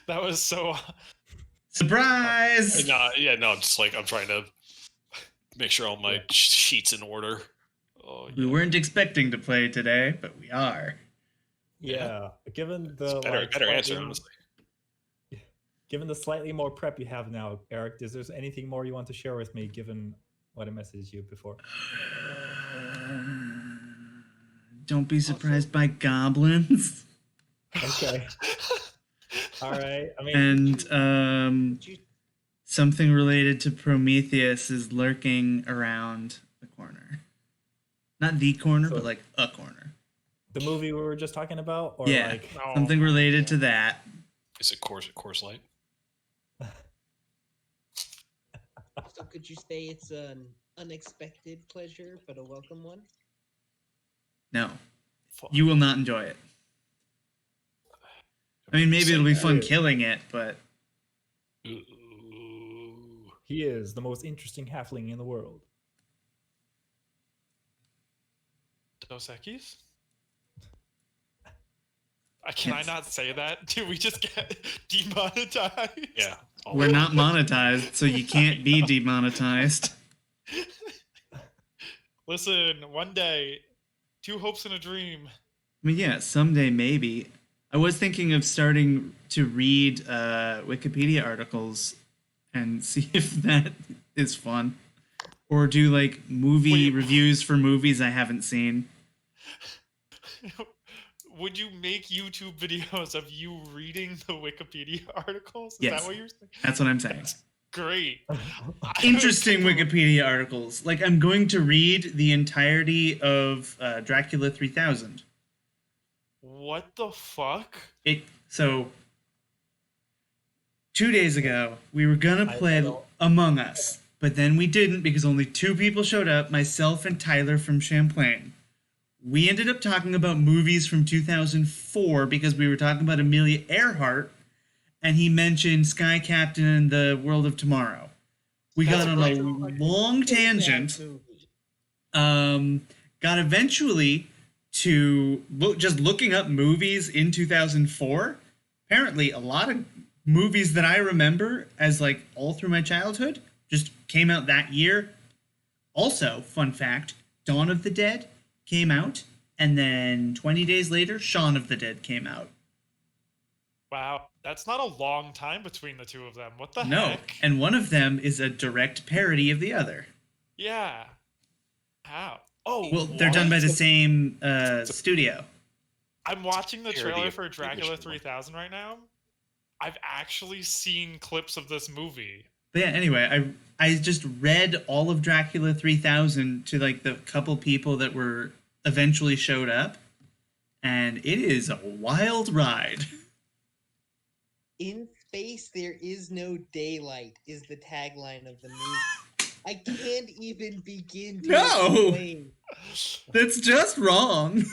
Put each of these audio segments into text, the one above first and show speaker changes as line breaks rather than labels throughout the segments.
That was so...
Surprise!
No, I'm just like, I'm trying to make sure all my sheets in order. Oh,
We weren't expecting to play today, but we are.
Yeah, given the
better answer, honestly.
Given the slightly more prep you have now, Eric, is there anything more you want to share with me, given what I messaged you before?
Don't be surprised by goblins.
Okay. All right. I mean,
and something related to Prometheus is lurking around the corner. Not the corner, but like a corner.
The movie we were just talking about, or
yeah,
like
something related to that.
Is it Coors Light?
So could you say it's an unexpected pleasure, but a welcome one?
No. You will not enjoy it. I mean, maybe it'll be fun killing it, but...
He is the most interesting halfling in the world.
Dos Equis? Can I not say that? Do we just get demonetized? Yeah.
We're not monetized, so you can't be demonetized.
Listen, one day, 2 hopes and a dream.
I mean, yeah, someday maybe. I was thinking of starting to read Wikipedia articles and see if that is fun. Or do, like, movie reviews for movies I haven't seen.
Would you make YouTube videos of you reading the Wikipedia articles? Is
yes,
that what you're saying?
That's what I'm saying.
That's great.
Interesting Wikipedia articles. Like, I'm going to read the entirety of Dracula 3000.
What the fuck?
So, 2 days ago, we were going to play Among Us, but then we didn't because only 2 people showed up, myself and Tyler from Champlain. We ended up talking about movies from 2004 because we were talking about Amelia Earhart, and he mentioned Sky Captain and the World of Tomorrow. We got on a long tangent. Got eventually to just looking up movies in 2004. Apparently, a lot of movies that I remember as like all through my childhood just came out that year. Also, fun fact, Dawn of the Dead came out, and then 20 days later, Shaun of the Dead came out.
Wow, that's not a long time between the 2 of them. What the heck?
No, and one of them is a direct parody of the other.
Yeah. How? Oh,
well, they're done by the same studio.
I'm watching the trailer for Dracula 3000 right now. I've actually seen clips of this movie.
But yeah, anyway, I just read all of Dracula 3000 to like the couple people that were eventually showed up, and it is a wild ride.
In space, there is no daylight is the tagline of the movie. I can't even begin to explain.
That's just wrong.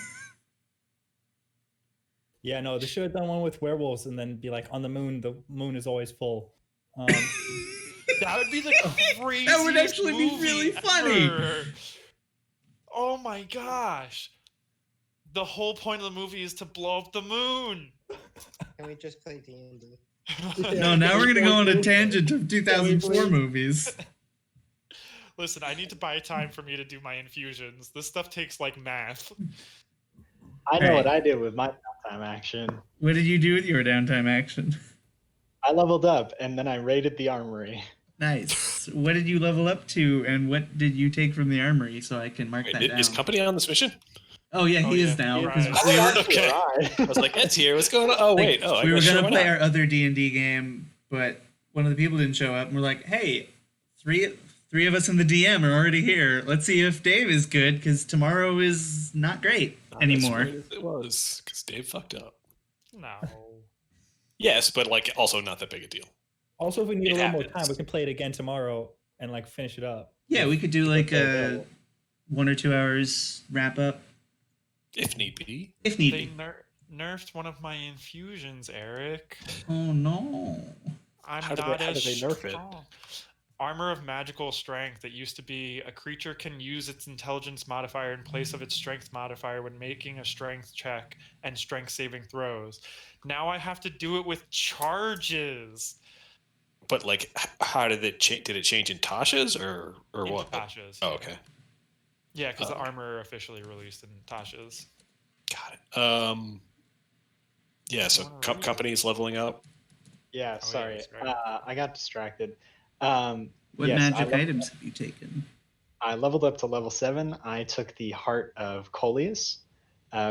Yeah, no, they should have done one with werewolves and then be like, on the moon is always full.
That would be the craziest
That would actually be really funny.
Ever. Oh my gosh. The whole point of the movie is to blow up the moon.
Can we just play D&D?
No, now we're going to go on a tangent of 2004 movies.
Listen, I need to buy time for me to do my infusions. This stuff takes like math.
I know what I did with my downtime action.
What did you do with your downtime action?
I leveled up, and then I raided the armory.
Nice. What did you level up to, and what did you take from the armory so I can mark that down?
Is Company on this mission?
Oh, yeah, he is now.
Right. Okay. I was like, Ed's here. What's going on? Oh, wait. Oh,
we were going to play our other D&D game, but one of the people didn't show up, and we're like, hey, three of us in the DM are already here. Let's see if Dave is good, because tomorrow is not great anymore.
It was, because Dave fucked up.
No.
Yes, but like also not that big a deal.
Also, if we need a little more time, we can play it again tomorrow and like finish it up.
Yeah, we could do like a 1 or 2 hours wrap up.
If need be.
If need be.
They nerfed one of my infusions, Eric.
Oh no.
How
did they nerf it?
Armor of magical strength. It used to be a creature can use its intelligence modifier in place of its strength modifier when making a strength check and strength saving throws. Now I have to do it with charges.
But like, how did it change? Did it change in Tasha's or
In
what?
Tasha's.
Oh, okay.
Yeah, because the armor officially released in Tasha's.
Got it. Yeah, so companies leveling up.
Yeah,
Oh,
sorry.
yeah, that's right.
I got distracted.
What
yes,
magic items have you taken?
I leveled up to level 7. I took the Heart of Coleus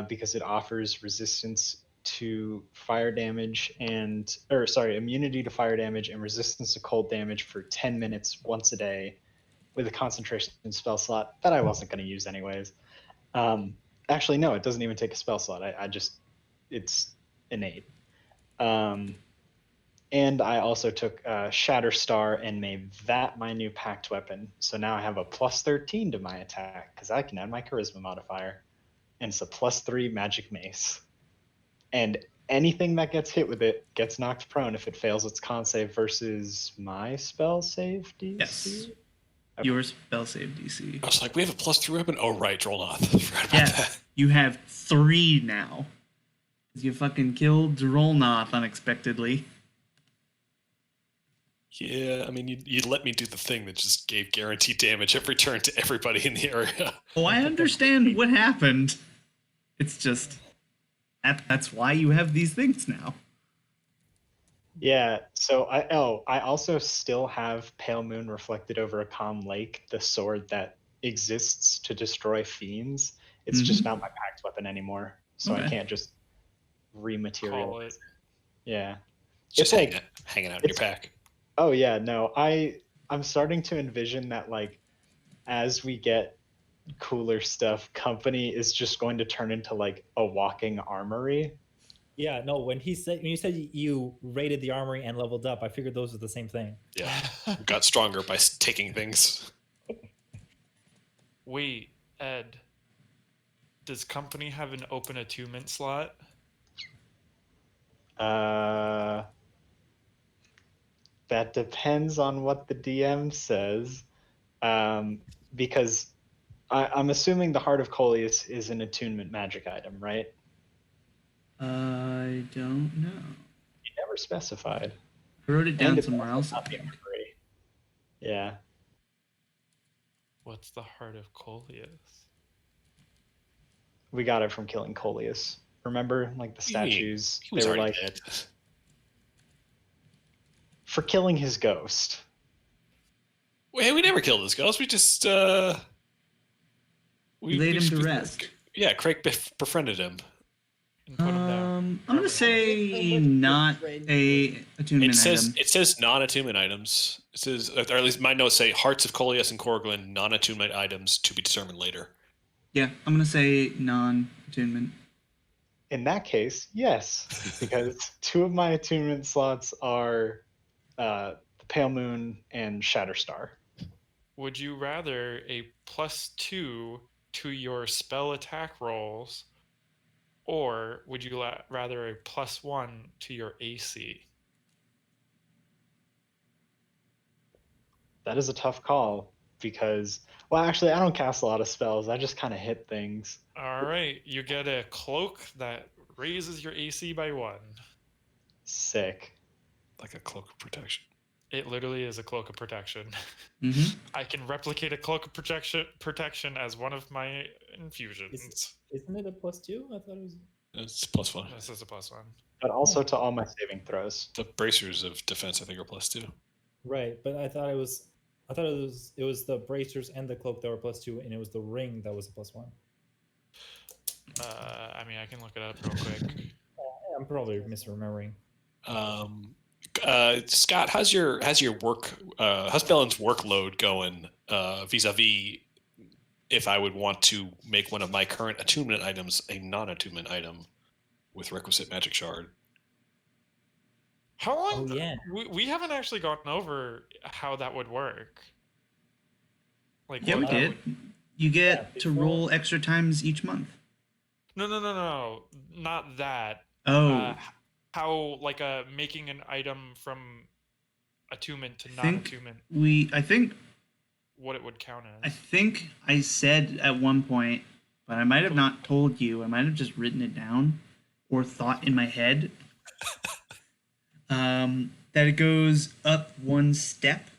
because it offers resistance to fire damage immunity to fire damage and resistance to cold damage for 10 minutes once a day with a concentration spell slot that I wasn't going to use anyways. Actually, no, it doesn't even take a spell slot. It's innate. And I also took Shatterstar and made that my new pact weapon. So now I have a plus 13 to my attack because I can add my charisma modifier. And it's a plus 3 magic mace. And anything that gets hit with it gets knocked prone if it fails its con save versus my spell save DC.
Yes.
Okay.
Your spell save DC.
I was like, we have a +3 weapon? Oh, right, Drollnoth. Forgot about that.
You have 3 now. You fucking killed Drollnoth unexpectedly.
Yeah, I mean, you let me do the thing that just gave guaranteed damage every turn to everybody in the area.
Oh, I understand what happened. It's just that's why you have these things now.
Yeah, so I also still have Pale Moon reflected over a calm lake, the sword that exists to destroy fiends. It's just not my pact weapon anymore, so I can't just rematerialize it. Yeah.
Just
it's
hanging out in your pack.
Oh yeah, no. I'm starting to envision that like as we get cooler stuff, company is just going to turn into like a walking armory.
Yeah, no, when you said you raided the armory and leveled up, I figured those were the same thing.
Yeah. Got stronger by taking things.
Wait, Ed. Does company have an open attunement slot?
That depends on what the DM says, because I'm assuming the Heart of Coleus is an attunement magic item, right?
I don't know.
You never specified.
I wrote it down somewhere else.
Yeah.
What's the Heart of Coleus?
We got it from killing Coleus. Remember, like the statues?
He was
they were
already
like
dead.
for killing his ghost.
Wait, we never killed this ghost. We just
we laid him to rest.
Yeah, Craig befriended him.
And put him down.
I'm gonna say not a attunement item.
It says non-attunement items. It says, or at least my notes say, Hearts of Coleus and Corglin, non-attunement items to be determined later.
Yeah, I'm gonna say non-attunement.
In that case, yes, because 2 of my attunement slots are the Pale Moon and Shatterstar.
Would you rather a +2 to your spell attack rolls, or would you rather a +1 to your AC?
That is a tough call because, well, actually, I don't cast a lot of spells. I just kind of hit things.
All right, you get a cloak that raises your AC by 1.
Sick.
Like a cloak of protection.
It literally is a cloak of protection.
Mm-hmm.
I can replicate a cloak of protection as one of my infusions.
Isn't it a +2? I thought it was.
It's +1.
This is a +1.
But also to all my saving throws.
The bracers of defense, I think, are +2.
Right, but I thought it was the bracers and the cloak that were +2, and it was the ring that was a +1.
I mean, I can look it up real quick.
I'm probably misremembering.
Scott, how's Belen's workload going vis-a-vis if I would want to make one of my current attunement items a non-attunement item with requisite magic shard?
How long?
Oh, yeah.
We haven't actually gone over how that would work. Like,
Yeah, we
what that
did. You get to
before-
roll extra times each month.
No, not that.
Oh,
How like making an item from attunement to
I think
non-attunement,
I think
what it would count
I
as.
think I said at one point, but I might have not told you. I might have just written it down or thought in my head. That it goes up one step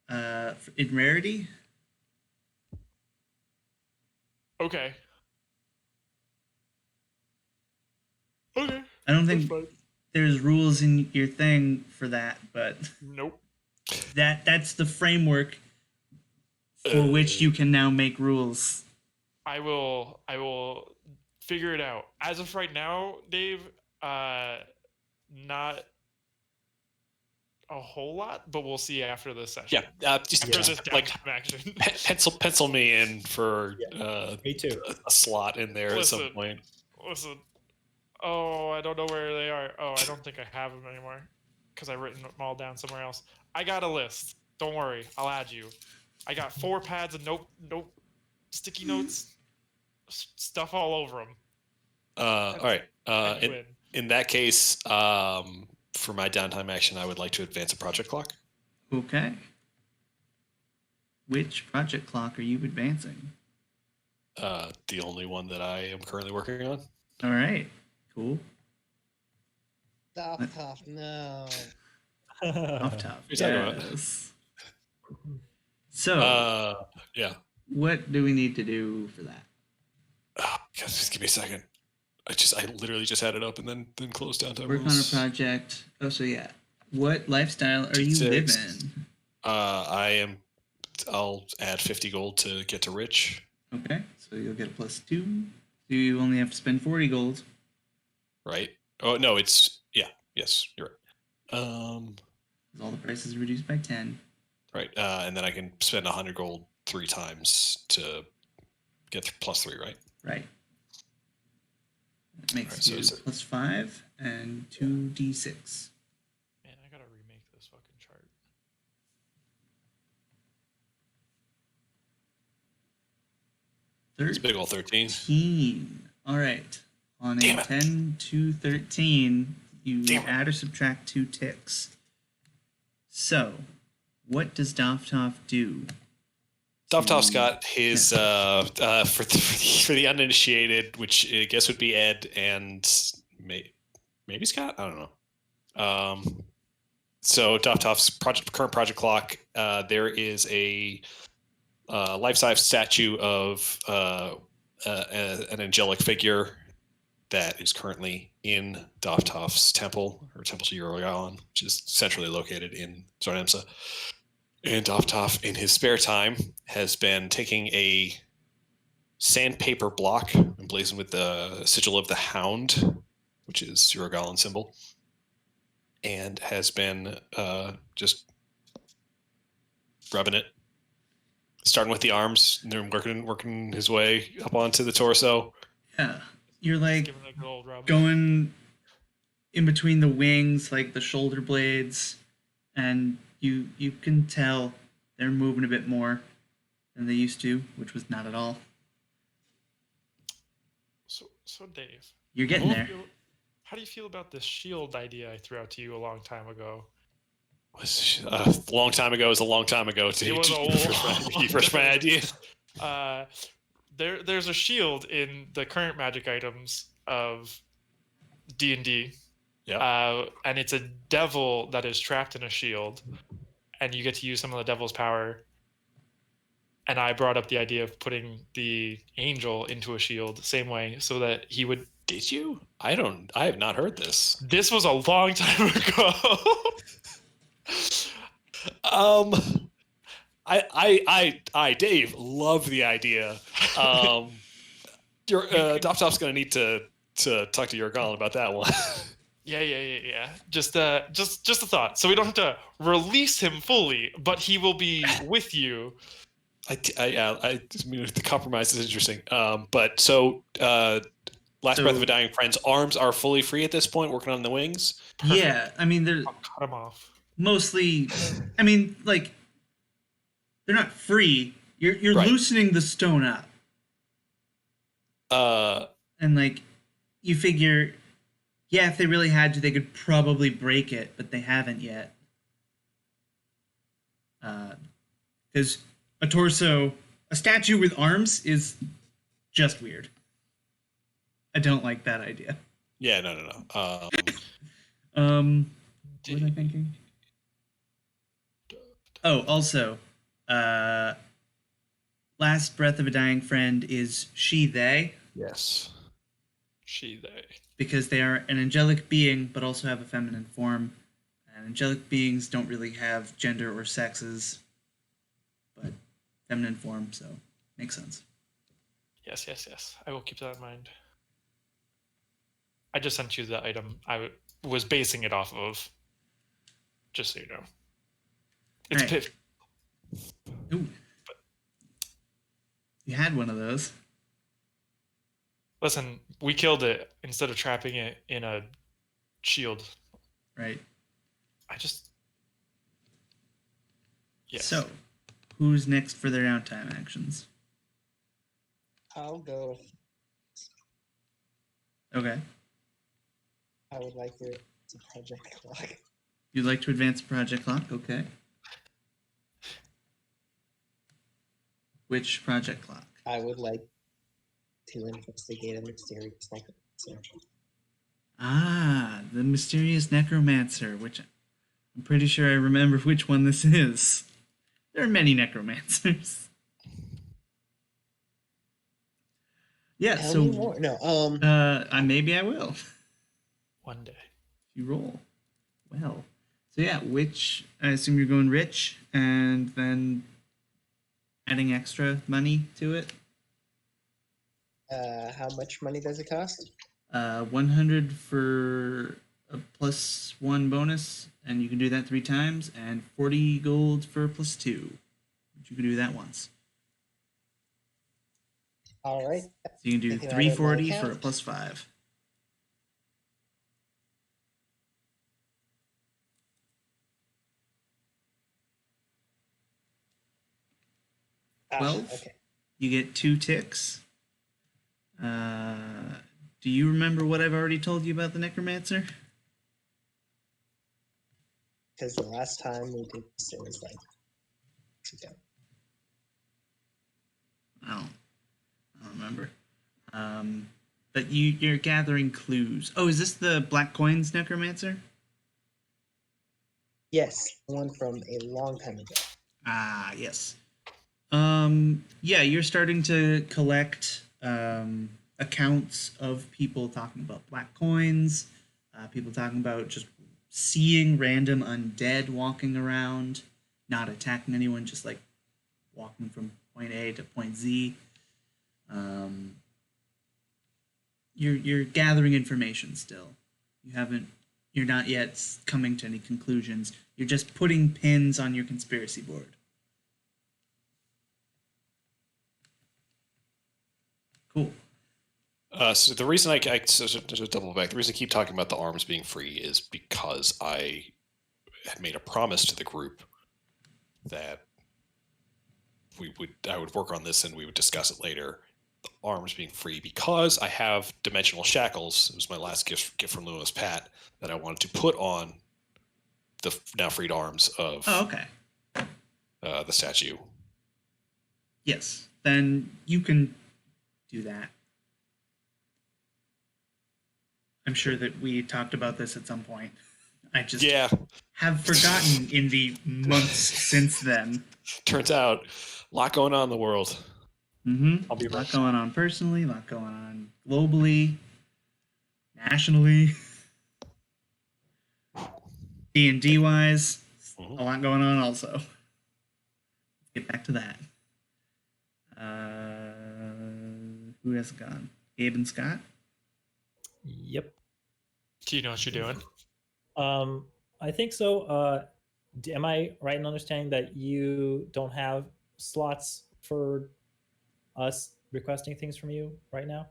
in rarity.
Okay. Okay.
I don't
That's
think
fine.
there's rules in your thing for that, but
Nope.
that's the framework for which you can now make rules.
I will figure it out. As of right now, Dave, not a whole lot, but we'll see after this session.
Yeah, just
After this
like
downtime action.
pencil me in for
Me too.
a slot in there at some point.
Listen. Oh, I don't know where they are. Oh, I don't think I have them anymore because I've written them all down somewhere else. I got a list. Don't worry, I'll add you. I got 4 pads of note sticky notes, stuff all over them.
All right. In that case, for my downtime action, I would like to advance a project clock.
Okay. Which project clock are you advancing?
The only one that I am currently working on.
All right. Cool.
Tough, no.
Off top.
You're talking about?
Yes. So,
yeah.
what do we need to do for that?
Just give me a second. I literally just had it up and then closed down.
Work on a project. Oh, so yeah. What lifestyle are you living?
I'll add 50 gold to get to rich.
Okay, so you'll get a +2. So you only have to spend 40 gold.
Right. Oh no, yes, you're right.
All the prices reduced by 10.
Right, and then I can spend 100 gold 3 times to get +3, right?
Right. That makes
All right,
you +5 and 2d6.
Man, I gotta remake this fucking chart.
It's a big old 13.
13. All right. On a 10 to 13, you add or subtract 2 ticks. So, what does Dovtov do?
Dovtov's got his for the uninitiated, which I guess would be Ed and maybe Scott. I don't know. So Dovtov's current project clock. There is a life-size statue of an angelic figure that is currently in Dovtov's temple, or Temple to Uragan, which is centrally located in Zarnemsa. And Dovtov, in his spare time, has been taking a sandpaper block emblazoned with the sigil of the Hound, which is Uragan's symbol, and has been just rubbing it, starting with the arms, and then working his way up onto the torso.
Yeah, you're like
Give it a good old rub.
going in between the wings, like the shoulder blades, and you can tell they're moving a bit more than they used to, which was not at all.
So Dave,
You're getting there.
How do you feel about this shield idea I threw out to you a long time ago?
A long time ago is a long time ago. You first my idea.
There's a shield in the current magic items of D&D.
Yeah.
And it's a devil that is trapped in a shield, and you get to use some of the devil's power. And I brought up the idea of putting the angel into a shield, same way, so that he would.
Did you? I have not heard this.
This was a long time ago.
I Dave, love the idea. Dovtov's gonna need to talk to Uragan about that one.
Yeah. Just a thought. So we don't have to release him fully, but he will be with you.
I mean, the compromise is interesting. But so Last Breath of a Dying Friend's arms are fully free at this point, working on the wings.
Perfect.
Yeah, I mean they're
I'll cut him off.
mostly. I mean, like they're not free. You're
Right.
loosening the stone up, and like you figure, yeah, if they really had to, they could probably break it, but they haven't yet. Because a statue with arms is just weird. I don't like that idea.
Yeah, no.
What was I thinking? Oh, also, last breath of a dying friend is she, they.
Yes.
She, they.
Because they are an angelic being, but also have a feminine form. And angelic beings don't really have gender or sexes, but feminine form, so makes sense.
Yes. I will keep that in mind. I just sent you the item I was basing it off of, just so you know. It's
Right.
Piff.
Ooh. You had one of those.
Listen, we killed it instead of trapping it in a shield.
Right.
Yes.
So, who's next for their downtime actions?
I'll go.
Okay.
I would like to project clock.
You'd like to advance Project Clock? Okay. Which Project Clock?
I would like to investigate a mysterious necromancer.
Ah, the Mysterious Necromancer, which I'm pretty sure I remember which one this is. There are many necromancers. Yeah,
Tell me more. No,
maybe I will.
One day.
You roll. Well. So yeah, I assume you're going rich and then adding extra money to it.
how much money does it cost?
100 for a +1 bonus, and you can do that 3 times, and 40 gold for a +2. But you can do that once.
All right.
So you can do
Taking that
340
into
for a
account.
+5.
Ah,
12.
okay.
You get 2 ticks. Do you remember what I've already told you about the necromancer?
Because the last time we did this, it was like weeks ago.
I don't remember. But you're gathering clues. Oh, is this the Black Coins necromancer?
Yes, one from a long time ago.
Ah, yes. Yeah, you're starting to collect accounts of people talking about black coins, people talking about just seeing random undead walking around, not attacking anyone, just like walking from point A to point Z. You're gathering information still. You're not yet coming to any conclusions. You're just putting pins on your conspiracy board. Cool.
So the reason so to double back, the reason I keep talking about the arms being free is because I had made a promise to the group that I would work on this and we would discuss it later. The arms being free because I have dimensional shackles. It was my last gift from Lewis Pat that I wanted to put on the now freed arms of the statue.
Yes, then you can do that. I'm sure that we talked about this at some point. I just have forgotten in the months since then.
Turns out, a lot going on in the world.
Mm-hmm. A lot going on personally, a lot going on globally, nationally, D&D wise, a lot going on also. Let's get back to that. Who has gone? Gabe and Scott?
Yep.
Do you know what you're doing?
I think so. Am I right in understanding that you don't have slots for us requesting things from you right now?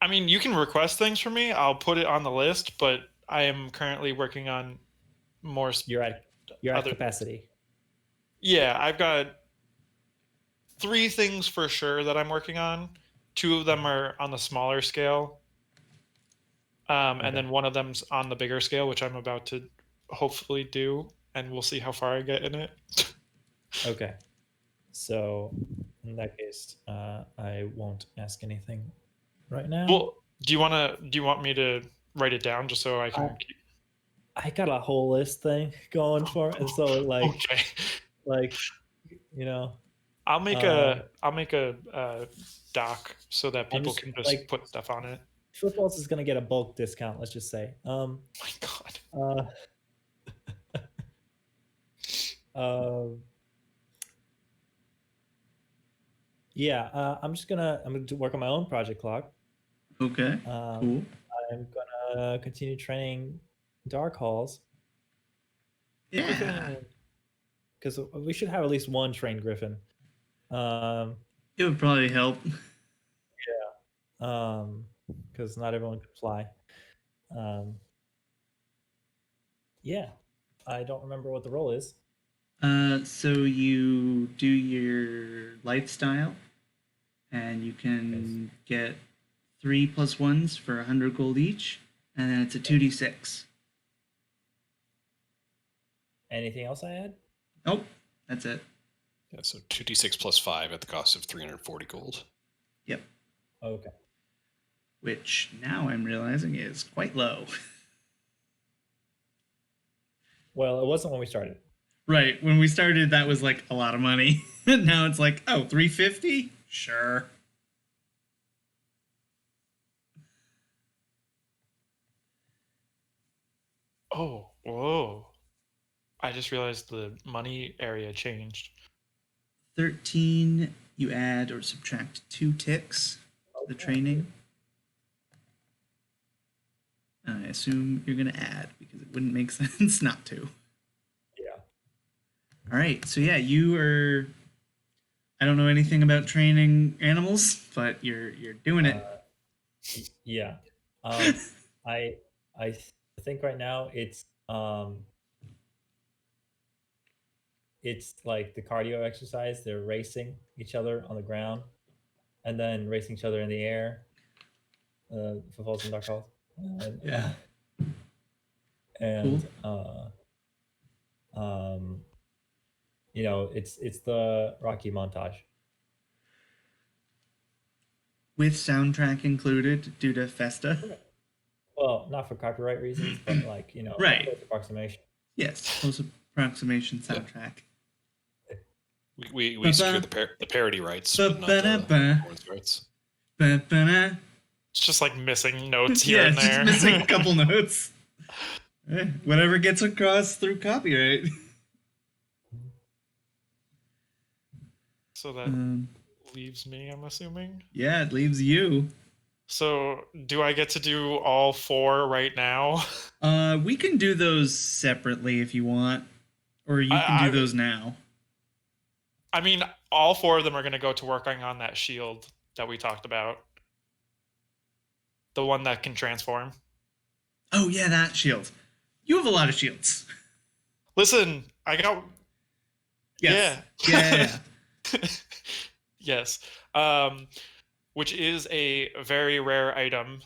I mean, you can request things from me. I'll put it on the list, but I am currently working on more.
You're at capacity.
Yeah, I've got 3 things for sure that I'm working on. 2 of them are on the smaller scale. And then one of them's on the bigger scale, which I'm about to hopefully do, and we'll see how far I get in it.
Okay. So in that case, I won't ask anything right now.
Well, do you want me to write it down just so I can keep?
I got a whole list thing going for it, and so like
Okay.
like you know,
I'll make a doc so that people
just,
can just
like-
put stuff on it.
Footballs is gonna get a bulk discount. Let's just say.
Oh my god.
Yeah, I'm gonna work on my own project clock.
Okay. Cool.
I'm gonna continue training Dark Halls.
Yeah.
Because we should have at least one trained Griffin.
It would probably help.
Because not everyone can fly. Yeah, I don't remember what the role is.
So you do your lifestyle, and you can get 3 + 1s for 100 gold each, and then it's a 2d6.
Anything else I add?
Oh, that's it.
Yeah, so 2d6 plus 5 at the cost of 340 gold.
Yep.
Okay.
Which now I'm realizing is quite low.
Well, it wasn't when we started.
Right. When we started, that was like a lot of money. Now it's like, oh, 350? Sure.
Oh, whoa. I just realized the money area changed.
13, you add or subtract 2 ticks to the training. I assume you're going to add because it wouldn't make sense not to.
Yeah.
All right. So yeah, you are. I don't know anything about training animals, but you're doing it.
Yeah. I think right now it's like the cardio exercise. They're racing each other on the ground, and then racing each other in the air. Footballs and Dark Halls.
Yeah.
And it's the Rocky montage.
With soundtrack included due to Festa.
Well, not for copyright reasons, but like
right.
Close approximation.
Yes, close approximation soundtrack.
We secure the parody rights, but not the performance rights.
It's just like missing notes here and there.
Just missing a couple notes. Whatever gets across through copyright.
So that leaves me, I'm assuming.
Yeah, it leaves you.
So do I get to do all 4 right now?
We can do those separately if you want, or you can do those now.
I mean, all 4 of them are going to go to working on that shield that we talked about. The one that can transform.
Oh yeah, that shield. You have a lot of shields.
Listen, I got.
Yes. Yeah.
Yes. Which is a very rare item.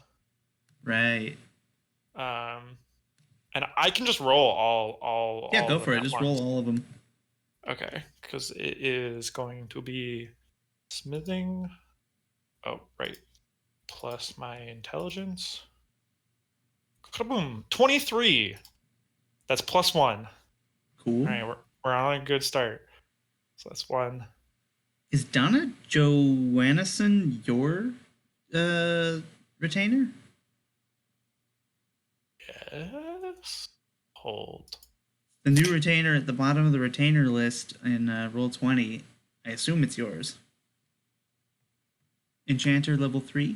Right.
And I can just roll all.
Yeah,
all
go for it. Just roll all of them.
Okay, because it is going to be smithing. Oh, right. Plus my intelligence. Kaboom! 23. That's +1.
Cool.
All right, we're on a good start. So that's 1.
Is Donna Joannison your retainer?
Yes. Hold.
The new retainer at the bottom of the retainer list in Roll20. I assume it's yours. Enchanter level 3?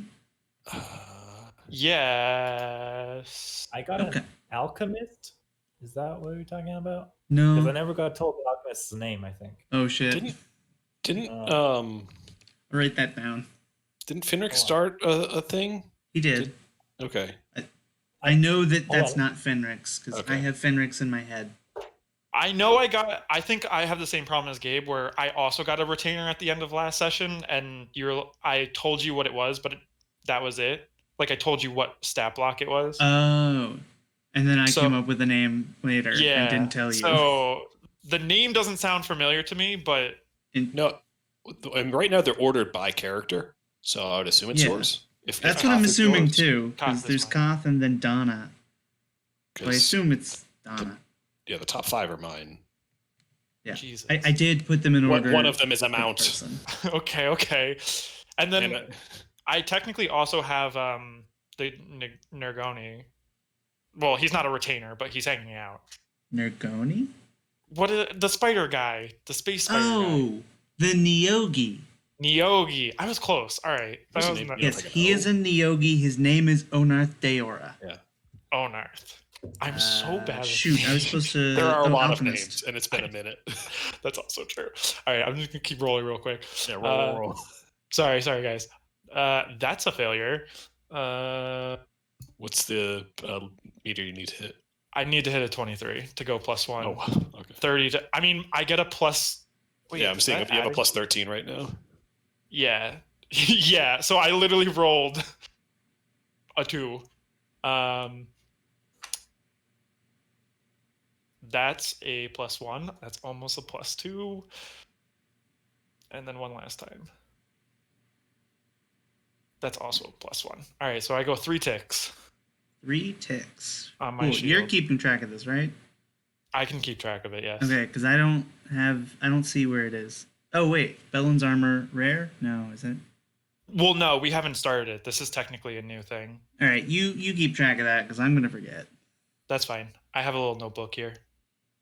Yes.
I got an alchemist. Is that what you're talking about?
No.
Because I never got told the alchemist's name, I think.
Oh shit.
Didn't
I'll write that down.
Didn't Finric start a thing?
He did.
Okay.
I know that's not Fenric's because
Okay.
I have Fenric's in my head.
I know I think I have the same problem as Gabe where I also got a retainer at the end of last session and I told you what it was, but that was it. Like I told you what stat block it was.
Oh. And then I came up with the name later and didn't tell you.
So The name doesn't sound familiar to me, but
No, and right now they're ordered by character, so I would assume it's
Yeah.
yours. If
That's
Koth
what I'm
is
assuming
yours,
too. Because
Koth is
there's
mine.
Koth and then Donna. So I
'cause,
assume it's Donna.
yeah, the top 5 are mine.
Yeah.
Jesus.
I did put them in order.
One of them is a
per
mount.
person.
Okay. And then
And,
I technically also have the Nergoni. Well, he's not a retainer, but he's hanging out.
Nergoni?
The spider guy, the space spider guy.
Oh, the Neogi.
Neogi. I was close. All right.
What's
That
his
was
name?
Yes,
like an
he
O.
is a Neogi. His name is Onarth Deora.
Onarth. I'm so bad with
Shoot, I was supposed to.
There are a lot
Alchemist.
of names, and it's been a minute.
That's also true. All right, I'm just gonna keep rolling real quick.
Yeah, roll.
Sorry, guys. That's a failure.
What's the meter you need to hit?
I need to hit a 23 to go +1.
Oh, okay.
30 to. I mean, I get a plus. Wait,
Yeah, I'm
is
seeing
that
if you have a
added?
plus 13 right now.
Yeah, yeah. So I literally rolled a 2. That's a +1. That's almost a +2. And then one last time. That's also a +1. All right, so I go 3 ticks
3 ticks.
on my
Cool.
shield.
You're keeping track of this, right?
I can keep track of it, yes.
Okay, because I don't see where it is. Oh wait, Bellin's armor rare? No, is it?
Well, no, we haven't started it. This is technically a new thing.
All right, you keep track of that because I'm gonna forget.
That's fine. I have a little notebook here.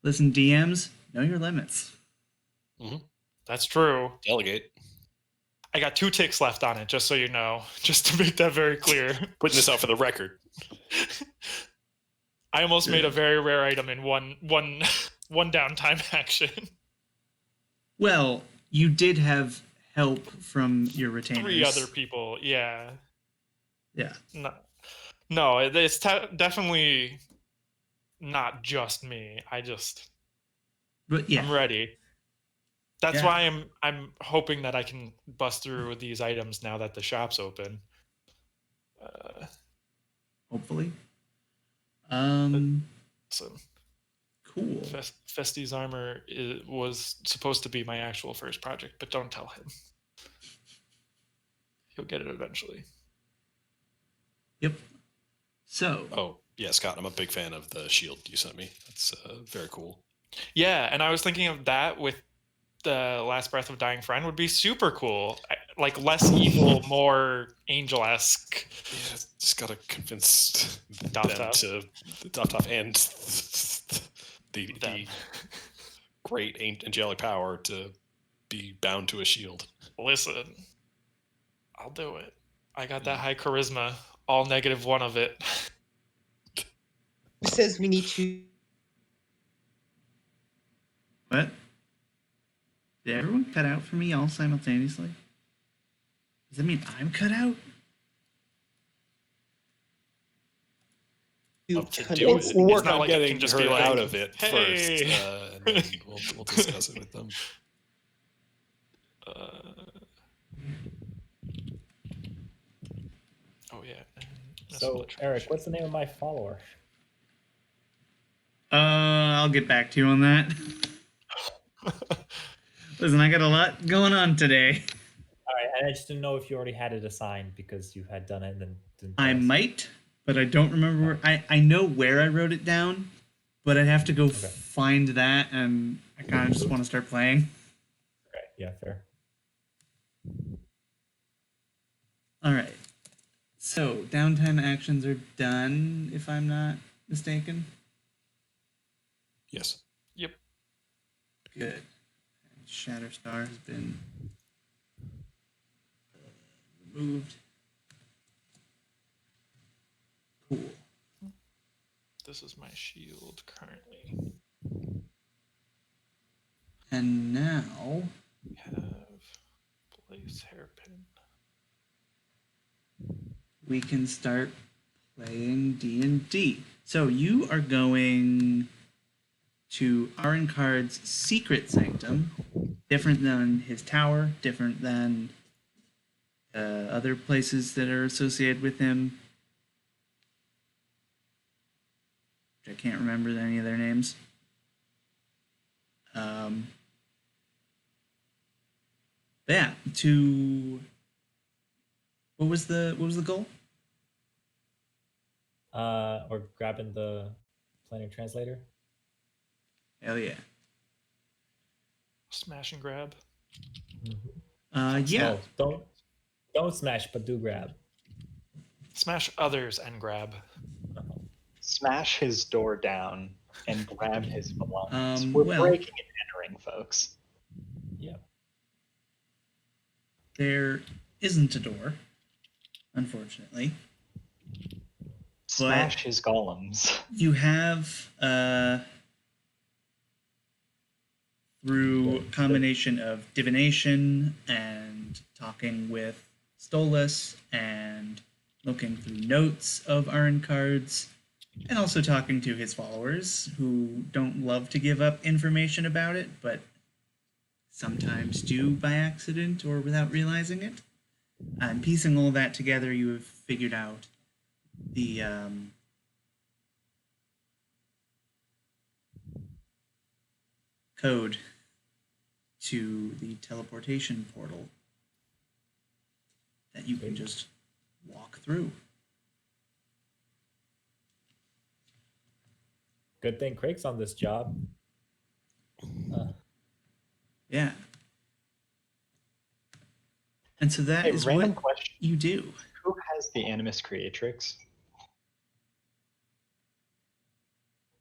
Listen, DMs, know your limits.
That's true.
Delegate.
I got 2 ticks left on it, just so you know. Just to make that very clear.
Putting this out for the record.
I almost made a very rare item in one downtime action.
Well, you did have help from your retainers.
3 other people, yeah.
Yeah.
No, it's definitely not just me.
But yeah.
I'm ready. That's
Yeah.
why I'm hoping that I can bust through these items now that the shop's open.
Hopefully.
So
Cool.
Festi's armor was supposed to be my actual first project, but don't tell him. He'll get it eventually.
Yep. So.
Oh, yeah, Scott, I'm a big fan of the shield you sent me. It's very cool.
Yeah, and I was thinking of that with the Last Breath of Dying Friend would be super cool. Like less evil, more angel-esque.
Yeah, just gotta convince
Dov
them to Dov and the great angelic power to be bound to a shield.
Listen, I'll do it. I got that high charisma. All -1 of it.
Who says we need to?
What? Did everyone cut out for me all simultaneously? Does that mean I'm cut out?
To do it.
It's
Work
not
on
like it
getting
can just
her
be like,
out of it
"Hey."
first, and then we'll discuss it with them.
Oh yeah.
So, Eric, what's the name of my follower?
I'll get back to you on that. Listen, I got a lot going on today.
All right, and I just didn't know if you already had it assigned because you had done it and then didn't tell
I
us.
might, but I don't remember. I know where I wrote it down, but I'd have to go find that, and I kind of just want to start playing.
Okay, yeah, fair.
All right. So, downtime actions are done, if I'm not mistaken.
Yes.
Yep.
Good. And Shatterstar has been removed. Cool.
This is my shield currently.
And now
We have Blaze Hairpin.
we can start playing D&D. So you are going to Arencard's secret sanctum, different than his tower, different than other places that are associated with him. I can't remember any of their names. Yeah. What was the goal?
Or grabbing the planning translator.
Hell yeah.
Smash and grab.
Yeah.
No, don't smash, but do grab.
Smash others and grab.
Smash his door down and grab his belongings. We're
well-
breaking and entering, folks.
Yeah.
There isn't a door, unfortunately.
Smash his golems.
You have, through a combination of divination and talking with Stolas and looking through notes of Arn cards, and also talking to his followers who don't love to give up information about it, but sometimes do by accident or without realizing it. And piecing all that together, you have figured out the code to the teleportation portal that you can just walk through.
Good thing Craig's on this job.
Yeah. And so that
Hey,
is
random
what
question.
you do.
Who has the Animus Creatrix?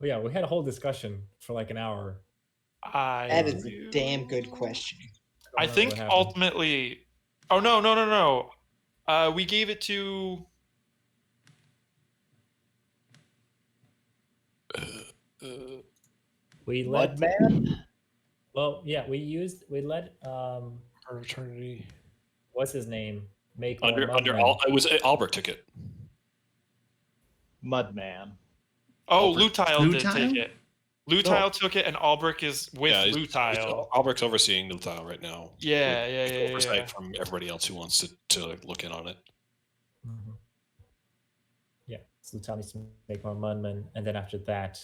Well, yeah, we had a whole discussion for like an hour.
That is a damn good question.
I
don't remember
think
what happened.
ultimately. Oh no. We gave it to.
We let
Mudman?
well, yeah, we let
Heart of Eternity.
what's his name make
Under
more
under
Mudman.
it was Albert took it.
Mudman.
Oh,
Albert.
Lutile did
Lutile?
take it. Lutile took it, and Albric is with Lutile.
Albert's overseeing Lutile right now.
Yeah.
Oversight from everybody else who wants to look in on it.
Mhm. Yeah, so Lutal needs to make more Mudman, and then after that,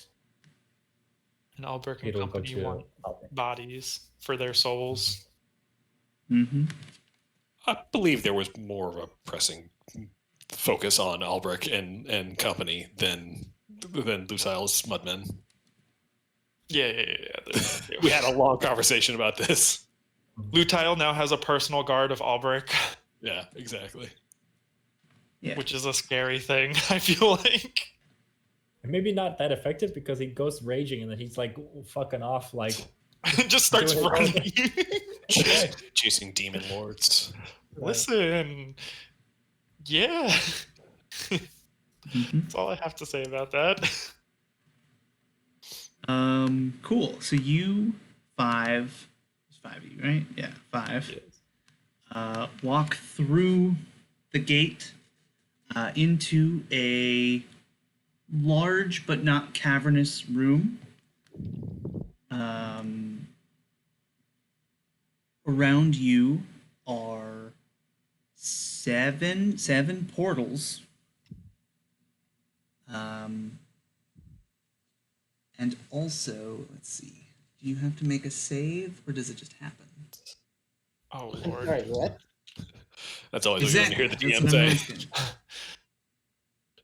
And Albric and
it'll go
company
to
want
Albert.
bodies for their souls.
Mm-hmm.
I believe there was more of a pressing focus on Albrecht and company than Lutile's Mudmen.
Yeah.
We had a long conversation about this.
Lutile now has a personal guard of Albric,
Yeah, exactly.
Yeah.
which is a scary thing, I feel like.
And maybe not that effective because he goes raging and then he's like fucking off like
Just starts
Doing it
running.
Chasing demon lords.
Listen. Yeah.
Mm-hmm.
That's all I have to say about that.
Cool. So you five, there's 5 of you, right? Yeah, 5. Walk through the gate into a large but not cavernous room. Around you are seven portals. And also, let's see. Do you have to make a save, or does it just happen?
Oh,
I'm
Lord.
sorry, what?
That's always what you want to hear the
That's
DM
what I'm
say.
asking.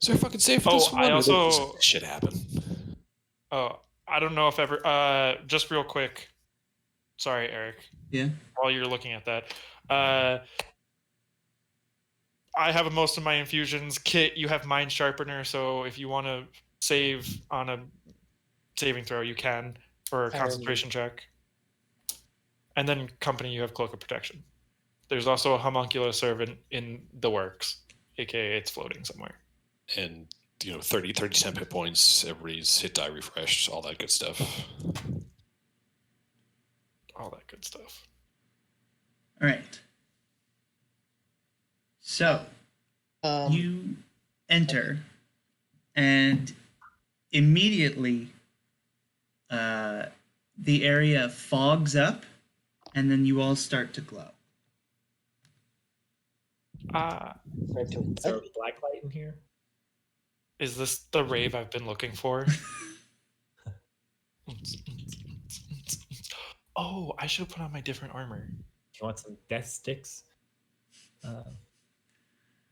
Is there a fucking save for
Oh,
this one?
I
Or does
also-
this shit happen.
Oh, I don't know if ever. Just real quick. Sorry, Eric.
Yeah.
While you're looking at that, I have most of my infusions. Kit, you have Mind Sharpener, so if you want to save on a saving throw, you can for a concentration check. And then company, you have Cloak of Protection. There's also a Homunculus servant in the works, aka it's floating somewhere.
And 30 10 hit points, everybody's hit die refreshed, all that good stuff.
All that good stuff.
All right. So you enter, and immediately the area fogs up, and then you all start to glow.
Start to
Is there a
what?
black light in here?
Is this the rave I've been looking for? Oh, I should have put on my different armor.
You want some death sticks?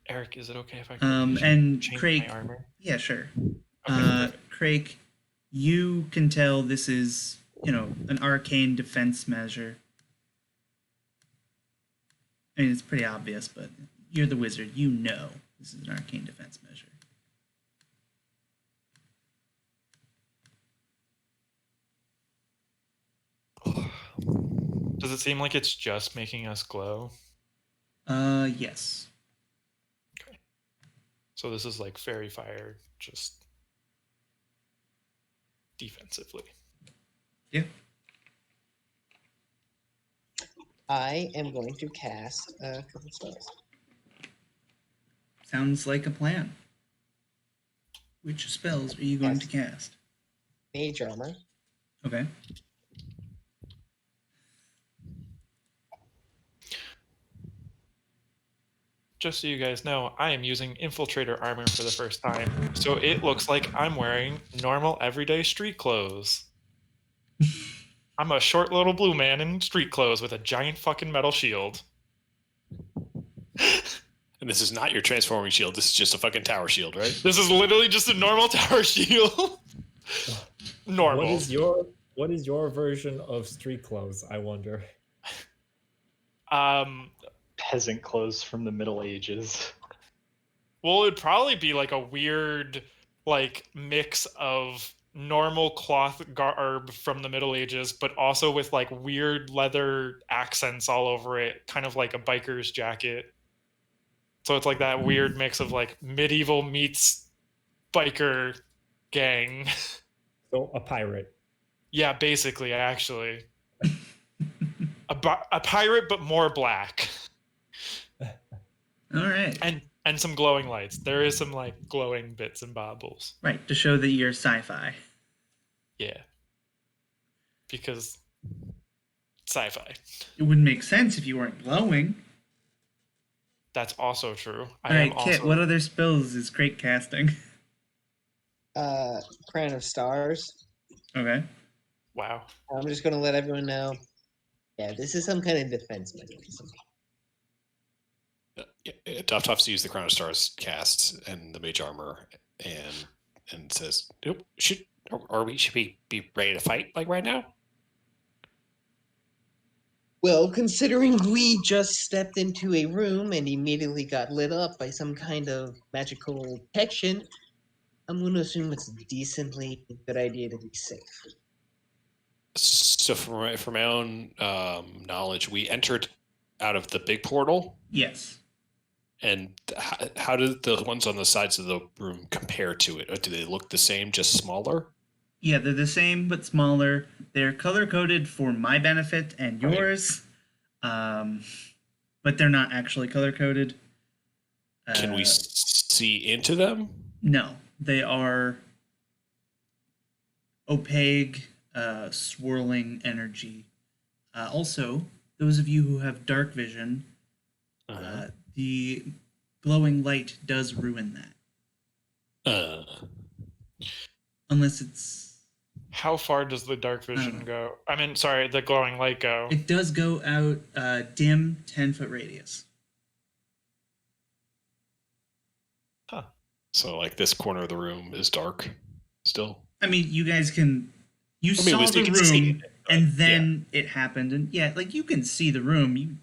Eric, is it okay if I quickly
and
change
Craig,
my armor?
yeah, sure.
Okay,
Craig, you can tell this is, an arcane defense measure. I mean, it's pretty obvious, but you're the wizard. You know this is an arcane defense measure.
Does it seem like it's just making us glow?
Yes.
Okay. So this is like fairy fire, just defensively.
Yeah.
I am going to cast a couple spells.
Sounds like a plan. Which spells are you going to cast?
Mage armor.
Okay.
Just so you guys know, I am using infiltrator armor for the first time, so it looks like I'm wearing normal everyday street clothes. I'm a short little blue man in street clothes with a giant fucking metal shield.
And this is not your transforming shield. This is just a fucking tower shield, right?
This is literally just a normal tower shield. Normal.
What is your version of street clothes, I wonder?
Peasant clothes from the Middle Ages.
Well, it'd probably be like a weird mix of normal cloth garb from the Middle Ages, but also with like weird leather accents all over it, kind of like a biker's jacket. So it's like that weird mix of like medieval meets biker gang.
So a pirate.
Yeah, basically, actually. A pirate, but more black.
All right.
And some glowing lights. There is some like glowing bits and bobbles.
Right, to show that you're sci-fi.
Yeah. Because sci-fi.
It wouldn't make sense if you weren't glowing.
That's also true.
All right, Kit, what other spells is Craig casting?
Crown of Stars.
Okay.
Wow.
I'm just gonna let everyone know. Yeah, this is some kind of defense mechanism.
Tough to use the Crown of Stars casts and the mage armor and says, nope, should we be ready to fight like right now?
Well, considering we just stepped into a room and immediately got lit up by some kind of magical protection, I'm going to assume it's a decently good idea to be safe.
So from my own knowledge, we entered out of the big portal.
Yes.
And how do the ones on the sides of the room compare to it? Or do they look the same, just smaller?
Yeah, they're the same but smaller. They're color-coded for my benefit and yours, but they're not actually color-coded.
Can we see into them?
No, they are opaque, swirling energy. Also, those of you who have dark vision, the glowing light does ruin that. Unless it's...
How far does the dark vision go? I mean, sorry, the glowing light go?
It does go out dim 10-foot radius.
Huh.
So like this corner of the room is dark still?
I mean, you guys can... You saw the room, and then it happened. And yeah, like you can see the room.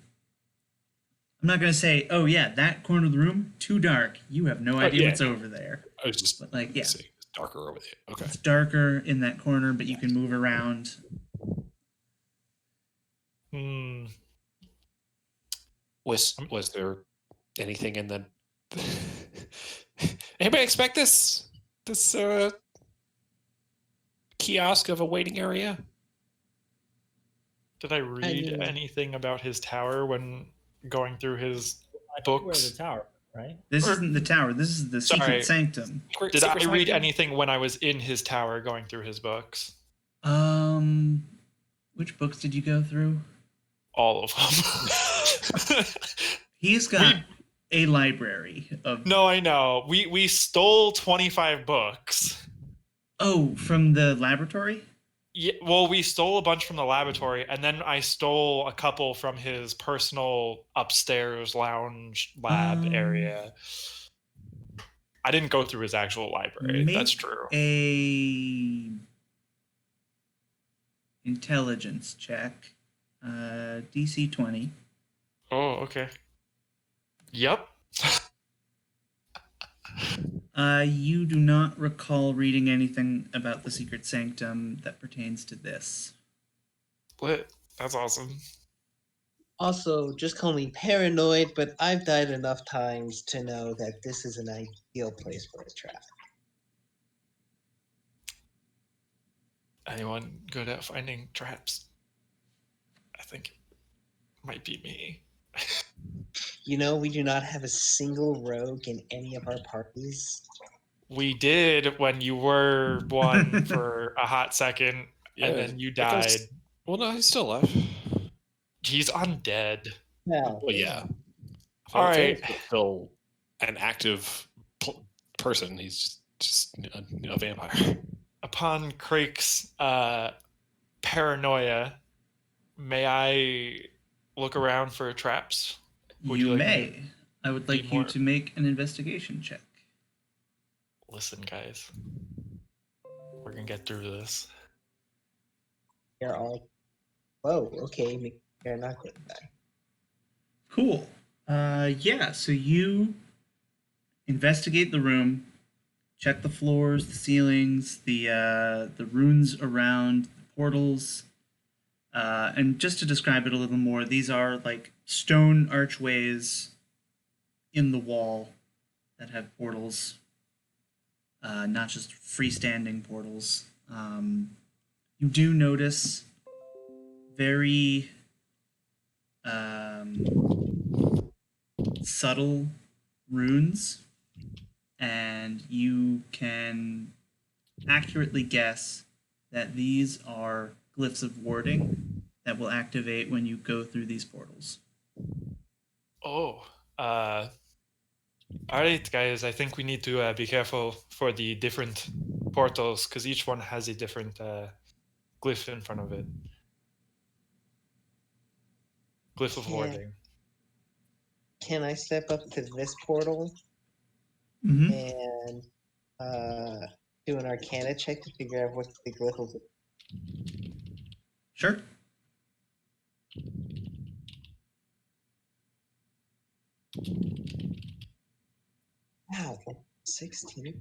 I'm not going to say, oh yeah, that corner of the room, too dark. You have no idea what's over there.
I was just
saying it's
darker over there. Okay.
It's darker in that corner, but you can move around.
Was there anything in the... Anybody expect this kiosk of a waiting area?
Did I read anything about his tower when going through his books?
We're the tower, right?
This isn't the tower. This is the secret sanctum.
Did I read anything when I was in his tower going through his books?
Which books did you go through?
All of them.
He's got a library of...
No, I know. We stole 25 books.
Oh, from the laboratory?
Yeah, well, we stole a bunch from the laboratory, and then I stole a couple from his personal upstairs lounge lab area. I didn't go through his actual library. That's
Make
true.
a intelligence check. DC 20.
Oh, okay. Yep.
You do not recall reading anything about the secret sanctum that pertains to this.
Lit. That's awesome.
Also, just call me paranoid, but I've died enough times to know that this is an ideal place for a trap.
Anyone good at finding traps? I think it might be me.
You know, we do not have a single rogue in any of our parties.
We did when you were one for a hot second, and then you died.
Well, no, he's still alive.
He's undead.
Well,
Well, yeah.
All right.
Phantom's still an active person. He's just a vampire.
Upon Crake's paranoia, may I look around for traps? Would you like me
may. I would like
be
you
more-
to make an investigation check.
Listen, guys. We're gonna get through this.
they're all. Whoa, okay, they're not good guy.
Cool. Yeah, so you investigate the room, check the floors, the ceilings, the runes around the portals. And just to describe it a little more, these are like stone archways in the wall that have portals, not just freestanding portals. You do notice very subtle runes, and you can accurately guess that these are glyphs of warding that will activate when you go through these portals.
Oh, all right, guys. I think we need to be careful for the different portals because each one has a different glyph in front of it. Glyph of
Yeah.
warding.
Can I step up to this portal
Mm-hmm.
and do an Arcana check to figure out what's the glyph of?
Sure.
Wow, 16.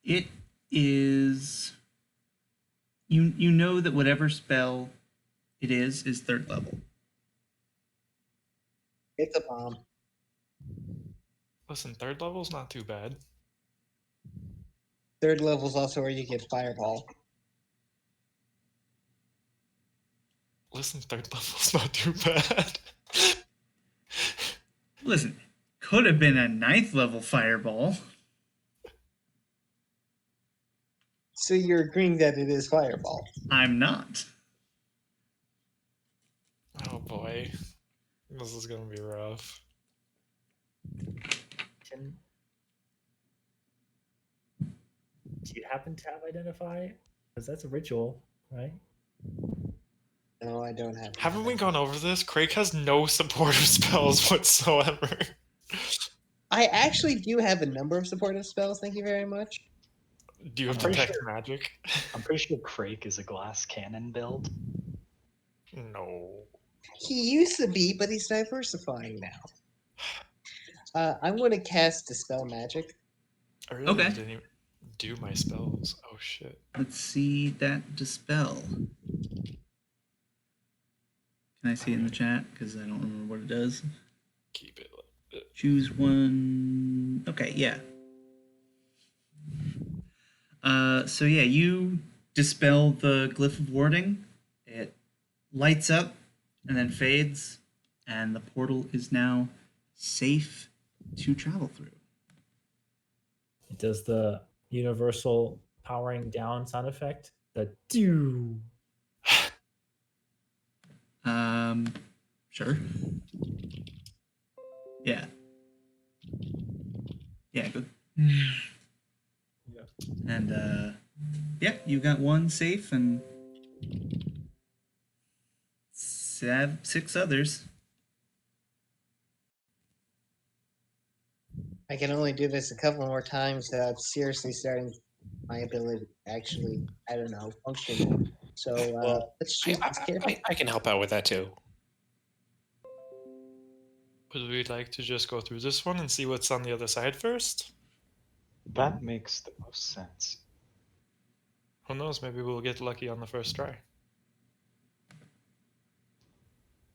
It is. You know that whatever spell it is 3rd level.
It's a bomb.
Listen, 3rd level's not too bad.
3rd level's also where you get Fireball.
Listen, 3rd level's not too bad.
Listen, could have been a 9th level fireball.
So you're agreeing that it is Fireball.
I'm not.
Oh boy, this is gonna be rough.
Do you happen to have identify? Because that's a ritual, right?
No, I don't have.
Haven't we gone over this? Craig has no supportive spells whatsoever.
I actually do have a number of supportive spells. Thank you very much.
Do you have
I'm pretty
detect
sure-
magic?
I'm pretty sure Crake is a glass cannon build.
No.
He used to be, but he's diversifying now. I'm going to cast Dispel Magic.
I really
Okay.
didn't even do my spells. Oh shit.
Let's see that dispel. Can I see it in the chat? Because I don't remember what it does.
Keep it.
Choose one. Okay, yeah. So yeah, you dispel the glyph of warding. It lights up and then fades, and the portal is now safe to travel through.
It does the universal powering down sound effect. The do.
Sure. Yeah. Yeah, good.
Yeah.
And yeah, you got one safe and 6 others.
I can only do this a couple more times without seriously starting my ability to actually, I don't know, function. So
Well,
let's choose this character.
I can help out with that too.
Would we like to just go through this one and see what's on the other side first?
That makes the most sense.
Who knows? Maybe we'll get lucky on the first try.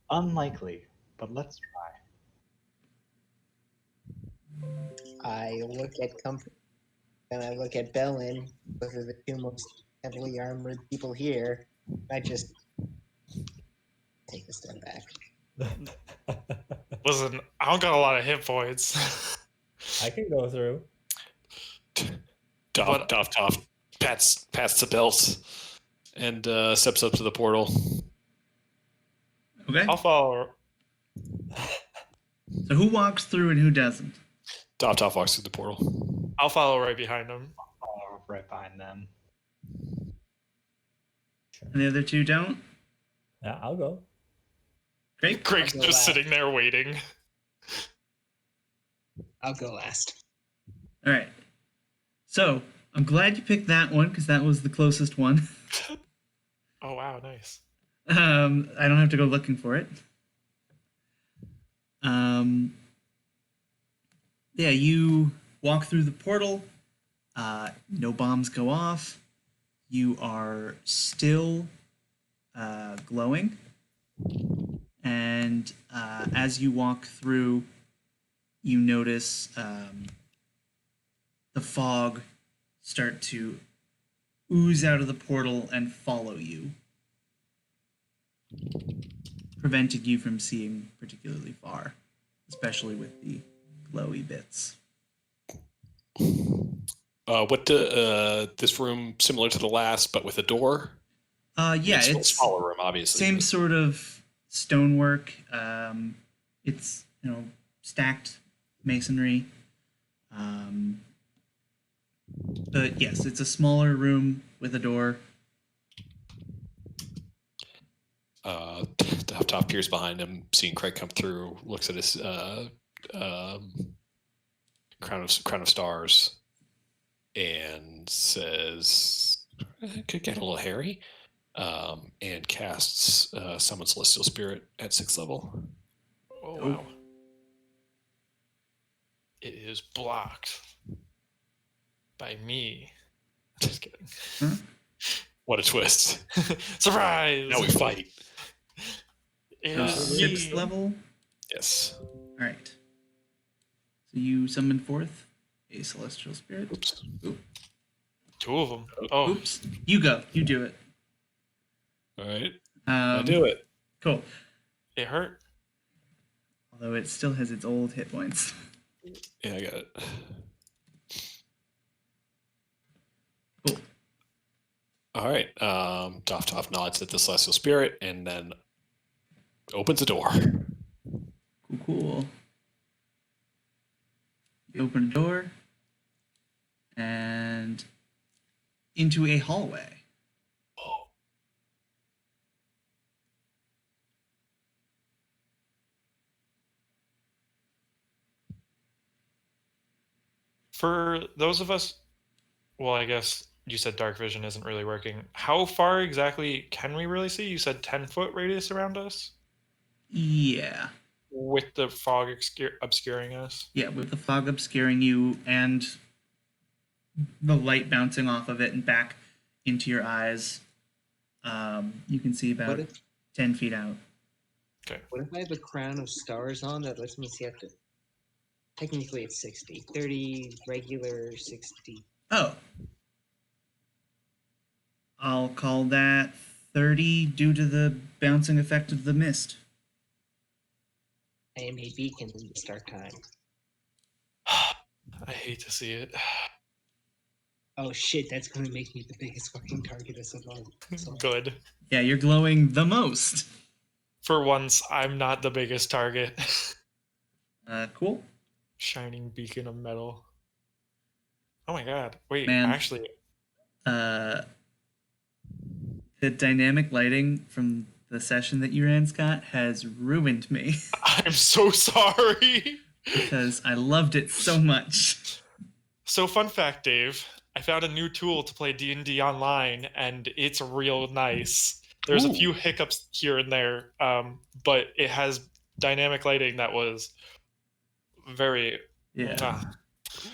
Unlikely, but let's try.
I look at Comfort and I look at Bellin. Those are the two most heavily armored people here. I just take a step back.
Listen, I don't got a lot of hit points.
I can go through.
Toff pats the belt and steps up to the portal.
Okay.
I'll follow.
So who walks through and who doesn't?
Toff walks through the portal.
I'll follow right behind him.
Right behind them.
And the other two don't?
Yeah, I'll go.
Great.
Greg's
I'll go
just
last.
sitting there waiting.
I'll go last.
All right. So I'm glad you picked that one because that was the closest one.
Oh wow, nice.
I don't have to go looking for it. Yeah, you walk through the portal. No bombs go off. You are still glowing. And as you walk through, you notice the fog start to ooze out of the portal and follow you, preventing you from seeing particularly far, especially with the glowy bits.
This room similar to the last, but with a door?
Yeah,
it's a
it's
smaller room, obviously.
same
but-
sort of stonework. It's stacked masonry. But yes, it's a smaller room with a door.
Top peers behind him, seeing Craig come through, looks at his crown of stars, and says, "Could get a little hairy," and casts Summon Celestial Spirit at 6th level.
Oh wow. It is blocked by me. Just kidding.
Huh?
What a twist!
Surprise!
Now we fight.
It
So
is
6th
me.
level.
Yes.
All right. So you summon forth a celestial spirit.
Oops.
Two of them. Oh,
Oops. You go. You do it.
All right. I do it.
Cool.
it hurt.
Although it still has its old hit points.
Yeah, I got it.
Cool.
All right. Toff nods at the celestial spirit and then opens the door.
Cool. You open a door and into a hallway.
For those of us, well, I guess you said dark vision isn't really working. How far exactly can we really see? You said 10-foot radius around us
Yeah.
with the fog obscuring us.
Yeah, with the fog obscuring you and the light bouncing off of it and back into your eyes, you can see about
What if
10 feet out.
what if I have a crown of stars on that lets me see up to? Technically, it's 60. 30 regular, 60.
Oh. I'll call that 30 due to the bouncing effect of the mist.
I am a beacon in this dark time.
I hate to see it.
Oh shit, that's gonna make me the biggest fucking target of all.
Good.
Yeah, you're glowing the most.
For once, I'm not the biggest target.
Cool.
Shining beacon of metal. Oh my god. Wait,
Man.
actually,
The dynamic lighting from the session that you ran, Scott, has ruined me
I'm so sorry.
because I loved it so much.
So fun fact, Dave, I found a new tool to play D&D online, and it's real nice. There's a
Ooh.
few hiccups here and there, but it has dynamic lighting that was very...
Yeah.
Ah.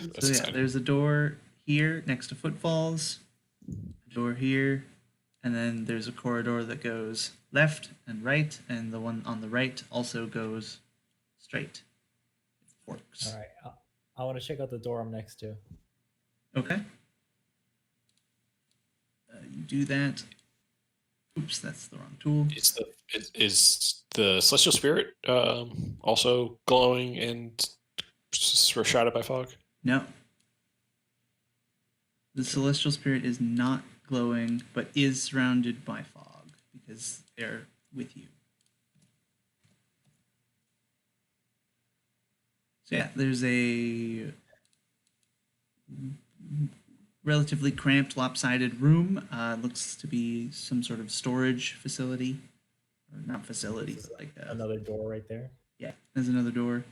That's
So yeah,
exciting.
there's a door here next to footfalls, a door here, and then there's a corridor that goes left and right, and the one on the right also goes straight. It forks.
All right. I want to check out the door I'm next to.
Okay. You do that. Oops, that's the wrong tool.
Is the celestial spirit also glowing and shrouded by fog?
No. The celestial spirit is not glowing, but is surrounded by fog because they're with you. So yeah, there's a relatively cramped, lopsided room. Looks to be some sort of storage facility, or not facility, but like
Another door right there.
Yeah, there's another door.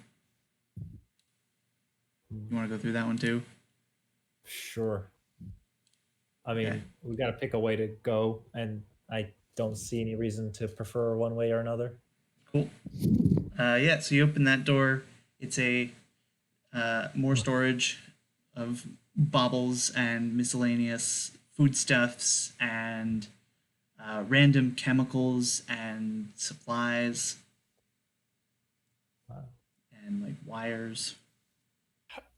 You want to go through that one too?
Sure. I mean,
Okay.
we got to pick a way to go, and I don't see any reason to prefer one way or another.
Cool. Yeah, so you open that door. It's a more storage of baubles and miscellaneous foodstuffs and random chemicals and supplies
Wow.
and like wires.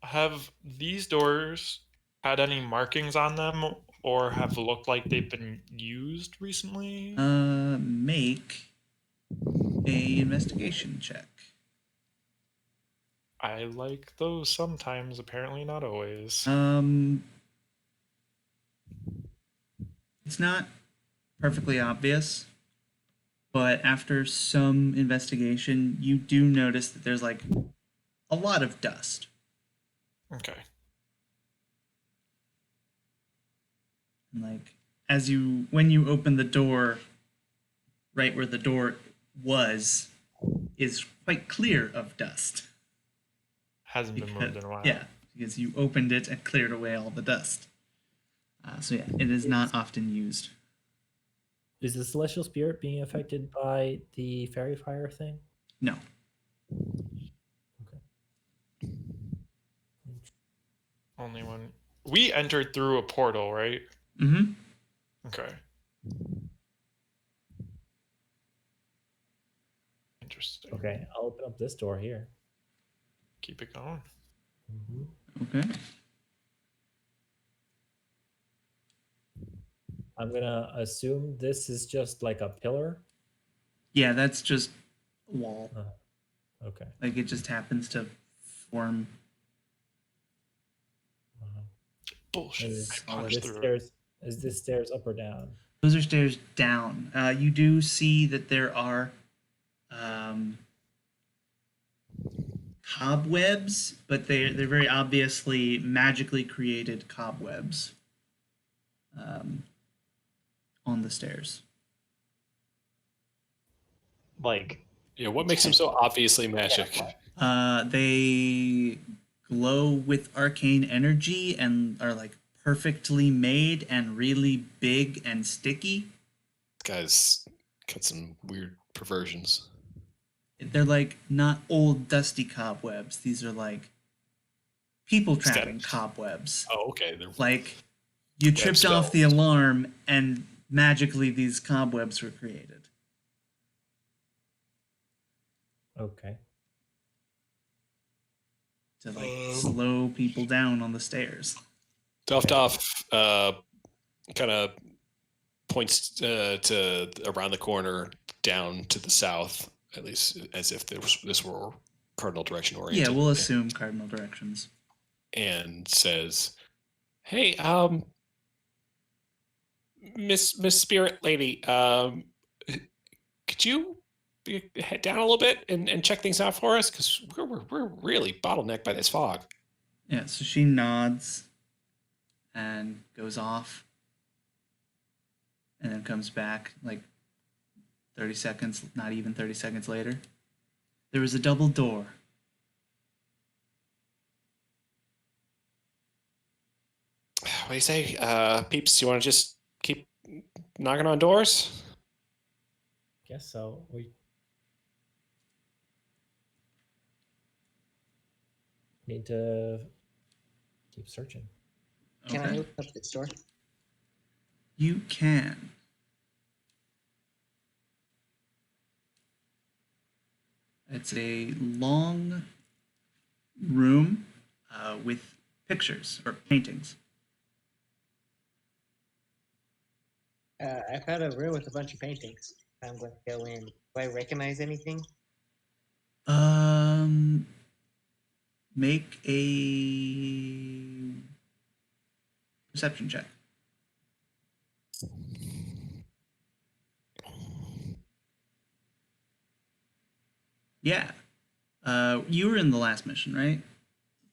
Have these doors had any markings on them or have looked like they've been used recently?
Make a investigation check.
I like those sometimes, apparently not always.
It's not perfectly obvious, but after some investigation, you do notice that there's like a lot of dust.
Okay.
And like when you open the door, right where the door was, is quite clear of dust.
Hasn't been moved in a while.
Yeah, because you opened it and cleared away all the dust. So yeah, it is not often used.
Is the celestial spirit being affected by the fairy fire thing?
No.
Okay.
Only one. We entered through a portal, right?
Mm-hmm.
Okay. Interesting.
Okay, I'll open up this door here.
Keep it going.
Mm-hmm.
Okay.
I'm gonna assume this is just like a pillar.
Yeah, that's just a wall.
Okay.
Like it just happens to form.
Bullshit.
Is
I punched
this
through it.
stairs up or down?
Those are stairs down. You do see that there are cobwebs, but they're very obviously magically created cobwebs on the stairs.
Like,
Yeah, what makes them so obviously magic?
They glow with arcane energy and are like perfectly made and really big and sticky.
Guys got some weird perversions.
They're like not old dusty cobwebs. These are like people trapping cobwebs.
Oh, okay. They're
Like you
Web
tripped off the
spells.
alarm and magically these cobwebs were created.
Okay.
To like slow people down on the stairs.
Duff kind of points to around the corner down to the south, at least as if this were cardinal direction oriented.
Yeah, we'll assume cardinal directions.
And says, "Hey, Miss Spirit Lady, could you head down a little bit and check things out for us? Because we're really bottlenecked by this fog."
Yeah, so she nods and goes off and then comes back like 30 seconds, not even 30 seconds later. There was a double door.
What do you say, peeps? You want to just keep knocking on doors?
Guess so. We need to keep searching.
Can I
Okay.
open up this door?
You can. It's a long room with pictures or paintings.
I found a room with a bunch of paintings. I'm going to go in. Do I recognize anything?
Make a perception check. Yeah. You were in the last mission, right?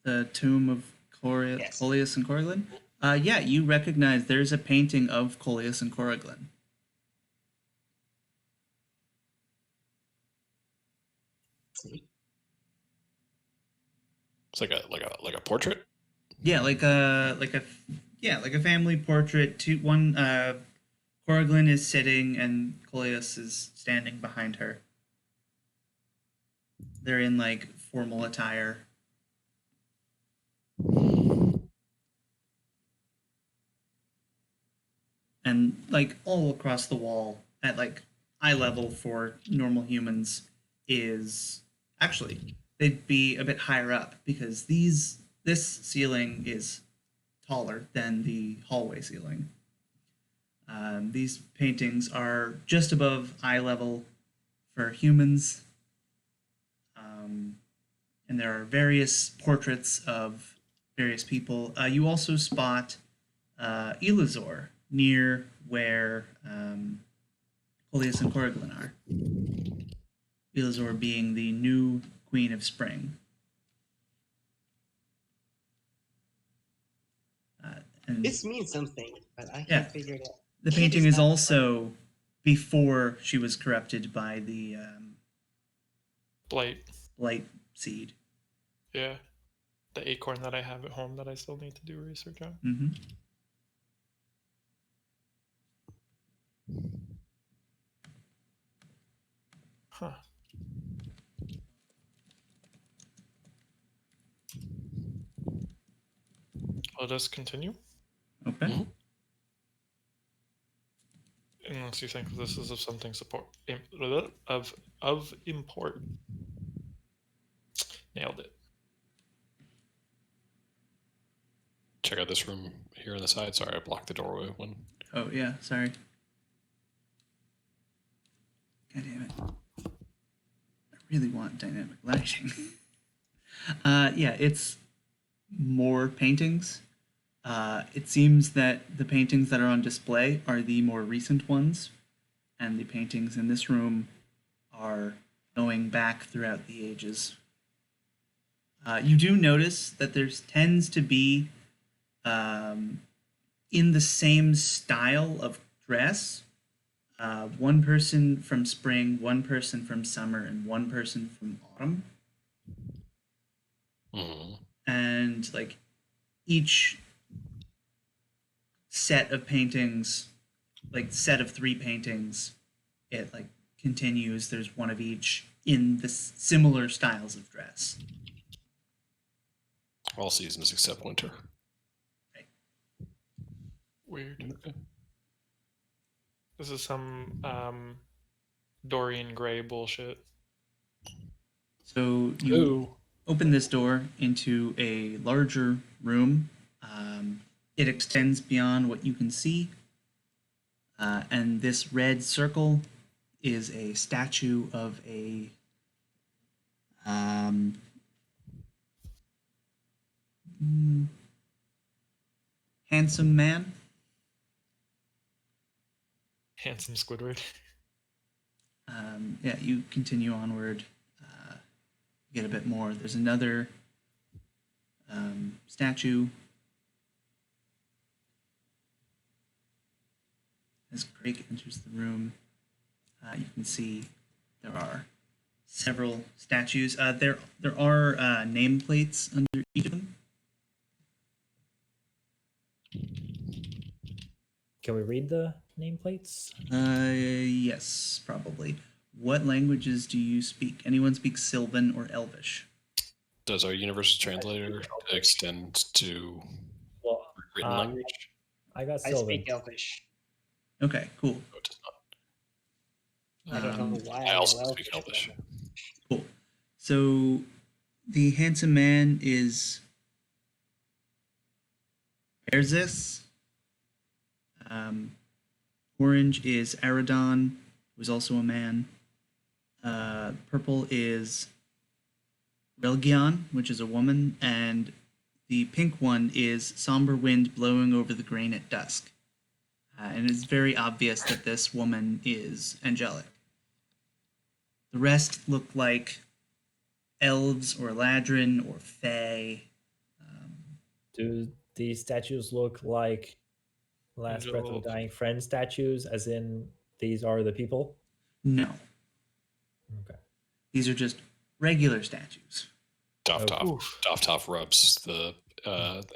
The Tomb of
Yes.
Coleus and Corrigan? Yeah, you recognize there's a painting of Coleus and Corrigan.
It's like a portrait.
Yeah, like a family portrait. One Corrigan is sitting and Coleus is standing behind her. They're in like formal attire. And like all across the wall at like eye level for normal humans is actually they'd be a bit higher up because this ceiling is taller than the hallway ceiling. These paintings are just above eye level for humans, and there are various portraits of various people. You also spot Elazor near where Coleus and Corrigan are. Elazor being the new Queen of Spring. And
This means something, but I
Yeah.
can't figure it out.
the
It
painting
is
is
not
also before she was corrupted by the
Blight.
blight seed.
Yeah. The acorn that I have at home that I still need to do research on.
Mm-hmm.
Huh. I'll just continue.
Okay.
Mhm.
Unless you think this is of something of import. Nailed it.
Check out this room here on the side. Sorry, I blocked the doorway one.
Oh yeah, sorry. God damn it. I really want dynamic lighting. Yeah, it's more paintings. It seems that the paintings that are on display are the more recent ones, and the paintings in this room are going back throughout the ages. You do notice that there tends to be, in the same style of dress, one person from spring, one person from summer, and one person from autumn.
Mm-hmm.
And like each set of paintings, like set of 3 paintings, it like continues. There's one of each in the similar styles of dress.
All seasons except winter.
Weird.
Okay.
This is some Dorian Gray bullshit.
So you open this door into a larger room. It extends beyond what you can see. And this red circle is a statue of a handsome man.
Handsome Squidward.
Yeah, you continue onward, get a bit more. There's another statue Drake enters the room. You can see there are several statues. There are nameplates under each of them.
Can we read the nameplates?
Yes, probably. What languages do you speak? Anyone speak Sylvan or Elvish?
Does our universal translator extend to
Well,
written language?
I got
I
Sylvan.
speak Elvish.
Okay, cool.
No, it does not.
I don't know why.
I also
know
speak Elvish.
Cool. So the handsome man is Erzis. Orange is Aradon, who's also a man. Purple is Relgion, which is a woman, and the pink one is Somber Wind Blowing Over the Grain at Dusk. And it's very obvious that this woman is angelic. The rest look like elves or ladrin or fae.
Do these statues look like Last Breath of a Dying Friend statues, as in these are the people?
No,
Okay.
these are just regular statues.
Doftop rubs the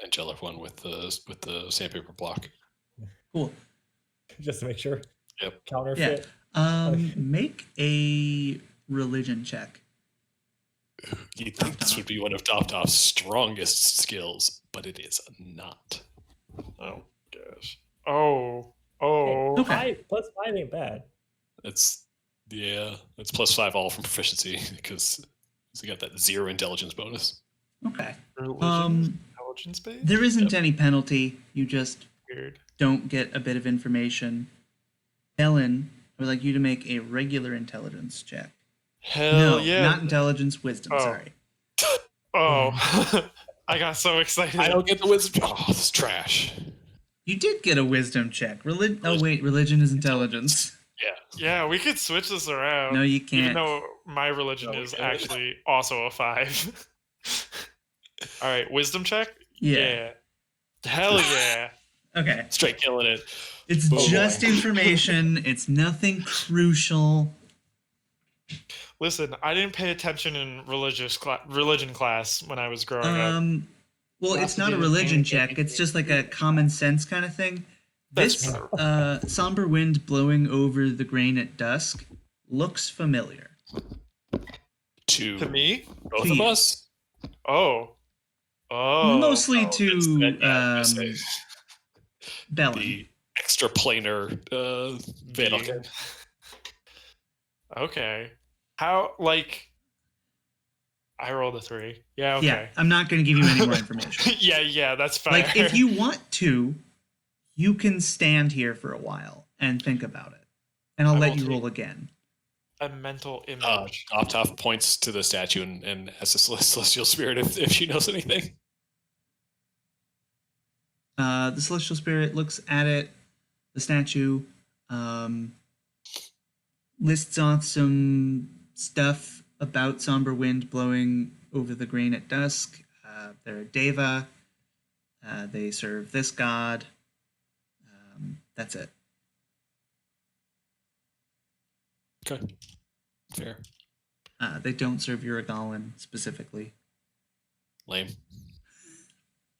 angelic one with the sandpaper block.
Cool.
Just to make sure.
Yep.
Counterfeit.
Make a religion check.
You'd think this would be one of Doftop's strongest skills, but it is not.
Oh gosh. Oh.
Hey,
Okay.
+5 ain't bad.
It's +5 all from proficiency because you got that 0 intelligence bonus.
Okay.
Religion, intelligence based?
There isn't any penalty. You just
Weird.
don't get a bit of information. Ellen, I would like you to make a regular intelligence check.
Hell yeah.
Not intelligence, wisdom.
Oh.
Sorry.
Oh. I got so excited.
I don't get the wisdom. Oh, this is trash.
You did get a wisdom check. Religion is intelligence.
Yeah, we could switch this around.
No, you can't.
Even though my religion is actually also a 5. All right, wisdom check?
Yeah.
Hell yeah.
Okay.
Straight killing it.
It's just information. It's nothing crucial.
Listen, I didn't pay attention in religion class when I was growing up.
Well, it's not a religion check. It's just like a common sense kind of thing. This somber wind blowing over the grain at dusk looks familiar.
To
me?
Both
To
of
you.
us?
Oh.
Mostly to Bellin.
The extra planar Vandal.
Okay. How, like, I rolled a 3. Yeah, okay.
Yeah, I'm not going to give you any more information.
yeah, that's fine.
Like, if you want to, you can stand here for a while and think about it. And I'll let you roll again.
A mental image.
Optov points to the statue and asks the celestial spirit if she knows anything.
The celestial spirit looks at it, the statue, lists off some stuff about somber wind blowing over the grain at dusk. They're a deva. They serve this god. That's it.
Okay. Fair.
They don't serve Urigalan specifically.
Lame.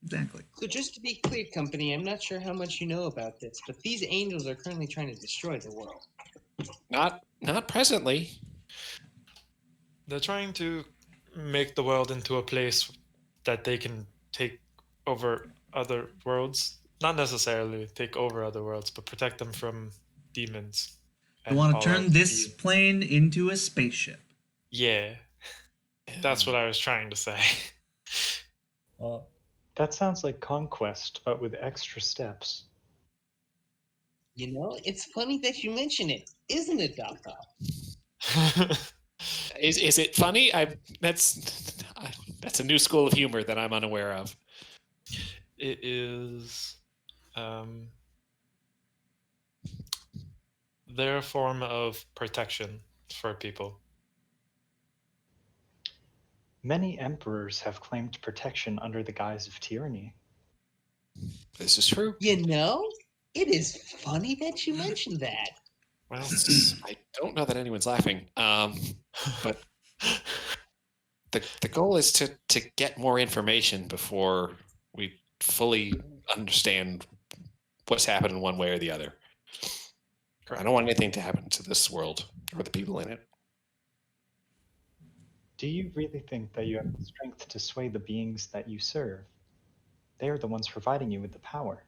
Exactly.
So just to be clear, company, I'm not sure how much you know about this, but these angels are currently trying to destroy the world.
Not presently.
They're trying to make the world into a place that they can take over other worlds. Not necessarily take over other worlds, but protect them from demons.
I want to turn this plane into a spaceship.
Yeah. That's what I was trying to say.
Well,
That sounds like Conquest, but with extra steps.
You know, it's funny that you mention it, isn't it, Doctor?
Is it funny? That's a new school of humor that I'm unaware of.
It is their form of protection for people.
Many emperors have claimed protection under the guise of tyranny.
This is true.
You know, It is funny that you mentioned that.
Well,
I don't know that anyone's laughing. But the goal is to get more information before we fully understand what's happening one way or the other. I don't want anything to happen to this world or the people in it.
Do you really think that you have the strength to sway the beings that you serve? They are the ones providing you with the power.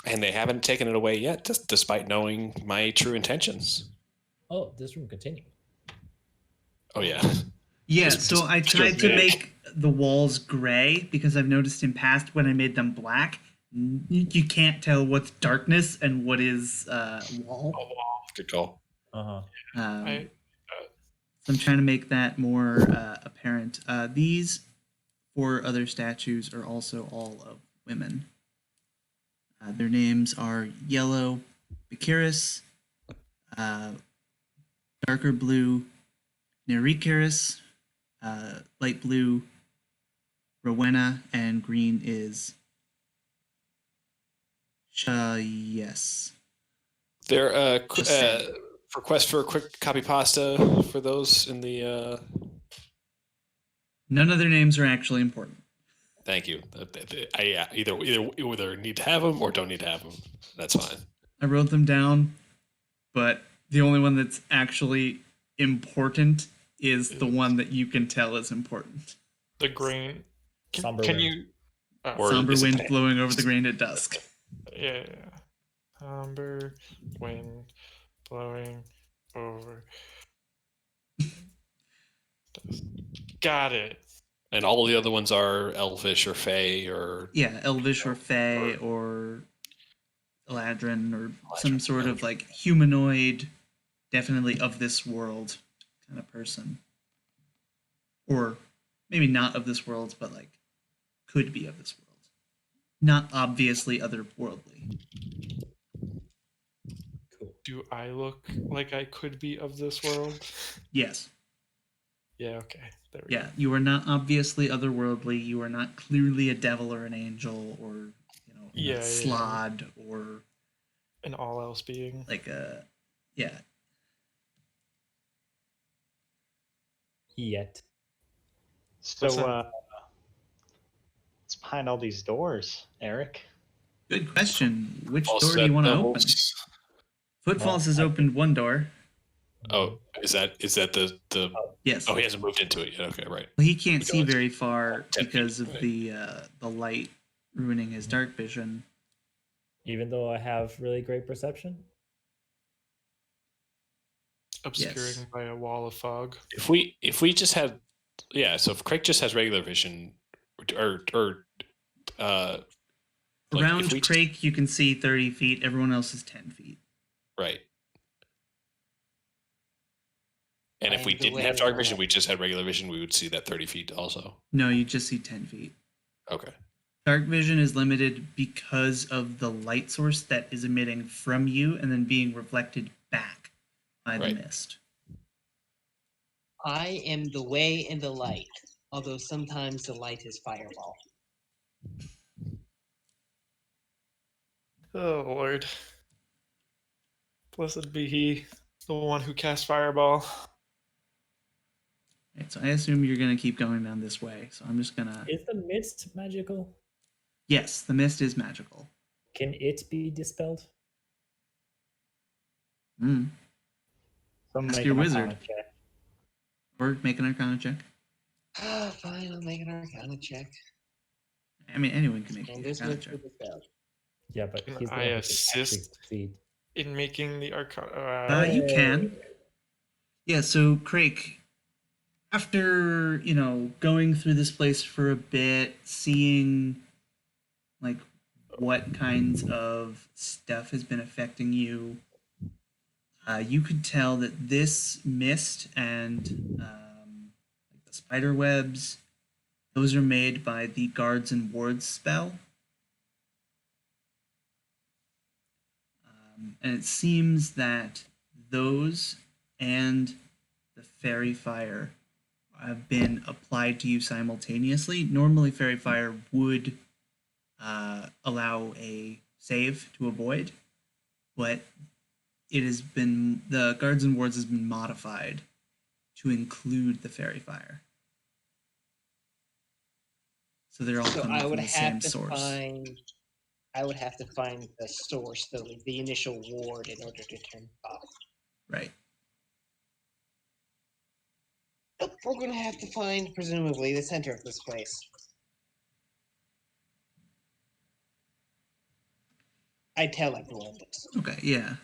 And they haven't taken it away yet, despite knowing my true intentions.
Oh, this room continued.
Oh, yeah.
Yeah,
Just-
so I
just
tried to
big.
make the walls gray because I've noticed in past when I made them black, you can't tell what's darkness and what is wall.
a wall.
Good call.
Uh-huh.
I,
So I'm trying to make that more apparent. These 4 other statues are also all of women. Their names are Yellow, Baccharis, darker blue, Nericurus, light blue, Rowena, and green is yes.
There,
Just saying.
request for a quick copy pasta for those in the.
None of their names are actually important.
Thank you. I either need to have them or don't need to have them. That's fine.
I wrote them down, but the only one that's actually important is the one that you can tell is important.
the green.
Somber
Can
wind.
you? Oh,
Or
Somber
is it
wind
the-
blowing over the grain at dusk.
yeah. Somber wind blowing over. Got it.
And all the other ones are elfish or fey or
Yeah, Elvish or Fey or Eladrin or some sort of like humanoid, definitely of this world kind of person. Or maybe not of this world, but like could be of this world. Not obviously otherworldly.
Cool.
Do I look like I could be of this world?
Yes.
Yeah. Okay. There we
Yeah, you are not obviously otherworldly. You are not clearly a devil or an angel or,
Yeah,
a
yeah.
slod or
go. An all else being.
like a, yeah.
Yet.
So,
Listen.
what's behind all these doors, Eric?
Good question. Which
False
door do you want to open?
devils.
Footfalls has opened one door.
Oh, is that the?
Yes.
Oh, he hasn't moved into it yet. Okay, right.
Well, he can't
We
see
go
very far
10
because
feet,
of
right.
the light ruining his dark vision.
Even though I have really great perception.
Obscuring by a wall of fog.
If we just had, yeah. So if Craig just has regular vision, or like, if
Around
we just-
Crake, you can see 30 feet. Everyone else is 10 feet.
right. And if
By
we
the
didn't
way,
have dark vision, we just had regular vision, we would see that 30 feet also.
No, you just see 10 feet.
Okay.
Dark vision is limited because of the light source that is emitting from you and then being reflected back by the
Right.
mist.
I am the way and the light, although sometimes the light is fireball.
Oh Lord. Blessed be he, the one who cast fireball.
Right, so I assume you're going to keep going down this way. So I'm just going to...
Is the mist magical?
Yes, the mist is magical.
Can it be dispelled?
Mm.
So
Ask
make
your
an
wizard.
arcana check.
Or make an arcana check.
Fine, I'll make an arcana check.
I mean, anyone can make
And
an
this
arcana
must
check.
be dispelled.
Yeah, but
Can
he's the
I
one who can actually
assist?
succeed.
In making the arcana.
You can. Yeah, so Crake, after, going through this place for a bit, seeing, like, what kinds of stuff has been affecting you, you could tell that this mist and like the spider webs, those are made by the Guards and Wards spell. And it seems that those and the fairy fire have been applied to you simultaneously. Normally, fairy fire would allow a save to avoid, but the Guards and Wards has been modified to include the fairy fire. So they're all
So
coming
I
from
would
the
have
same
to
source.
I would have to find the source, the initial ward, in order to turn it off.
Right.
Nope, we're gonna have to find, presumably, the center of this place. I tell everyone this.
Okay, yeah.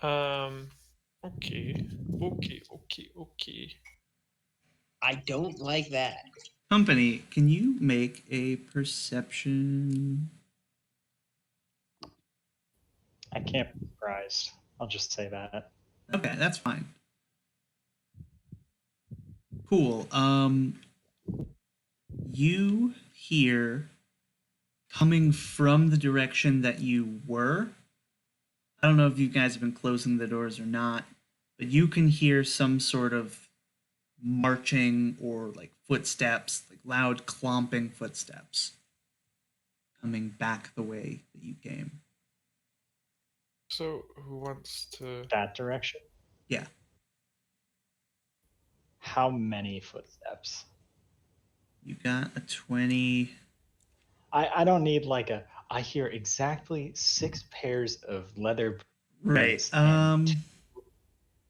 Okay. Okay.
I don't like that.
Company, can you make a perception?
I can't be surprised. I'll just say that.
Okay, that's fine. Cool. You hear coming from the direction that you were. I don't know if you guys have been closing the doors or not, but you can hear some sort of marching or like footsteps, like loud clomping footsteps coming back the way that you came.
So who wants to?
That direction?
Yeah.
How many footsteps?
You got a 20.
I don't need like I hear exactly 6 pairs of leather
Right.
boots and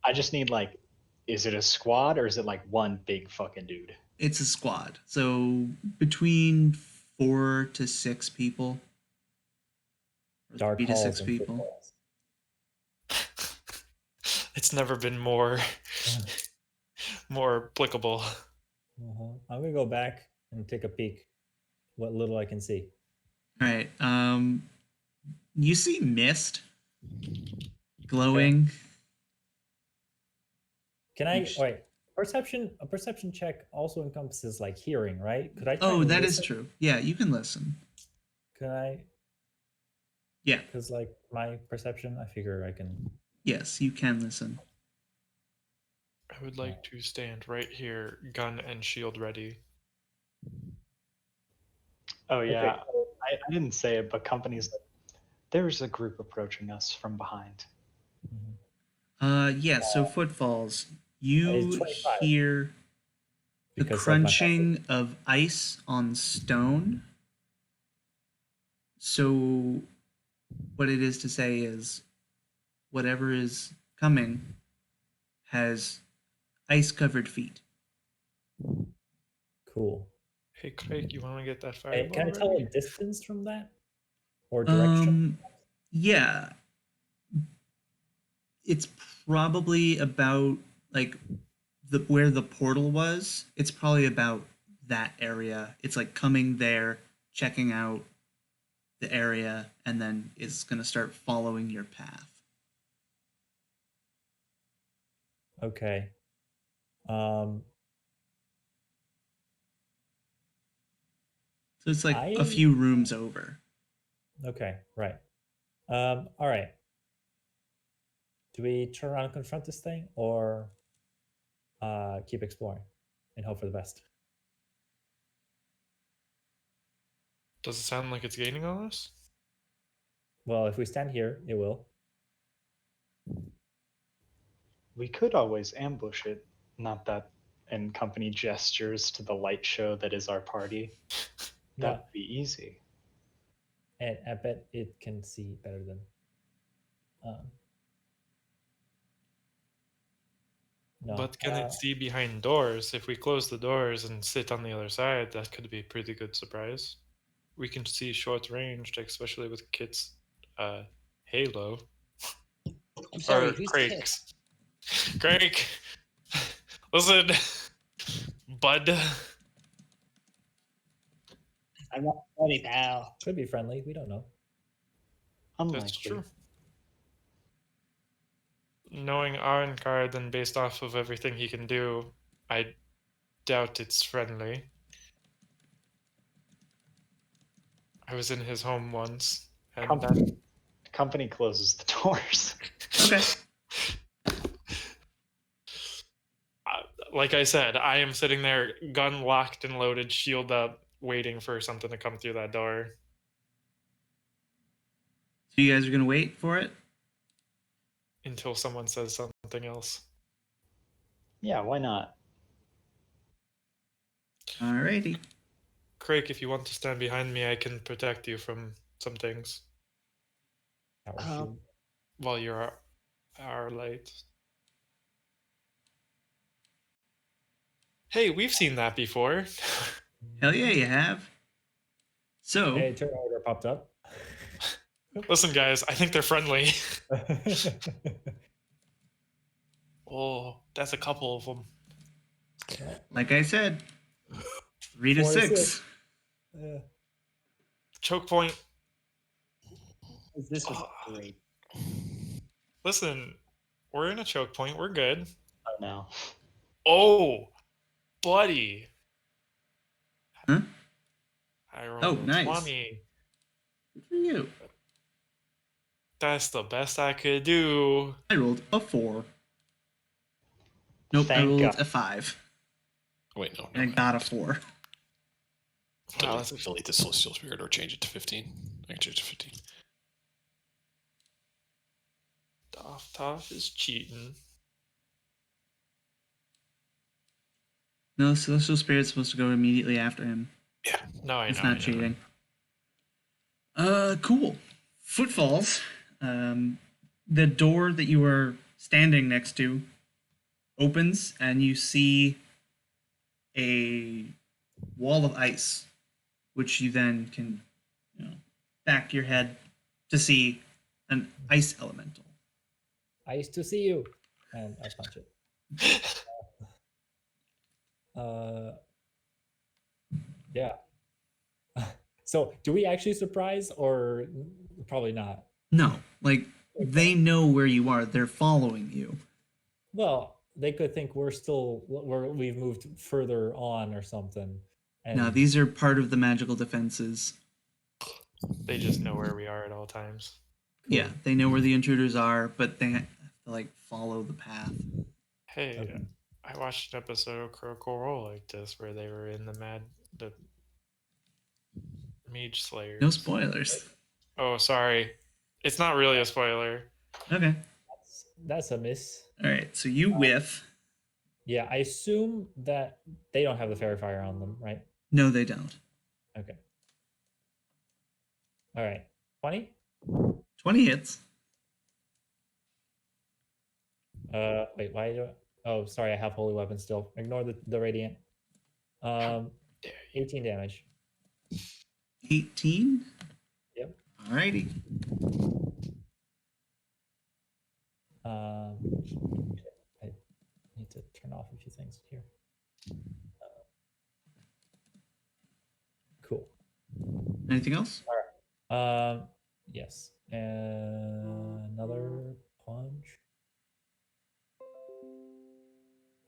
I just need like, is it a squad or is it like one big fucking dude?
It's a squad. So between 4 to 6 people. Or
Dark
3 to
halls
6
and
people.
footfalls.
It's never been more applicable.
I'm gonna go back and take a peek. What little I can see.
All right. You see mist glowing.
Can I wait? Perception. A perception check also encompasses like hearing, right? Could I? Try
Oh,
and
that is
listen?
true. Yeah, you can listen.
Can I?
Yeah.
Because like my perception, I figure I can.
Yes, you can listen.
I would like to stand right here, gun and shield ready.
Oh yeah,
Okay.
I didn't say it, but companies, there's a group approaching us from behind.
Yeah, so footfalls.
It's
You
25.
hear the
Because of my
crunching of ice on stone. So what it is to say is whatever is coming has ice-covered feet.
Cool.
Hey Craig, you want to get that
Hey,
fireball
can I tell a
ready?
distance from that? Or direction?
Yeah. It's probably about like where the portal was. It's probably about that area. It's like coming there, checking out the area, and then it's gonna start following your path.
Okay.
So it's like a few rooms over.
Okay, right. All right. Do we turn around and confront this thing, or keep exploring and hope for the best?
Does it sound like it's gaining on us?
Well, if we stand here, it will.
We could always ambush it, not that, and company gestures to the light show that is our party. That
Yeah,
would be easy.
and I bet it can see better than. No.
But can it see behind doors? If we close the doors and sit on the other side, that could be a pretty good surprise. We can see short range, especially with Kit's Halo.
I'm sorry,
Or
who's
Craig's. Craig! Listen! Bud.
I'm not funny, pal.
Could be friendly. We don't know.
Unlikely.
That's true. Knowing Arncard and based off of everything he can do, I doubt it's friendly. I was in his home once, and
Company closes the doors.
Okay.
like I said, I am sitting there, gun locked and loaded, shield up, waiting for something to come through that door.
So you guys are gonna wait for it?
Until someone says something else.
Yeah, why not?
Alrighty.
Craig, if you want to stand behind me, I can protect you from some things
Power
Um,
shield.
while you're our light. Hey, we've seen that before.
Hell yeah, you have. So
Hey, turn order popped up.
Listen, guys, I think they're friendly. Oh, that's a couple of them.
like I said, 3 to
4 to
6.
6. Yeah.
Choke point.
this was great.
Listen, we're in a choke point. We're good.
Oh no.
Oh, buddy.
Huh?
I rolled
Oh,
a
nice.
20.
Good for you.
That's the best I could do.
I rolled a 4. Nope, I
Thank
rolled
God.
a 5.
Wait, no.
And I got a 4.
Wow, that's
Delete the Celestial Spirit or change it to 15. I can change it to 15.
Tough is cheating.
No, Celestial Spirit's supposed to go immediately after him.
Yeah.
No, I know.
It's
I
not
know.
cheating. Cool. Footfalls. The door that you are standing next to opens, and you see a wall of ice, which you then can, back your head to see an ice elemental.
Ice to see you. And I punch it. Yeah. So, do we actually surprise or probably not?
No, like they know where you are. They're following you.
Well, they could think we've moved further on or something. And
No, these are part of the magical defenses.
They just know where we are at all times.
Yeah, they know where the intruders are, but they have to like follow the path.
Hey,
Okay.
I watched an episode of Critical Role like this where they were in the Mage Slayers.
No spoilers.
Oh, sorry. It's not really a spoiler.
Okay.
that's a miss.
All right. So you whiff.
Yeah, I assume that they don't have the fairy fire on them, right?
No, they don't.
Okay. All right. 20?
20 hits.
Wait, why do I... Oh, sorry, I have holy weapon still. Ignore the radiant. 18 damage.
18.
Yep.
Alrighty.
I need to turn off a few things here. Cool.
Anything else?
Yes. Another punch.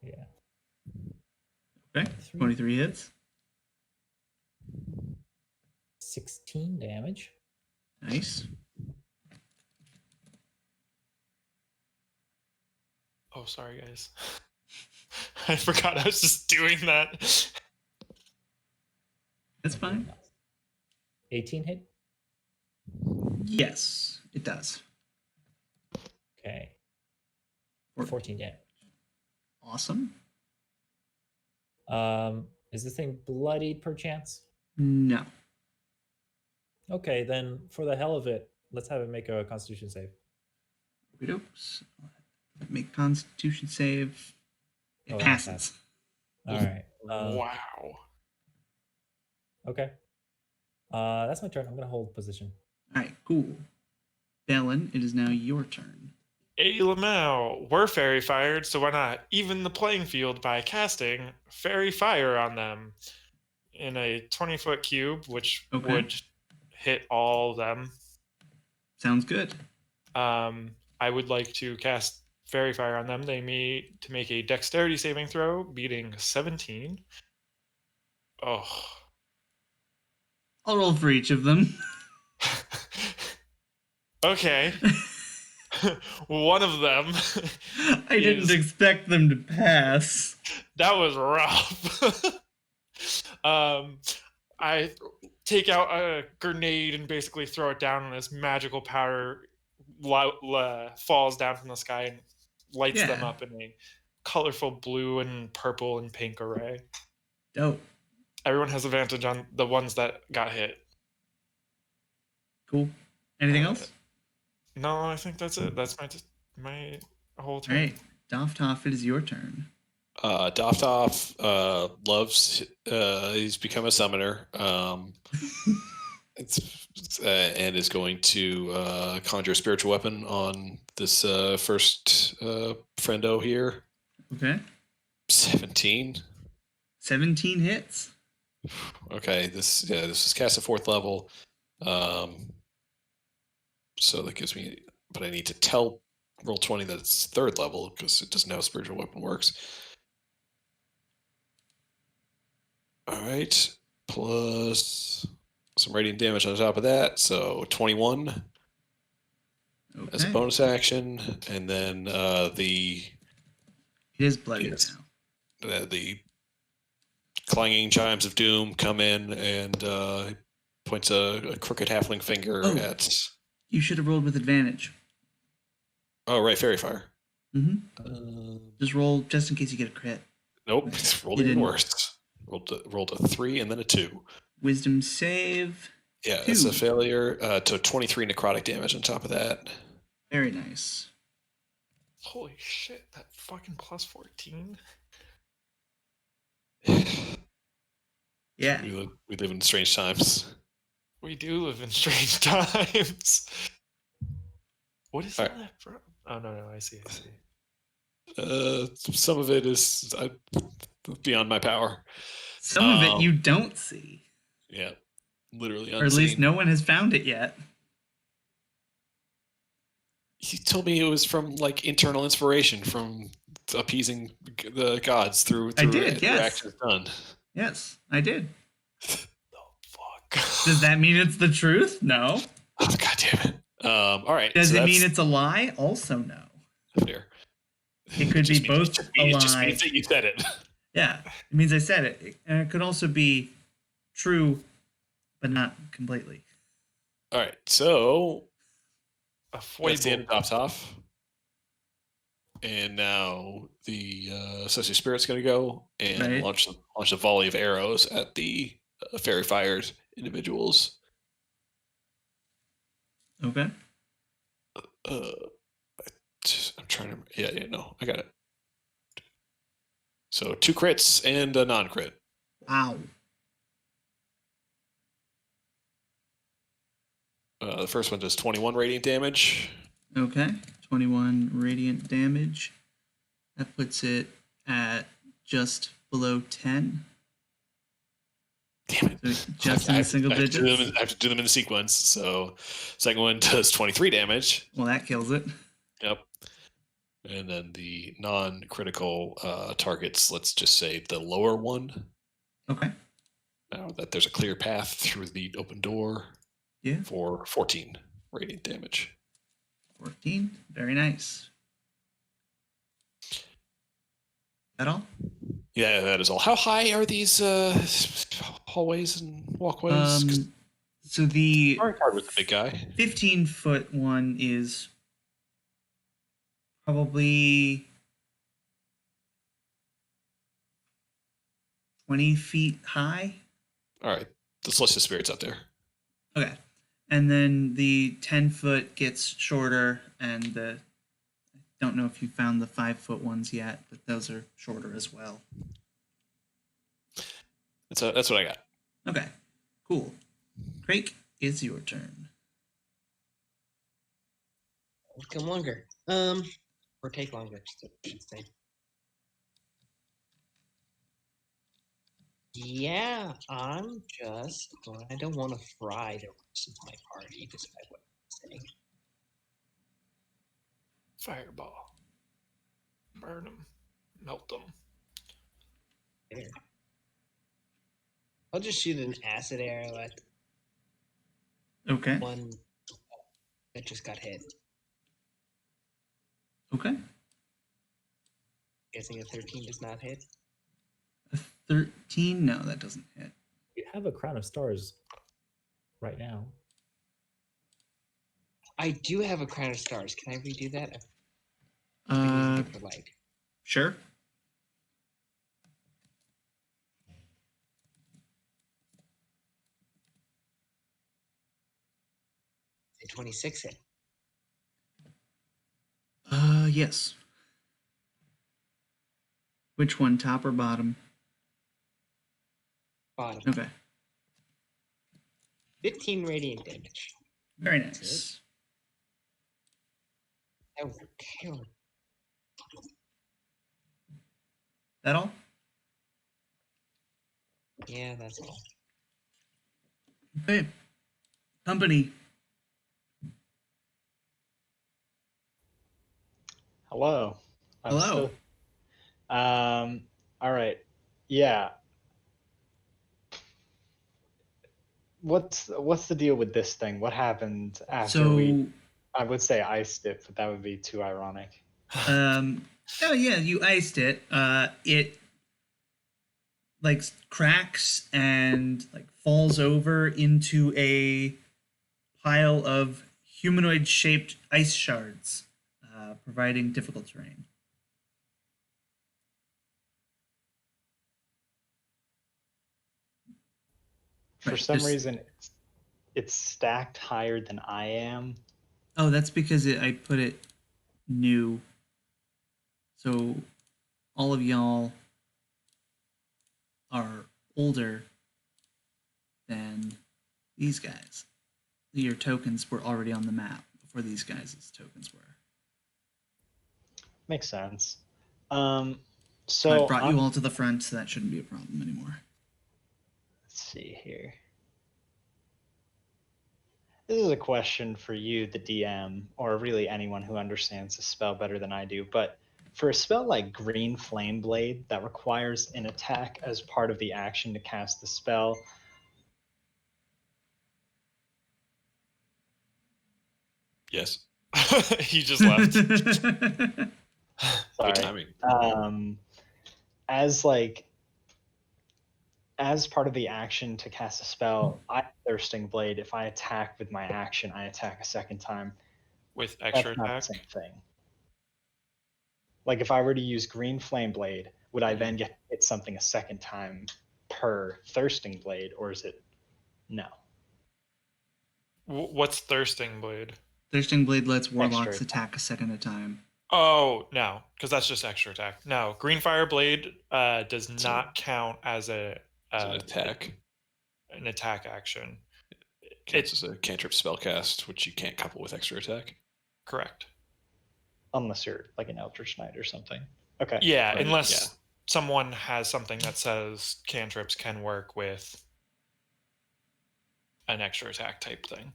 Yeah.
Okay. 23 hits.
16 damage.
Nice.
Oh, sorry, guys. I forgot I was just doing that.
That's fine.
18 hit.
Yes, it does.
Okay.
Or-
14 damage.
Awesome.
Is this thing bloodied perchance?
No.
Okay, then for the hell of it, let's have it make a Constitution save.
Oops. Make Constitution save. It
Oh,
passes.
All right.
Wow.
Okay. That's my turn. I'm gonna hold position.
All right. Cool. Bellin, it is now your turn.
Hey, Lamau, we're fairy fired, so why not even the playing field by casting fairy fire on them in a 20-foot cube, which
Okay.
would hit all of them.
Sounds good.
I would like to cast fairy fire on them. They need to make a dexterity saving throw, beating 17. Oh.
I'll roll for each of them.
Okay. One of them.
I didn't expect them to pass.
That was rough. I take out a grenade and basically throw it down, and this magical powder falls down from the sky and lights them
Yeah.
up in a colorful blue and purple and pink array.
Dope.
Everyone has advantage on the ones that got hit.
Cool. Anything else?
No, I think that's it. That's my whole
All
turn.
right. Doftoff, it is your turn.
Doftoff loves. He's become a summoner. And is going to conjure a spiritual weapon on this first friendo here.
Okay.
17.
17 hits.
Okay, this is cast at 4th level. So that gives me, but I need to tell Roll20 that it's 3rd level because it doesn't know how spiritual weapon works. All right, plus some radiant damage on top of that, so 21 as a bonus action, and then
It is bloody now.
The clanging chimes of doom come in and points a crooked halfling finger at.
You should have rolled with advantage.
Oh, right, fairy fire.
Mm-hmm. Just roll just in case you get a crit.
Nope, rolled even worse. Rolled a 3 and then a 2.
Wisdom save.
Yeah,
2.
it's a failure. To 23 necrotic damage on top of that.
Very nice.
Holy shit, that fucking plus 14.
Yeah.
We live in strange times.
We do live in strange times. What is that from? Oh, no, I see.
Some of it is beyond my power.
Some of it you don't see.
Yeah, literally unseen.
Or at least no one has found it yet.
He told me it was from like internal inspiration from appeasing the gods through
I did, yes.
actions done.
Yes, I did.
The fuck?
Does that mean it's the truth? No.
Oh, God damn it. All right.
Does it mean it's a lie? Also no.
Fair.
It could be both a lie.
It just means that you said it.
Yeah, it means I said it. And it could also be true, but not completely.
All right, so
a foible.
That's the end of Doftoff. And now the Associate Spirit's going to go and launch a volley of arrows at the fairy fired individuals.
Okay.
I'm trying to. Yeah, no, I got it. So 2 crits and a non-crit.
Wow.
The first one does 21 radiant damage.
Okay, 21 radiant damage. That puts it at just below 10.
Damn it.
So just in the single digits?
I have to do them in sequence. So second one does 23 damage.
Well, that kills it.
Yep. And then the non-critical targets, let's just say the lower one.
Okay.
Now that there's a clear path through the open door.
Yeah.
For 14 radiant damage.
14. Very nice. That all?
Yeah, that is all. How high are these hallways and walkways?
So the
hard with the big guy.
15-foot one is probably 20 feet high.
All right. The Celestial Spirit's up there.
Okay. And then the 10-foot gets shorter, and I don't know if you found the 5-foot ones yet, but those are shorter as well.
That's what I got.
Okay, cool. Crake, it's your turn.
Become longer. Or take longer, I should say. Yeah, I don't want to fry the rest of my party, despite what I'm saying.
Fireball. Burn them. Melt them.
There. I'll just shoot an acid arrow at
Okay.
one that just got hit.
Okay.
Guessing a 13 does not hit.
A 13? No, that doesn't hit.
You have a crown of stars right now.
I do have a crown of stars. Can I redo that?
Uh,
For light.
sure.
A 26 hit.
Yes. Which one, top or bottom?
Bottom.
Okay.
15 radiant damage.
Very nice.
That will kill.
That all?
Yeah, that's all.
Okay. Company.
Hello. I'm
Hello.
All right. Yeah. What's the deal with this thing? What happened after we? I would say iced it, but that would be too ironic.
Oh yeah, you iced it. It like cracks and like falls over into a pile of humanoid-shaped ice shards, providing difficult terrain.
For
Right,
some
there's-
reason, it's stacked higher than I am.
Oh, that's because I put it new. So all of y'all are older than these guys. Your tokens were already on the map before these guys' tokens were.
Makes sense.
So
So
I brought you all to the front, so that shouldn't be a problem anymore.
Let's see here. This is a question for you, the DM, or really anyone who understands the spell better than I do. But for a spell like Green Flame Blade that requires an attack as part of the action to cast the spell,
Yes.
He just left.
Good
sorry,
timing.
as part of the action to cast a spell, I Thirsting Blade. If I attack with my action, I attack a second time.
With
That's
extra
not the
attack.
same thing. Like if I were to use Green Flame Blade, would I then get to hit something a second time per Thirsting Blade, or is it no?
What's Thirsting Blade?
Thirsting Blade lets warlocks
Extra
attack a second at a time.
Oh, no, because that's just extra attack. No, Green Fire Blade does not count as
It's an attack.
an attack action.
Counts as a cantrip spell cast, which you can't couple with extra attack.
Correct.
Unless you're like an Eldritch Knight or something. Okay.
Yeah,
Right,
unless
yeah.
someone has something that says cantrips can work with an extra attack type thing.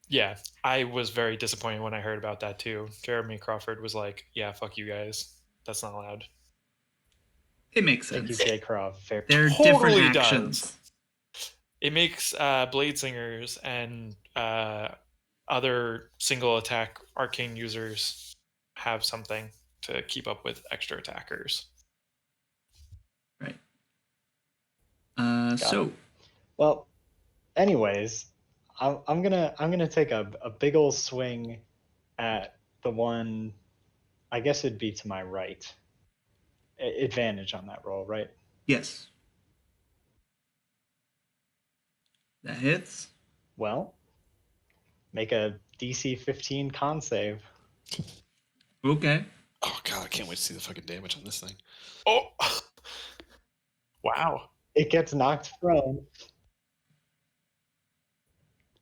Yeah, I was very disappointed when I heard about that too. Jeremy Crawford was like, "Yeah, fuck you guys. That's not allowed."
It makes
Thank you,
sense.
Jay Crow. Fair.
They're
Totally
different
does.
actions.
It makes blade singers and other single attack arcane users have something to keep up with extra attackers.
Right.
Got
So
it. Well, anyways, I'm gonna take a big old swing at the one. I guess it'd be to my right. Advantage on that roll, right?
yes. That hits.
Well, make a DC 15 con save.
Okay.
Oh god, I can't wait to see the fucking damage on this thing.
Oh, wow!
It gets knocked prone.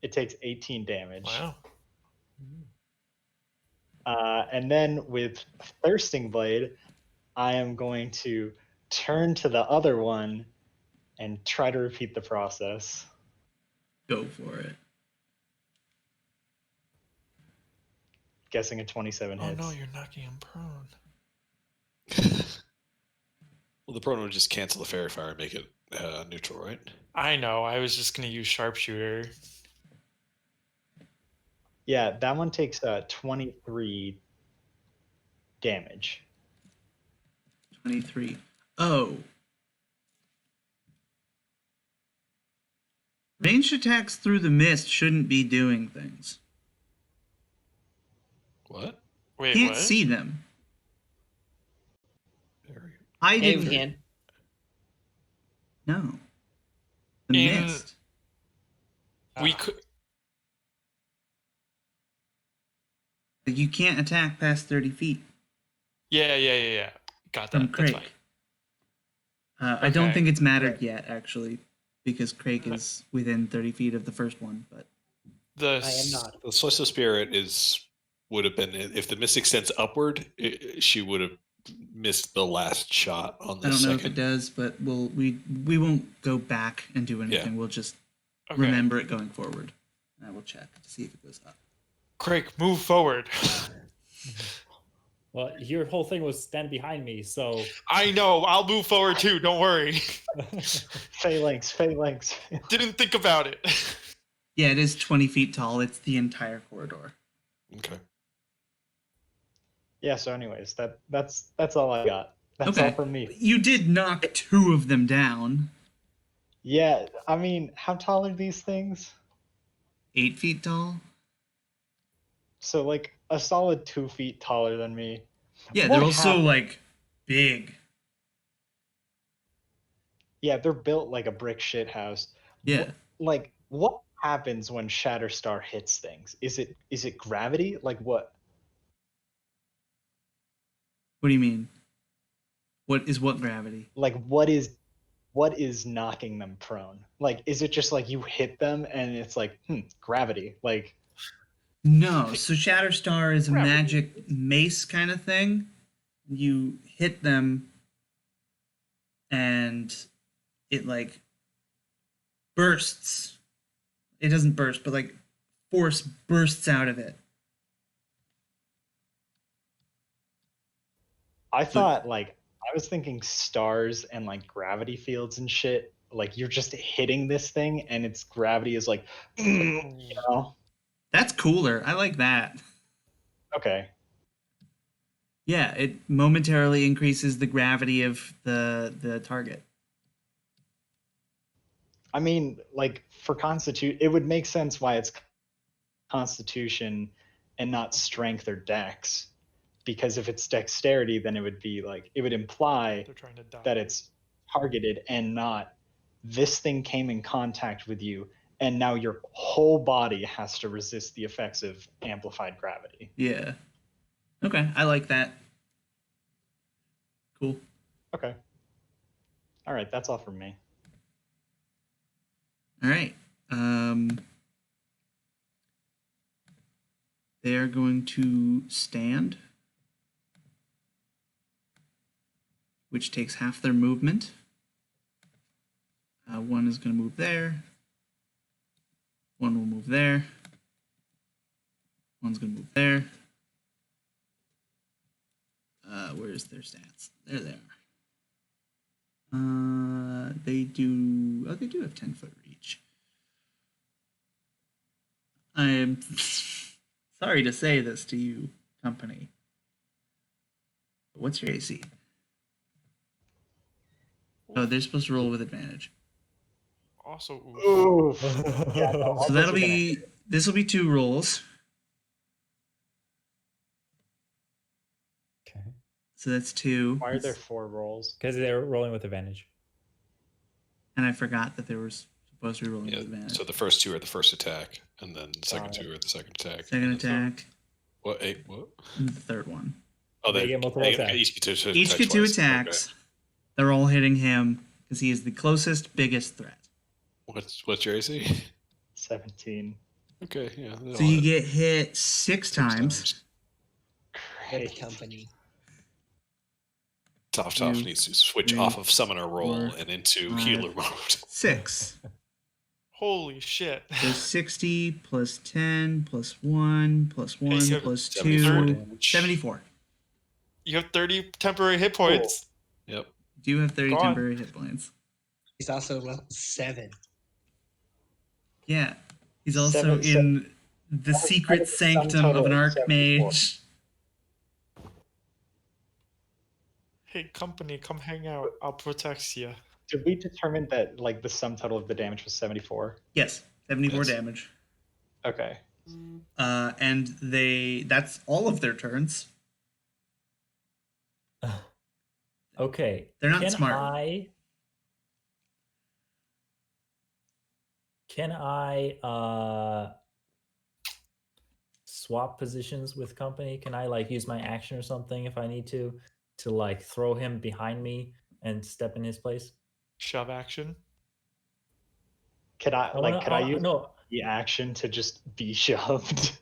It takes 18 damage.
Wow.
And then with Thirsting Blade, I am going to turn to the other one and try to repeat the process.
Go for it.
Guessing a 27
Oh
hits.
no, you're knocking him prone.
Well, the prone would just cancel the fairy fire and make it neutral, right?
I know. I was just gonna use sharpshooter.
Yeah, that one takes 23 damage.
23. Oh. Ranged attacks through the mist shouldn't be doing things.
What?
Wait,
Can't
what?
see them.
Very-
I
Yeah, we
didn't.
can.
No. The
In-
mist.
We could.
Like, you can't attack past 30 feet
Yeah. Got that.
from
That's
Crake.
fine.
I don't
Okay.
think it's mattered
Right.
yet, actually, because Crake is within 30 feet of the first one. But
The
I am not.
The Celestial Spirit would have been, if the mist extends upward, she would have missed the last shot on the
I don't know if
second.
it does. But we won't go back and do anything. We'll just
Okay.
remember it going forward. And I will check to see if it goes up.
Craig, move forward.
Well, your whole thing was stand behind me, so
I know. I'll move forward too. Don't worry.
Phalanx.
Didn't think about it.
Yeah, it is 20 feet tall. It's the entire corridor.
Okay.
Yeah, so anyways, that's all I got. That's
Okay.
all from me.
You did knock 2 of them down.
Yeah, I mean, how tall are these things?
8 feet tall.
So like a solid 2 feet taller than me.
Yeah,
What
they're also
happened?
like big.
Yeah, they're built like a brick shit house.
Yeah.
What happens when Shatterstar hits things? Is it gravity? Like what?
What do you mean? What gravity?
Like what is knocking them prone? Like is it just like you hit them and it's like gravity? Like
No, so Shatterstar is a
Gravity.
magic mace kind of thing. You hit them and it like bursts. It doesn't burst, but like force bursts out of it.
I thought like I was thinking stars and like gravity fields and shit. Like you're just hitting this thing and its gravity is like you know?
That's cooler. I like that.
Okay.
Yeah, it momentarily increases the gravity of the target.
I mean, like for Constitution, it would make sense why it's Constitution and not Strength or Dex, because if it's Dexterity, then it would be like it would imply
They're trying to die.
that it's targeted and not this thing came in contact with you, and now your whole body has to resist the effects of amplified gravity.
Yeah. Okay, I like that. Cool.
Okay. All right, that's all from me.
All right. They are going to stand, which takes half their movement. One is going to move there. One will move there. One's going to move there. Where's their stats? There they are. They do have 10-foot reach. I am sorry to say this to you, company. But what's your AC? Oh, they're supposed to roll with advantage.
Also,
Ooh. Yeah, no, all
So
those are gonna
this will be 2 rolls.
okay,
So that's 2.
Why are there 4 rolls?
because they're rolling with advantage.
And I forgot that they were supposed to be rolling
Yeah.
with advantage.
So the first 2 are the first attack, and then the second
Got it.
2 are the second attack.
Second attack,
What? What?
and the third one.
Oh,
They get multiple attacks.
each get to
Each
attack
get 2
twice.
attacks.
Okay.
They're all hitting him because he is the closest, biggest threat.
What's your AC?
17.
Okay, yeah.
So you get hit 6 times.
Good
Great.
company.
Tough
Two,
needs to switch
3,
off of summoner roll
4,
and into
5.
healer mode.
6.
holy shit.
So 60 plus 10 plus 1 plus 1
you have
plus
74
2.
damage.
74.
You have 30 temporary hit points.
Yep.
Do you have 30
Go on.
temporary hit points?
He's also level 7.
Yeah. He's also
Seven,
in the secret
sum
sanctum
total
of an
of 74.
archmage.
Hey, company, come hang out. I'll protect you.
Did we determine that like the sum total of the damage was 74?
Yes, 74
Yes.
damage.
Okay.
And that's all of their turns.
Okay.
They're not
can
smart.
Can I swap positions with company? Can I like use my action or something if I need to like throw him behind me and step in his place?
Shove action.
Could I use
no.
the action to just be shoved?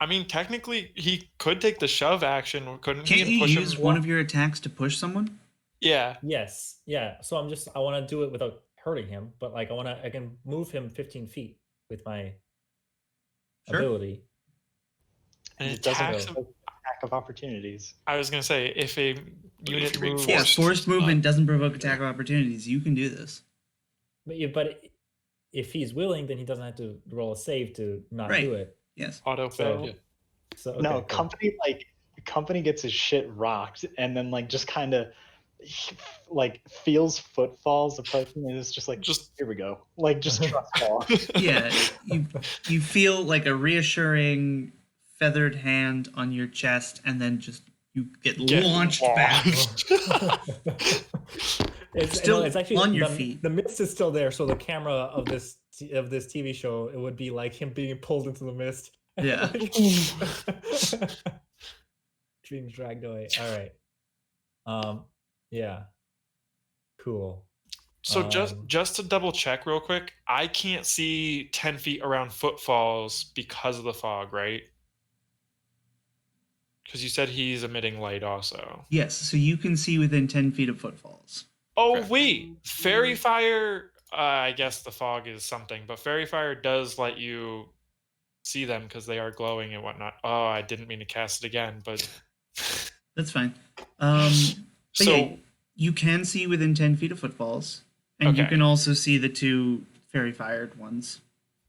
I mean, technically, he could take the shove action, couldn't he?
Can't
And
you
push
use
him.
one of your attacks to push someone?
Yeah.
Yes. Yeah. So I want to do it without hurting him, but like I can move him 15 feet with my
Sure.
ability.
And
It doesn't
attacks.
attack of opportunities.
I was gonna say if a unit
you're being
moves.
Yeah, forced movement
not-
doesn't provoke attack of opportunities. You can do this.
But if he's willing, then he doesn't have to roll a save to not
Right.
do it.
Yes.
Auto fail.
Yeah.
So okay,
No,
cool.
company gets his shit rocked and then like just kind of like feels footfalls approaching and it's just like
Just
here we go, like just trust fall.
Yeah, you feel like a reassuring feathered hand on your chest, and then just you get launched back.
It's
Still
it's actually
on your
the,
feet.
The mist is still there, so the camera of this TV show, it would be like him being pulled into the mist.
Yeah.
Being dragged away. All right. Yeah. Cool.
So just to double check real quick, I can't see 10 feet around footfalls because of the fog, right? Because you said he's emitting light also.
Yes, so you can see within 10 feet of footfalls.
Oh,
Okay.
wait. Fairy fire, I guess the fog is something, but fairy fire does let you see them because they are glowing and whatnot. Oh, I didn't mean to cast it again, but...
That's fine. But
So,
yeah, you can see within 10 feet of footfalls, and you
Okay.
can also see the two fairy fired ones.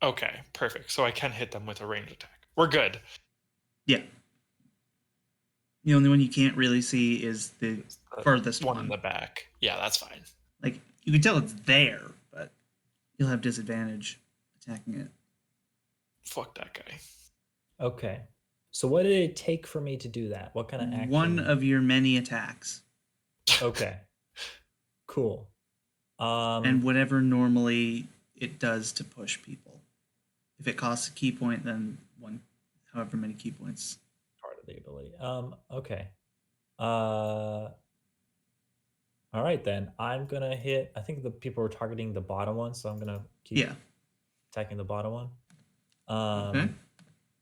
okay, perfect. So I can hit them with a ranged attack. We're good.
Yeah. The only one you can't really see is the furthest
One in
one.
the back. Yeah, that's fine.
Like, you can tell it's there, but you'll have disadvantage attacking it.
Fuck that guy.
Okay. So what did it take for me to do that? What kind of action?
One of your many attacks.
Okay. Cool.
And whatever normally it does to push people. If it costs a key point, then however many key points.
part of the ability. Okay. All right then. I'm gonna hit. I think the people were targeting the bottom one, so I'm gonna keep attacking the bottom one.
Okay.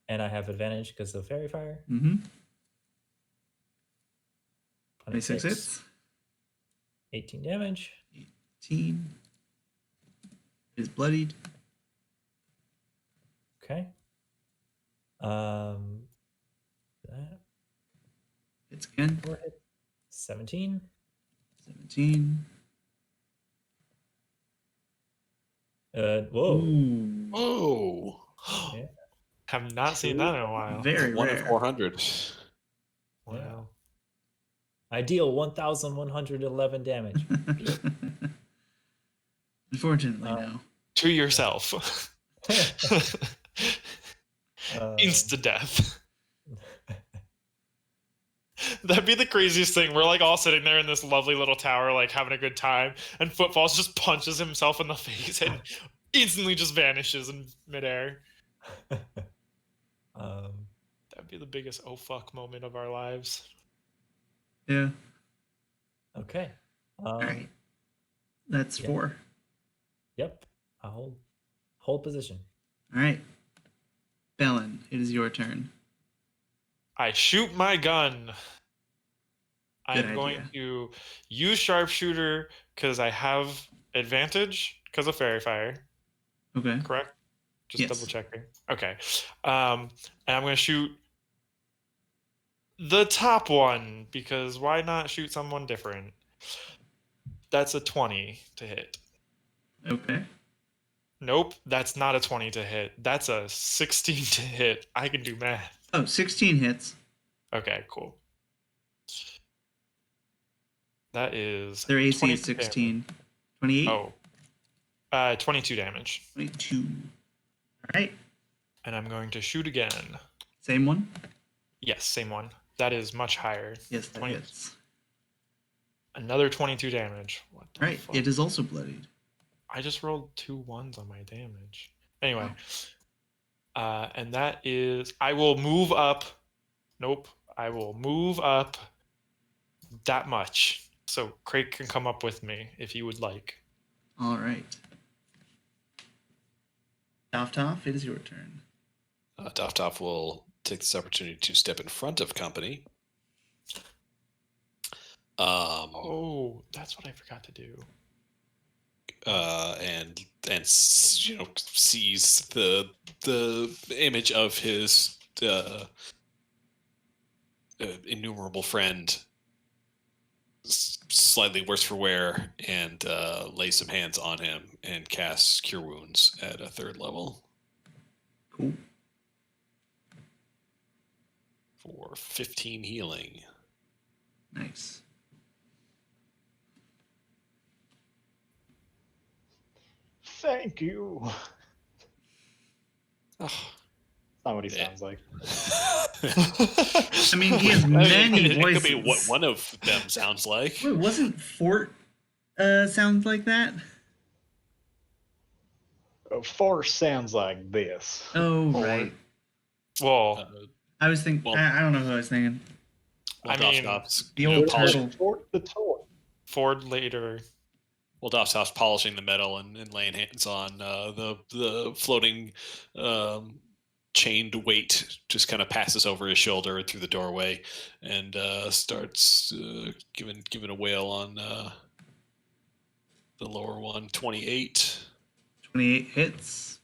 And I have advantage because of fairy fire.
Mm-hmm.
26
hits.
18 damage.
18. Is bloodied.
Okay. That
Hits again.
4 hit. 17.
17.
Whoa.
Ooh.
Oh.
Yeah.
Have not seen that in a while.
Very
1 in
rare.
400.
Wow.
I deal 1,111 damage.
Unfortunately, no.
To yourself. Insta death. That'd be the craziest thing. We're like all sitting there in this lovely little tower, like having a good time, and Footfalls just punches himself in the face and instantly just vanishes in midair. That'd be the biggest oh fuck moment of our lives.
Yeah.
Okay.
All right. That's 4.
Yep. I hold position.
All right. Bellin, it is your turn.
I shoot my gun.
Good
I'm going
idea.
to use sharpshooter because I have advantage because of fairy fire.
Okay.
Correct? Just
Yes.
double checking. Okay. And I'm going to shoot the top one because why not shoot someone different? That's a 20 to hit.
Okay.
Nope, that's not a 20 to hit. That's a 16 to hit. I can do math.
Oh, 16 hits.
Okay, cool. That is
Their AC
22
is 16. 28?
damage. 22 damage.
22. All right.
And I'm going to shoot again.
Same one?
Yes, same one. That is much higher.
Yes, that
20
hits.
Another 22 damage. What the
Right.
fuck?
It is also bloodied.
I just rolled 2 1s on my damage. Anyway. And that is... I will move up. Nope. I will move up that much. So Craig can come up with me if you would like.
All right. Toff, it is your turn.
Toff will take this opportunity to step in front of company.
Oh, that's what I forgot to do.
And sees the image of his innumerable friend slightly worse for wear, and lays some hands on him and casts Cure Wounds at a 3rd level.
Cool.
For 15 healing.
Nice.
Thank you.
Oh.
That's not what he sounds like.
I mean, he has many
it
voices.
could be what one of them sounds like.
Wait, wasn't Fort sounds like that?
Force sounds like this.
Oh, right.
Well,
I was thinking...
well-
I don't know who I was thinking.
I mean,
The old turtle.
Fort the toy.
Ford later.
Well, Doff's polishing the metal and laying hands on the floating chained weight, just kind of passes over his shoulder through the doorway, and starts giving a wail on the lower one. 28.
28 hits.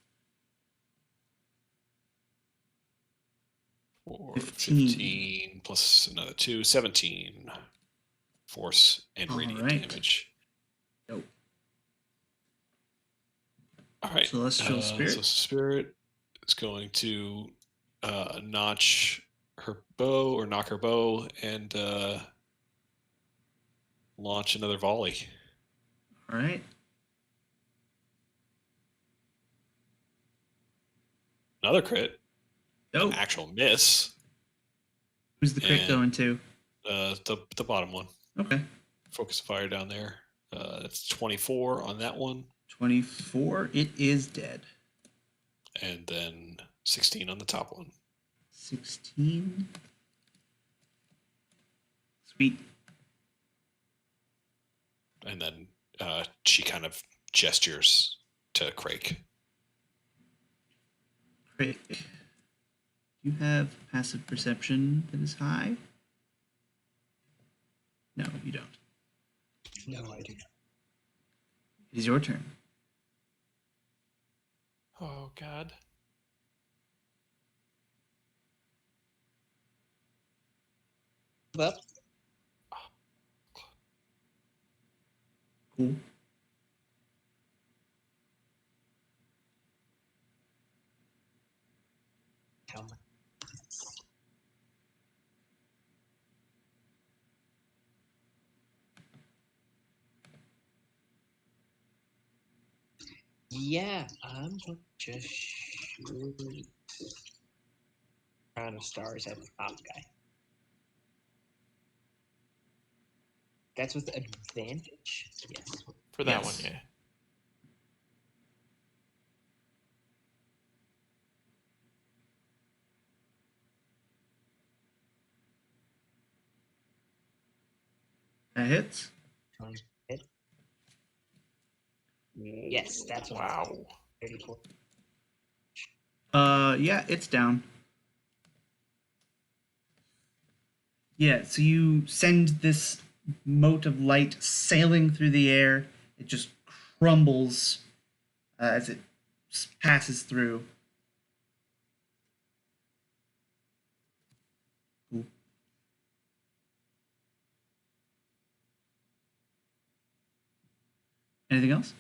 Or
15.
15 plus another 2, 17 force and radiant
Alright.
damage.
Nope.
All right.
Celestial Spirit.
So Spirit is going to notch her bow or knock her bow and launch another volley.
All right.
Another crit.
Oh,
An actual miss.
who's the crit
and-
going to?
The bottom one.
Okay.
Focus of fire down there. That's 24 on that one.
24. It is dead.
And then 16 on the top one.
16. Sweet.
And then she kind of gestures to Craig.
Great. You have passive perception that is high? No, you don't.
No, I do not.
It is your turn.
Oh, God.
Well,
Cool.
how much? Yeah, I'm gonna just shoot crown of stars at the top guy. That's with advantage? Yes.
For that
Yes.
one, yeah.
That hits.
Hit. Yes, that's what
Wow.
34.
Yeah, it's down. Yeah, so you send this mote of light sailing through the air. It just crumbles as it passes through. Cool. Anything else?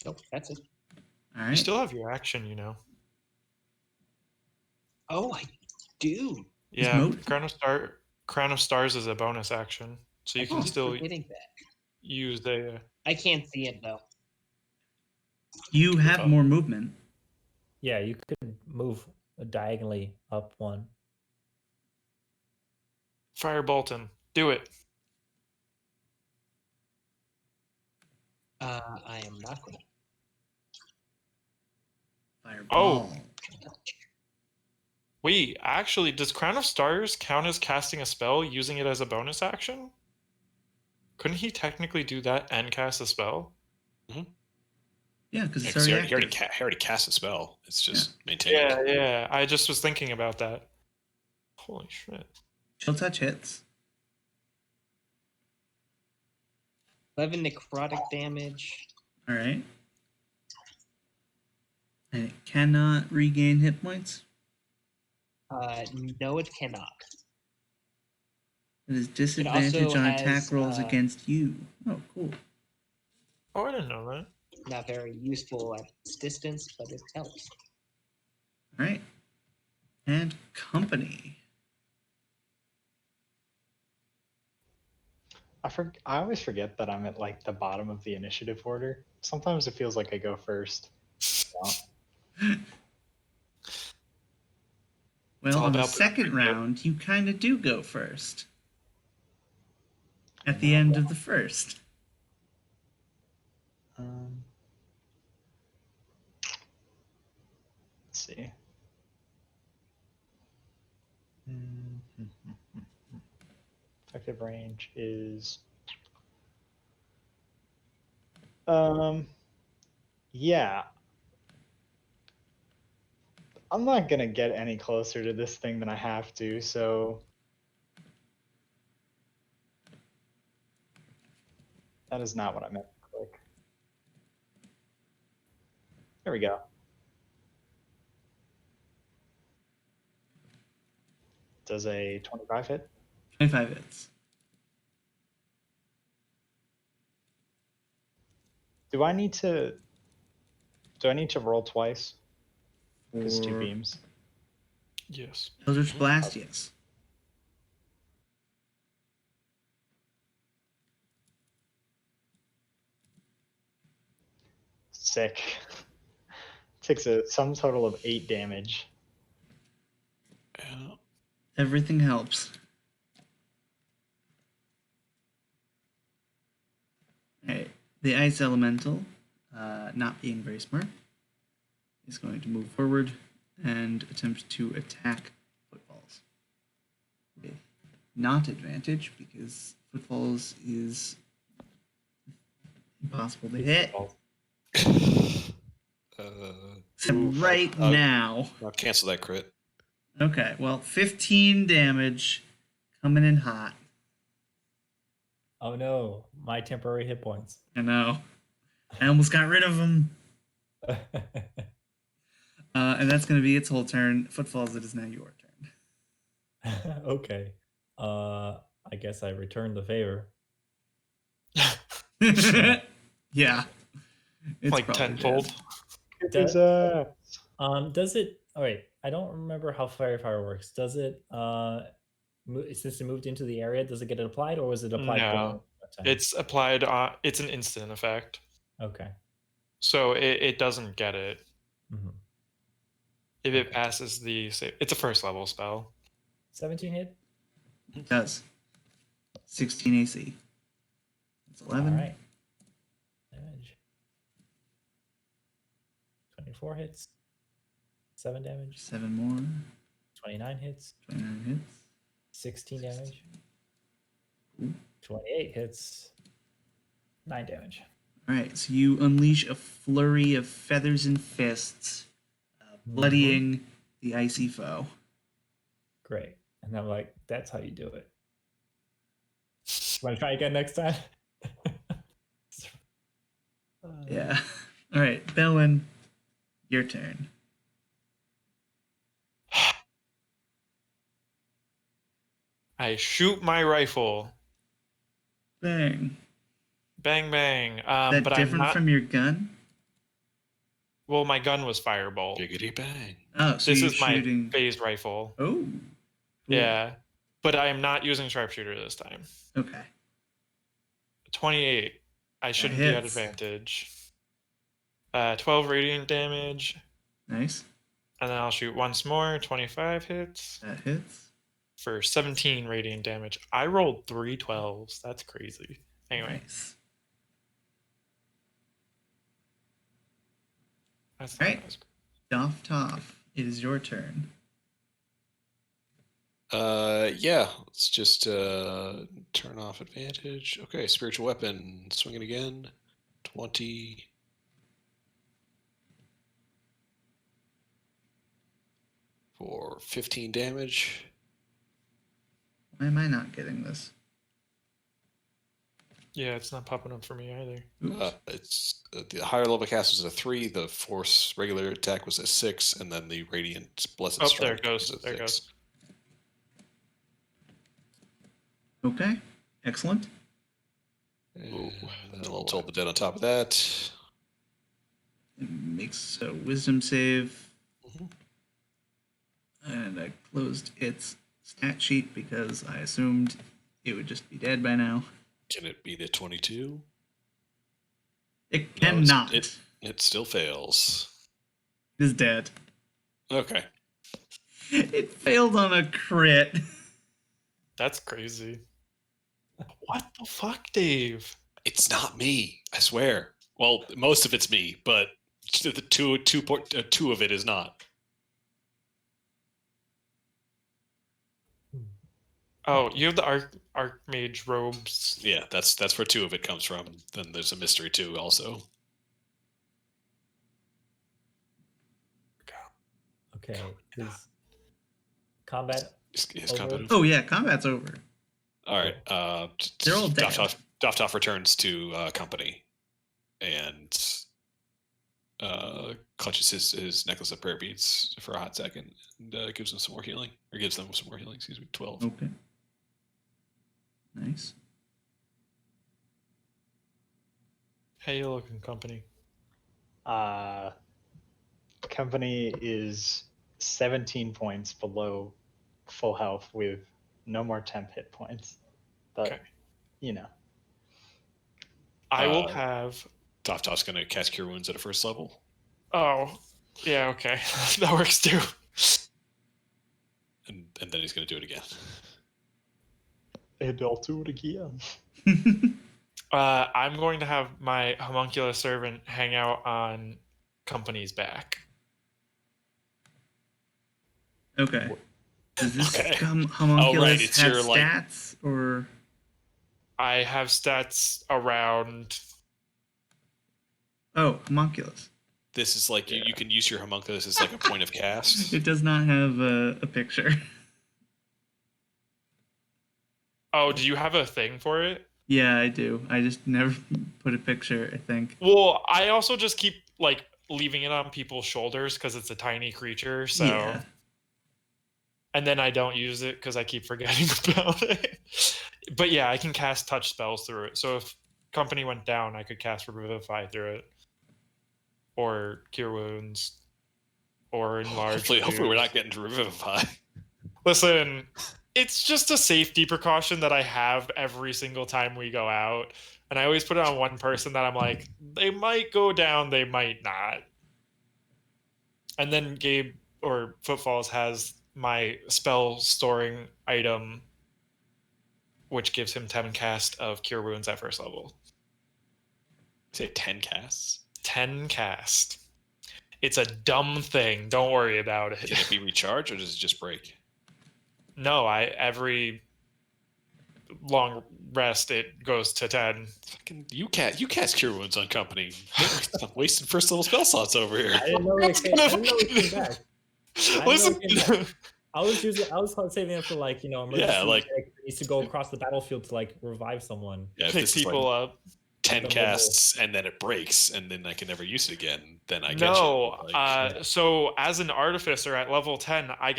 Nope, that's it.
All
You
right.
still have your action, you know.
Oh, I do.
Yeah,
mode-
Crown of Stars is a bonus action, so you
I
can
keep
still
forgetting that.
use the.
I can't see it though.
You have more movement.
Yeah, you could move diagonally up one.
Fire Bolton. Do it.
I am not going to.
Fireball.
Wait, actually, does Crown of Stars count as casting a spell using it as a bonus action? Couldn't he technically do that and cast a spell?
Yeah, because it's
he
already
already cast a spell. It's just maintaining
Yeah,
it.
yeah. I just was thinking about that. Holy shit.
Chill touch hits.
11 necrotic damage.
All right. And it cannot regain hit points.
No, it cannot.
It is disadvantage on attack
has,
rolls against you. Oh, cool.
Oh, I didn't know that.
Not very useful at this distance, but it helps.
All right. And company.
I always forget that I'm at like the bottom of the initiative order. Sometimes it feels like I go first.
Well,
all
on the
about
second round, you kind of do go first. At the end of the first.
Let's see. Effective range is yeah. I'm not gonna get any closer to this thing than I have to, so that is not what I meant to click. There we go. Does a 25 hit?
25 hits.
Do I need to roll twice? Because 2
For
beams.
Yes.
Eldritch Blast, yes.
Sick. Takes a sum total of 8 damage.
Yeah.
Everything helps. Alright. The Ice Elemental, not being very smart, is going to move forward and attempt to attack Footfalls. With not advantage, because Footfalls is impossible to hit. Except right now.
I'll cancel that crit.
Okay, well, 15 damage coming in hot.
Oh no, my temporary hit points.
I know. I almost got rid of them. And that's going to be its whole turn. Footfalls, it is now your turn.
Okay. I guess I returned the favor.
Yeah. It's
Like
probably
tenfold.
dead.
Does it? Oh wait, I don't remember how fire works. Does it? Since it moved into the area, does it get it applied, or was it applied?
No, it's applied. It's an instant effect.
Okay.
So it doesn't get it.
Mm-hmm.
If it passes the save, it's a first level spell.
17 hit.
It does. 16 AC. It's 11.
All right. Damage. 24 hits. 7 damage.
7 more.
29 hits.
29 hits.
16 damage.
Ooh.
28 hits. 9 damage.
All right, so you unleash a flurry of feathers and fists, bloodying the icy foe.
Great. And I'm like, that's how you do it. Want to try again next time?
Yeah. All right, Bellin, your turn.
I shoot my rifle.
Bang.
Bang bang.
That
but
different
I'm not.
from your gun?
Well, my gun was firebolt.
Giggity bang.
Oh, so
This
you're
is
shooting.
my phased rifle.
Oh. Cool.
Yeah. But I am not using sharpshooter this time.
Okay.
28. I shouldn't be at advantage. 12 radiant damage.
Nice.
And then I'll shoot once more. 25 hits.
That hits.
For 17 radiant damage. I rolled 3 12s. That's crazy. Anyway.
Nice.
That's
All right. Top. It is your turn.
Yeah, let's just turn off advantage. Okay, spiritual weapon, swinging again. 20. For 15 damage.
Why am I not getting this?
Yeah, it's not popping up for me either.
It's the higher level cast was a 3, the force regular attack was a 6, and then the radiant blessed strike.
There it goes.
Was a
There it
6.
goes.
Okay. Excellent.
And then a little Toll the Dead on top of that.
It makes a wisdom save.
Mhm.
And I closed its stat sheet because I assumed it would just be dead by now.
Can it be the 22?
It
No,
cannot.
it still fails.
It is dead.
Okay.
It failed on a crit.
That's crazy. What the fuck, Dave?
It's not me, I swear. Well, most of it's me, but the two of it is not.
Oh, you have the Archmage robes.
Yeah, that's where 2 of it comes from. Then there's a mystery too, also.
Okay. Is combat
Is
over?
combat over?
Oh yeah, combat's over.
All right.
They're all dead.
Doftoff returns to company and clutches his necklace of prayer beads for a hot second and gives him some more healing. Or gives them some more healing, excuse me. 12.
Okay. Nice.
Hey, you looking, company?
Company is 17 points below full health with no more temp hit points. But,
Okay.
you know.
I will have...
Doftoff's going to cast Cure Wounds at a first level.
Oh, yeah, okay. That works too.
And then he's going to do it again.
And I'll do it again.
I'm going to have my homunculus servant hang out on company's back.
Okay. Does this
Okay.
homunculus
it's
have
your,
stats or?
I have stats around.
Oh, homunculus.
This is like you can use your homunculus as like a point of cast.
It does not have a picture.
Oh, do you have a thing for it?
Yeah, I do. I just never put a picture, I think.
Well, I also just keep like leaving it on people's shoulders because it's a tiny creature. So,
Yeah.
and then I don't use it because I keep forgetting about it. But yeah, I can cast touch spells through it. So if company went down, I could cast Revivify through it, or Cure Wounds, or Enlarge.
Hopefully we're not getting to Revivify.
Listen, it's just a safety precaution that I have every single time we go out. And I always put it on one person that I'm like, they might go down, they might not. And then Gabe or Footfalls has my spell storing item, which gives him 10 cast of Cure Wounds at first level.
Say 10 casts?
10 cast. It's a dumb thing. Don't worry about it.
Can it be recharged or does it just break?
No, every long rest it goes to 10.
Fucking you cast Cure Wounds on company. I'm wasting first level spell slots over here.
I didn't know it came back.
Listen,
I was saving it for like emergency.
Yeah, like
needs to go across the battlefield to like revive someone.
yeah, if
pick
this is
people
like
up.
10 casts and then it breaks and then I can never use it again, then I get
No,
you. Like,
so as an artificer at level 10, I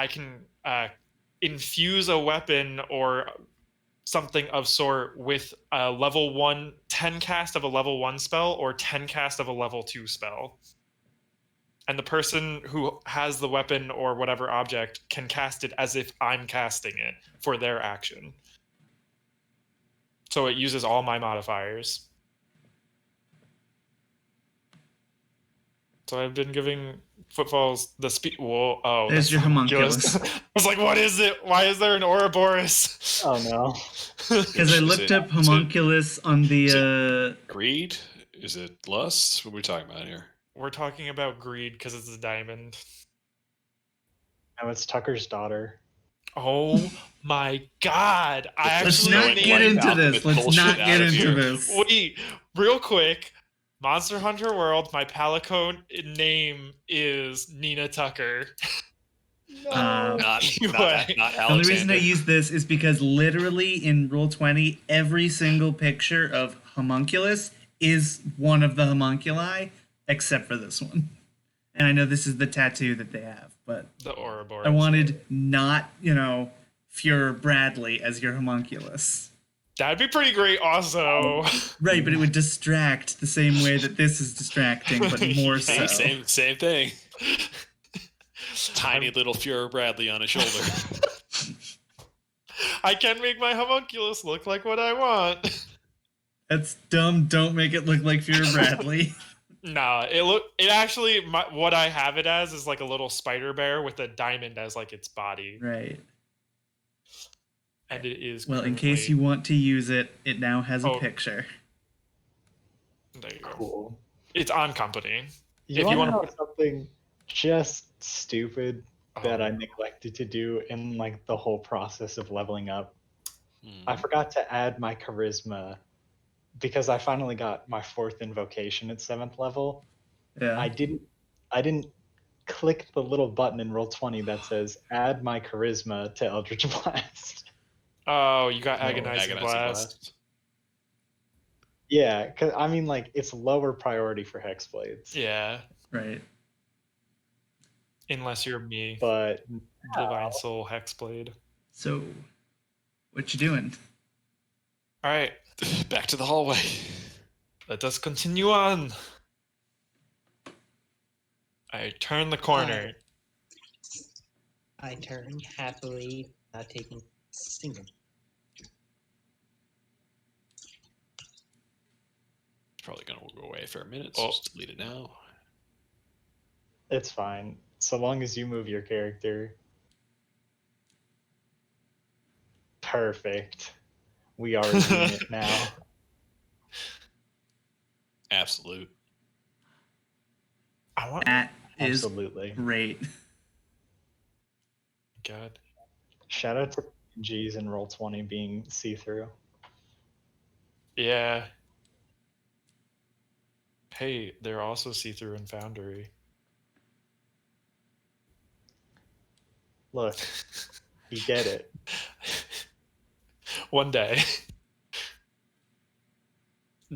can infuse a weapon or something of sort with a level 1 10 cast of a level 1 spell or 10 cast of a level 2 spell. and the person who has the weapon or whatever object can cast it as if I'm casting it for their action. So it uses all my modifiers. So I've been giving Footfalls the speed. Whoa! Oh,
There's
that's
your
the
homunculus.
I was like, what is it? Why is there an Ouroboros?
Oh no.
Because I looked up homunculus on the.
Greed? Is it lust? What are we talking about here?
We're talking about greed because it's a diamond.
No, it's Tucker's daughter.
Oh my god!
Let's not get into this. Let's not get into this.
Wait, real quick. Monster Hunter World, my Palico name is Nina Tucker.
Not
The
Alexander.
only reason I use this is because literally in Roll20, every single picture of homunculus is one of the homunculi, except for this one. And I know this is the tattoo that they have, but
The Ouroboros.
I wanted not, Fuhrer Bradley as your homunculus.
That'd be pretty great also.
Right, but it would distract the same way that this is distracting, but more so.
Same thing. Tiny little Fuhrer Bradley on his shoulder.
I can make my homunculus look like what I want.
That's dumb. Don't make it look like Fuhrer Bradley.
Nah, it actually, what I have it as is like a little spider bear with a diamond as like its body.
Right.
And it is
Well, in case you want to use it, it now has a
Oh.
picture.
There you go.
Cool.
It's on company.
You
If you
want to
wanna-
know something just stupid that
Oh.
I neglected to do in like the whole process of leveling up?
Hmm.
I forgot to add my charisma because I finally got my 4th invocation at 7th level.
Yeah.
I didn't click the little button in Roll20 that says add my charisma to Eldritch Blast.
Oh, you got
Oh,
Agonizing Blast.
Yeah, because I mean, like, it's lower priority for Hexblades.
Yeah,
Right.
unless you're me,
But
Divine Soul Hexblade.
So, what you doing?
All right,
Back to the hallway.
let us continue on. I turn the corner.
I turn happily, not taking a single.
It's probably gonna go away for a minute,
Oh.
so just delete it now.
it's fine. So long as you move your character. Perfect. We are a unit now.
Absolute.
I want.
That is
Absolutely.
great.
God.
Shout out to G's and Roll20 being see-through.
Yeah. Hey, they're also see-through in Foundry.
Look, you get it.
One day.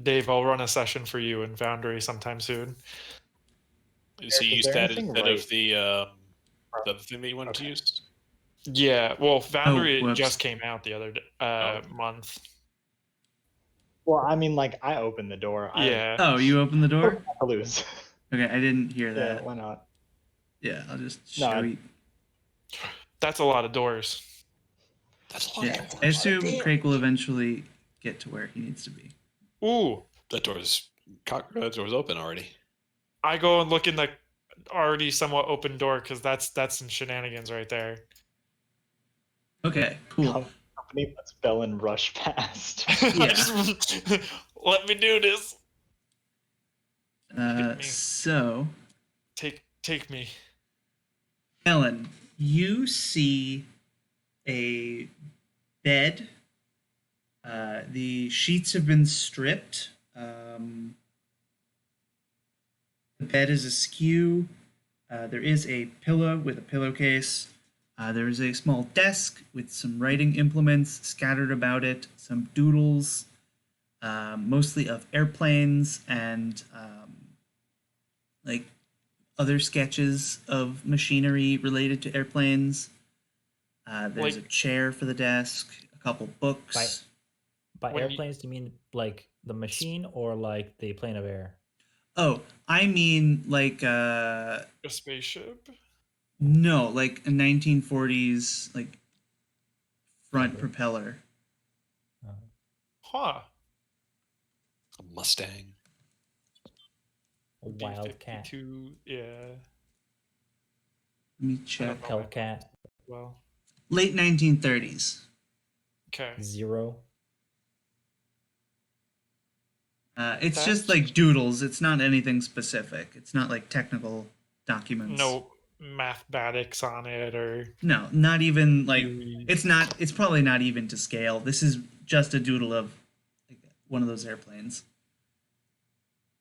Dave, I'll run a session for you in Foundry sometime soon.
So you
Is
used
there
that
anything
instead
right-
of the other thing that you wanted to
Okay.
use?
Yeah, well, Foundry
whoops.
just came out the other month.
Well, I mean, like, I opened the door.
Yeah.
Oh, you opened the door?
I lose.
Okay, I didn't hear
Yeah,
that.
why not?
Yeah, I'll just
No,
show
I-
you.
That's a lot of doors.
That's a lot.
Yeah, I assume Craig will eventually get to where he needs to be.
Ooh,
That door's open already.
I go and look in the already somewhat open door because that's some shenanigans right there.
Okay, cool.
Company lets Bellin rush past.
I just- let me do this. me.
So,
Take me.
Ellen, you see a bed. The sheets have been stripped. The bed is askew. There is a pillow with a pillowcase. There is a small desk with some writing implements scattered about it, some doodles, mostly of airplanes and like other sketches of machinery related to airplanes. There's a chair for the desk, a couple books.
By
When you-
airplanes, do you mean like the machine or like the plane of air?
Oh, I mean like
A spaceship?
no, like a 1940s like front
Rubber.
propeller.
Huh.
A Mustang.
A wildcat.
B-52, yeah.
Let me
I
check.
don't know.
Hellcat.
Well,
Late 1930s.
okay.
Zero.
It's
That's
just like doodles. It's not anything specific. It's not like technical documents.
no mathematics on it or
No, not even like
theory.
it's not. It's probably not even to scale. This is just a doodle of like, one of those airplanes.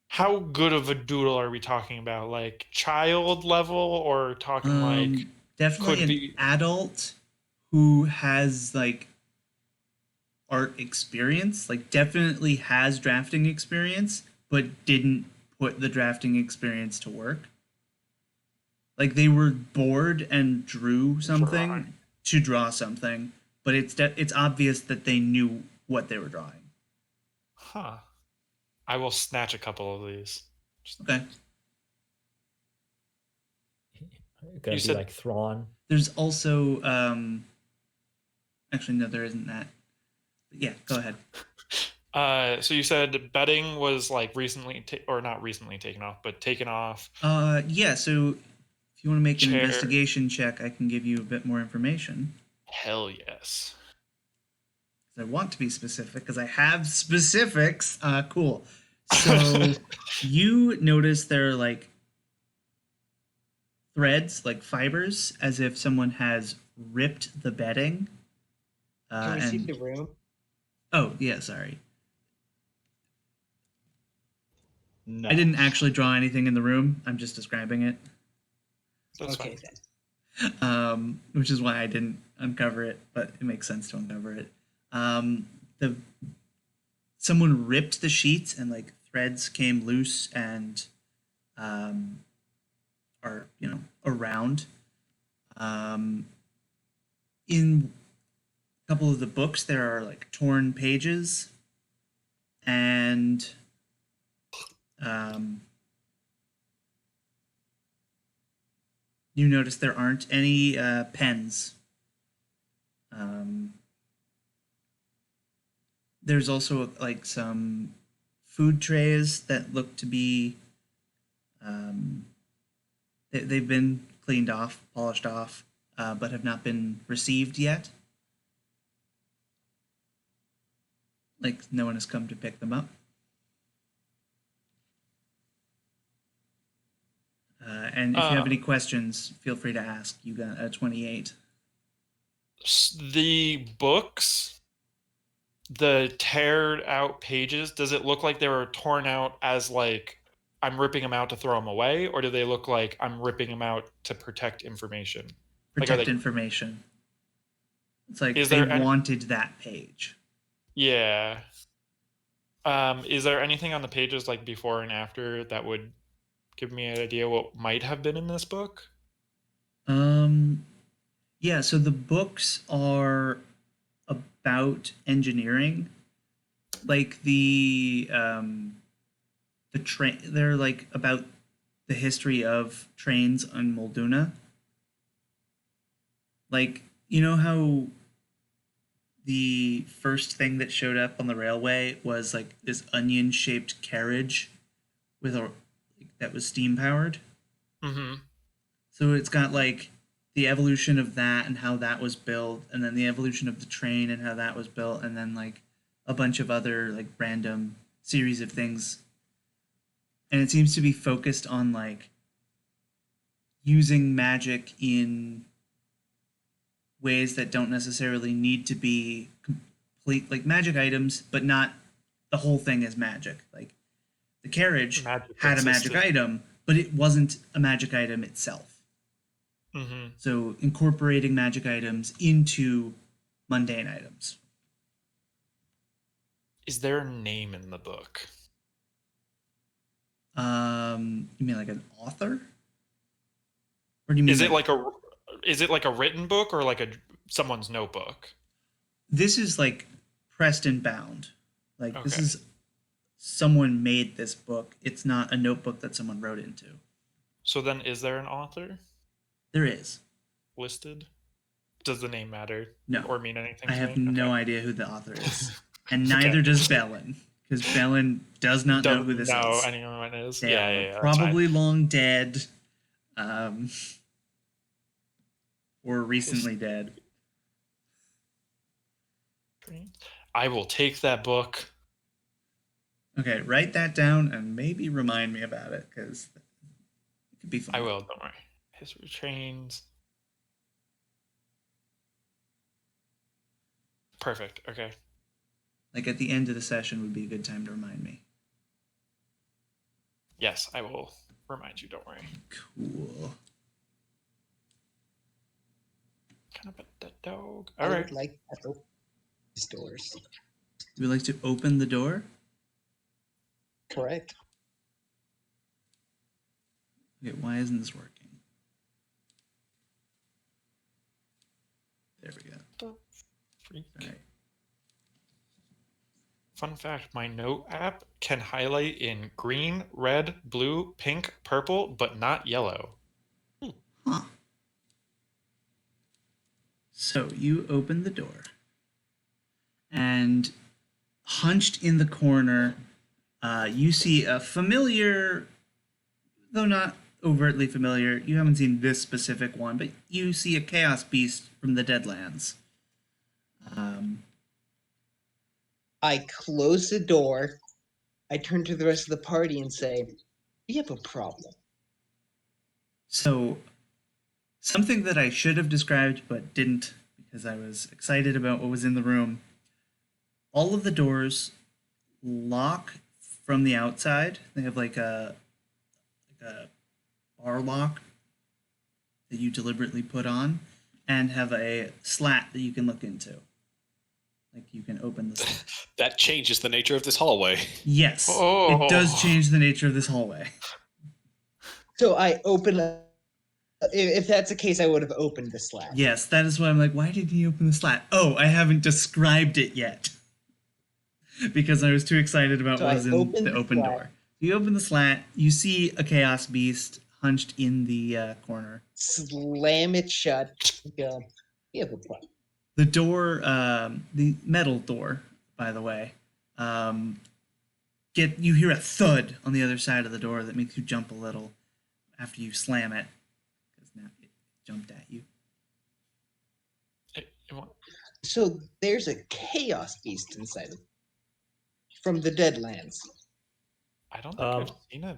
How good of a doodle are we talking about? Like child level or talking like
Definitely
could
an
be
adult who has like art experience, like definitely has drafting experience, but didn't put the drafting experience to work. Like they were bored and drew something
Drawing.
to draw something, but it's obvious that they knew what they were drawing.
Huh. I will snatch a couple of these.
Okay.
Gonna
You
be
said-
like Thrawn.
There's also actually no, there isn't that. But yeah, go ahead.
So you said betting was like recently or not recently taken off, but taken off.
Yeah, so if you want to make an
Chair.
investigation check, I can give you a bit more information.
Hell yes.
I want to be specific because I have specifics. Cool. So you notice there are like threads, like fibers, as if someone has ripped the bedding.
Can we see the room?
Oh, yeah, sorry.
No.
I didn't actually draw anything in the room. I'm just describing it.
That's
Okay
fine.
then.
Which is why I didn't uncover it, but it makes sense to uncover it. Someone ripped the sheets and like threads came loose and are around. In a couple of the books, there are like torn pages, and you notice there aren't any pens. There's also like some food trays that look to be they've been cleaned off, polished off, but have not been received yet. Like no one has come to pick them up. And if you have any questions, feel free to ask. You got a 28.
The books, the teared out pages, does it look like they were torn out as like I'm ripping them out to throw them away, or do they look like I'm ripping them out to protect information?
Protect information. It's like
Is
they
there
wanted that page.
Yeah. Is there anything on the pages like before and after that would give me an idea what might have been in this book?
Yeah, so the books are about engineering. Like the train, they're like about the history of trains on Muldoona. Like, you know how the first thing that showed up on the railway was like this onion-shaped carriage with a that was steam powered.
Mm-hmm.
So it's got like the evolution of that and how that was built, and then the evolution of the train and how that was built, and then like a bunch of other like random series of things. And it seems to be focused on like using magic in ways that don't necessarily need to be complete, like magic items, but not the whole thing is magic. Like the carriage had a magic item, but it wasn't a magic item itself.
Mm-hmm.
So incorporating magic items into mundane items.
Is there a name in the book?
You mean like an author? Or do you mean
Is it like a written book or like someone's notebook?
This is like pressed and bound. Like this
Okay.
is someone made this book. It's not a notebook that someone wrote into.
So then, is there an author
There is.
listed? Does the name matter?
No.
Or mean anything
I
to
have
me?
no idea who the author is. And neither does Bellin, because Bellin does not know who this
know
is.
anyone is.
They
Yeah,
are probably long dead, or recently dead.
I will take that book.
Okay, write that down and maybe remind me about it, because it could be fun.
I will, don't worry. History Trains. Perfect, okay.
Like at the end of the session would be a good time to remind me.
Yes, I will remind you, don't worry.
Cool.
Kind of the dog.
I
All
would
right.
like to open these doors.
You would like to open the door?
Correct.
Okay, why isn't this working? There we go.
The freak.
All right.
Fun fact, my note app can highlight in green, red, blue, pink, purple, but not yellow.
Huh. So you open the door, and hunched in the corner, you see a familiar, though not overtly familiar, you haven't seen this specific one, but you see a chaos beast from the Deadlands.
I close the door. I turn to the rest of the party and say, "We have a problem."
So, something that I should have described but didn't because I was excited about what was in the room. All of the doors lock from the outside. They have like a bar lock that you deliberately put on, and have a slat that you can look into. Like you can open the slat.
That changes the nature of this hallway.
Yes, it does change the nature of this hallway.
So I open a. If that's the case, I would have opened the slat.
Yes, that is why I'm like, why didn't you open the slat? Oh, I haven't described it yet. Because I was too excited about what was in the open door. You open the slat, you see a chaos beast hunched in the corner.
Slam it shut. Go. We have a problem.
The door, the metal door, by the way, you hear a thud on the other side of the door that makes you jump a little after you slam it. Now it jumped at you.
So there's a chaos beast inside of from the Deadlands.
I don't think I've seen it.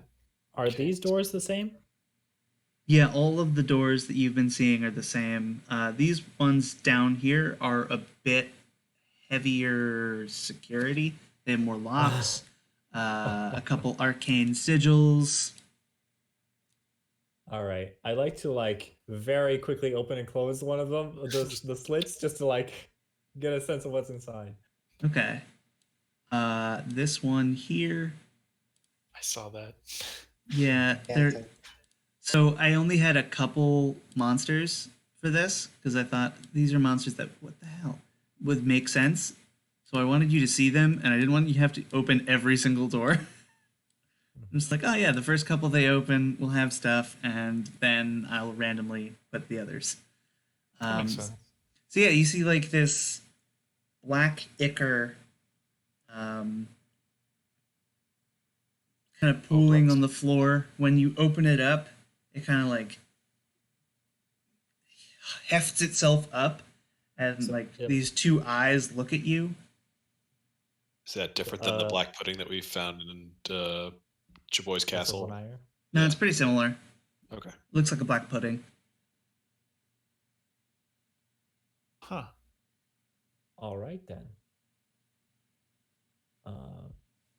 Are these doors the same?
Yeah, all of the doors that you've been seeing are the same. These ones down here are a bit heavier security. They have more locks, a couple arcane sigils.
All right. I like to very quickly open and close one of them, the slits, just to get a sense of what's inside.
Okay. This one here.
I saw that.
Yeah, so I only had a couple monsters for this because I thought these are monsters that, what the hell, would make sense. So I wanted you to see them, and I didn't want you to have to open every single door. I'm just like, oh yeah, the first couple they open will have stuff, and then I'll randomly put the others.
Makes sense.
So yeah, you see this black ichor kind of pooling on the floor. When you open it up, it kind of hefts itself up, and these two eyes look at you.
Is that different than the black pudding that we found in Chaboy's castle?
No, it's pretty similar.
Okay.
Looks like a black pudding.
Huh.
All right then.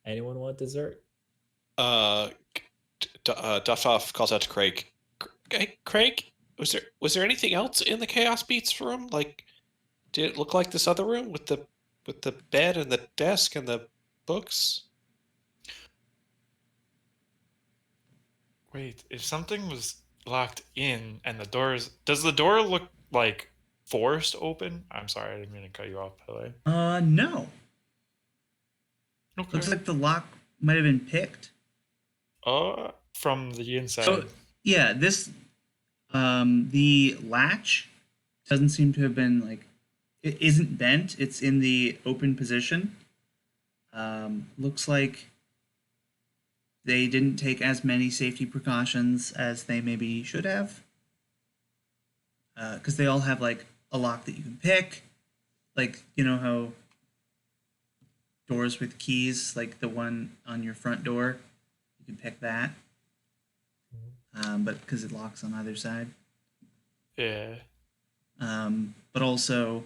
Anyone want dessert?
Duffoff calls out to Craig. Hey, Craig, was there anything else in the Chaos Beats room? Did it look like this other room with the bed and the desk and the books?
Wait, if something was locked in and does the door look forced open? I'm sorry, I didn't mean to cut you off, by the way.
No.
Okay.
Looks like the lock might have been picked.
From the inside.
So yeah, the latch doesn't seem to have been like, it isn't bent. It's in the open position. Looks like they didn't take as many safety precautions as they maybe should have. Because they all have like a lock that you can pick. Like, you know how doors with keys, like the one on your front door, you can pick that. But because it locks on either side.
Yeah.
But also,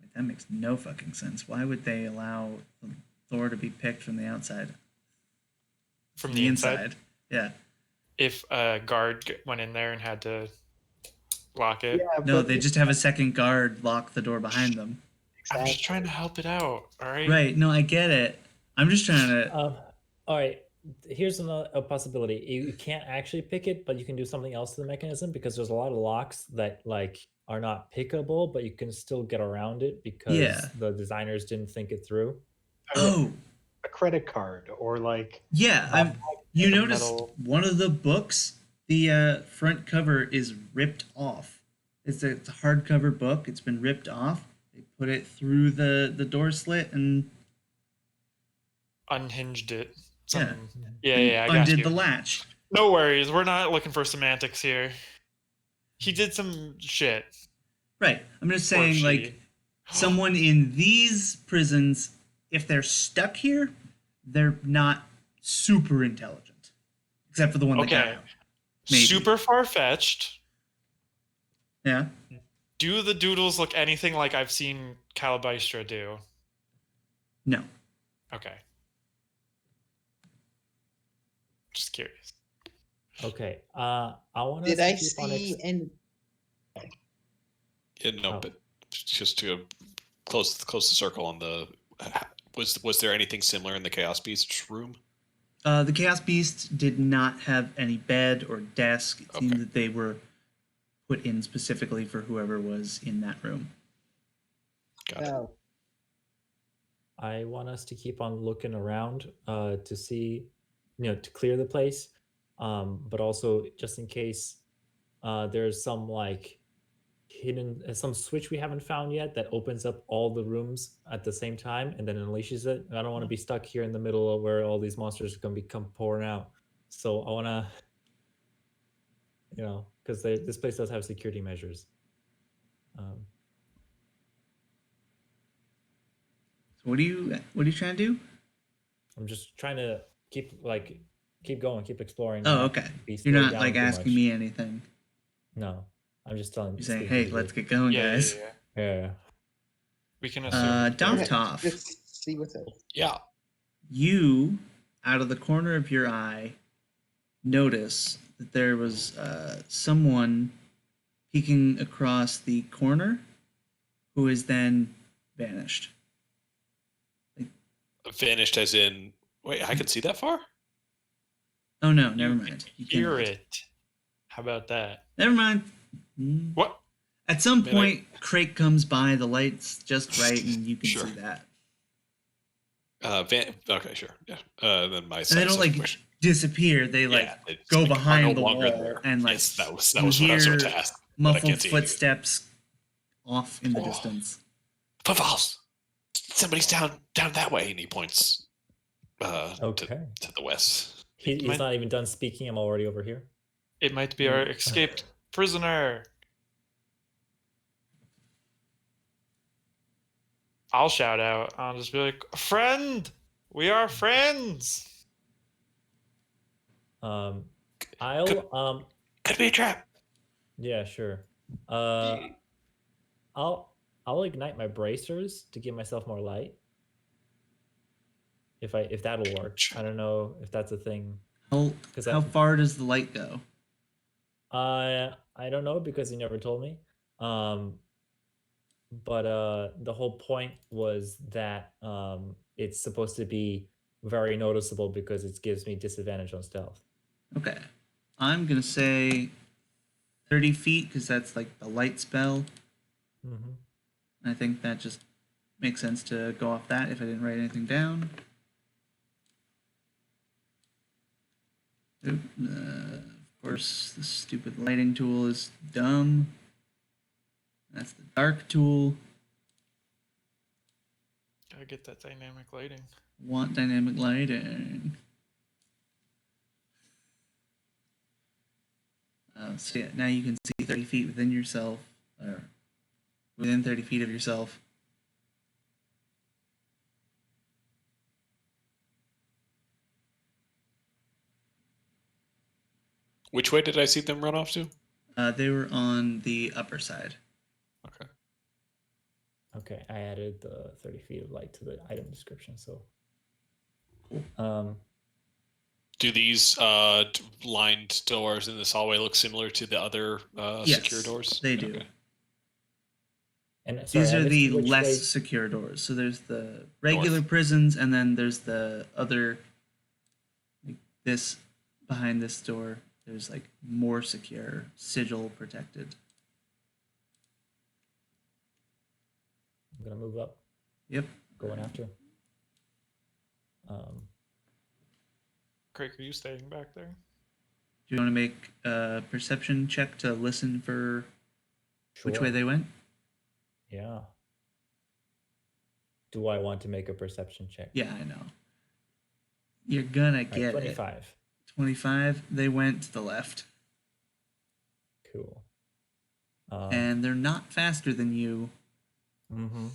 wait, that makes no fucking sense. Why would they allow the door to be picked from the outside?
From the inside?
Yeah.
If a guard went in there and had to lock it.
Yeah,
No,
but
they just have a second guard lock the door behind them.
I'm just trying to help it out, all right?
Right. No, I get it. I'm just trying to.
All right. Here's a possibility. You can't actually pick it, but you can do something else to the mechanism, because there's a lot of locks that like are not pickable, but you can still get around it because the designers didn't think it through.
Oh,
a credit card or like
yeah. You
like a
noticed
metal-
one of the books, the front cover is ripped off. It's a hardcover book. It's been ripped off. They put it through the door slit and
unhinged it.
Yeah.
Yeah, I got
undid
you.
the latch.
No worries, we're not looking for semantics here. He did some shit.
Right. I'm just saying,
she.
like, someone in these prisons, if they're stuck here, they're not super intelligent. Except for the one that got
Okay.
out. Maybe.
Super far-fetched.
Yeah.
Do the doodles look anything like I've seen Calabystra do?
No.
Okay. Just curious.
Okay. I want to.
Did I see any?
Yeah, no,
Oh.
but just to close the circle on the, was there anything similar in the Chaos Beast's room?
The Chaos Beast did not have any bed or desk. It seemed
Okay.
that they were put in specifically for whoever was in that room.
Got it.
Oh,
I want us to keep on looking around to see, to clear the place, but also just in case there's some like hidden, some switch we haven't found yet that opens up all the rooms at the same time and then unleashes it. I don't want to be stuck here in the middle of where all these monsters are going to come pouring out. So I want to, because this place does have security measures.
So what are you trying to do?
I'm just trying to keep going, keep exploring.
Oh,
not
okay.
be
You're
slowed
not
down
like
too
asking
much.
me anything.
No, I'm just telling.
You're saying,
speaking
hey,
to you.
let's get going,
Yeah,
guys.
Yeah.
We can assume.
Doftov,
let's see what's up.
Yeah.
you, out of the corner of your eye, notice that there was someone peeking across the corner who is then vanished.
Vanished as in, wait, I can see that far?
Oh, no, never mind. You
Hear
cannot.
it. How about that?
Never mind.
What?
At some
Man,
point, Crake comes by, the light's just right, and you can
Sure.
see that.
Okay, sure. Yeah. Then my
And they don't,
second
like,
question.
disappear. They, like,
Yeah, it's
go
like, are
behind
no
the
longer
wall
there.
and, like,
Yes, that was
you
what I was
hear
about to ask. but I
muffled
can't see anything.
footsteps off in the
Oh.
distance.
Footfalls. Somebody's down that way, and he points
Okay.
to the west.
He's
Might-
not even done speaking. I'm already over here.
It might be our escaped prisoner. I'll shout out. I'll just be like, friend! We are friends!
I'll
Could be a trap.
yeah, sure. I'll ignite my bracers to give myself more light. If that'll work. I don't know if that's a thing.
How,
'Cause
how
that-
far does the light go?
I don't know because he never told me. But the whole point was that it's supposed to be very noticeable because it gives me disadvantage on stealth.
Okay. I'm going to say 30 feet because that's like the light spell.
Mm-hmm.
I think that just makes sense to go off that if I didn't write anything down. Oop, of course, the stupid lighting tool is dumb. That's the dark tool.
Gotta get that dynamic lighting.
Want dynamic lighting. So yeah, now you can see 30 feet within yourself, or within 30 feet of yourself.
Which way did I see them run off to?
They were on the upper side.
Okay.
Okay, I added the 30 feet of light to the item description. So,
do these lined doors in this hallway look similar to the other secure doors?
They do.
Okay.
And sorry,
these are the less
way...
secure doors. So there's the regular prisons, and then there's the other, like this behind this door. There's like more secure, sigil protected.
I'm gonna move up.
Yep.
Going after.
Craig, are you staying back there?
Do you want to make a perception check to listen for which way they went?
Yeah. Do I want to make a perception check?
Yeah, I know. You're gonna get
25.
it. 25. They went to the left.
Cool.
And they're not faster than you.
Mm-hmm.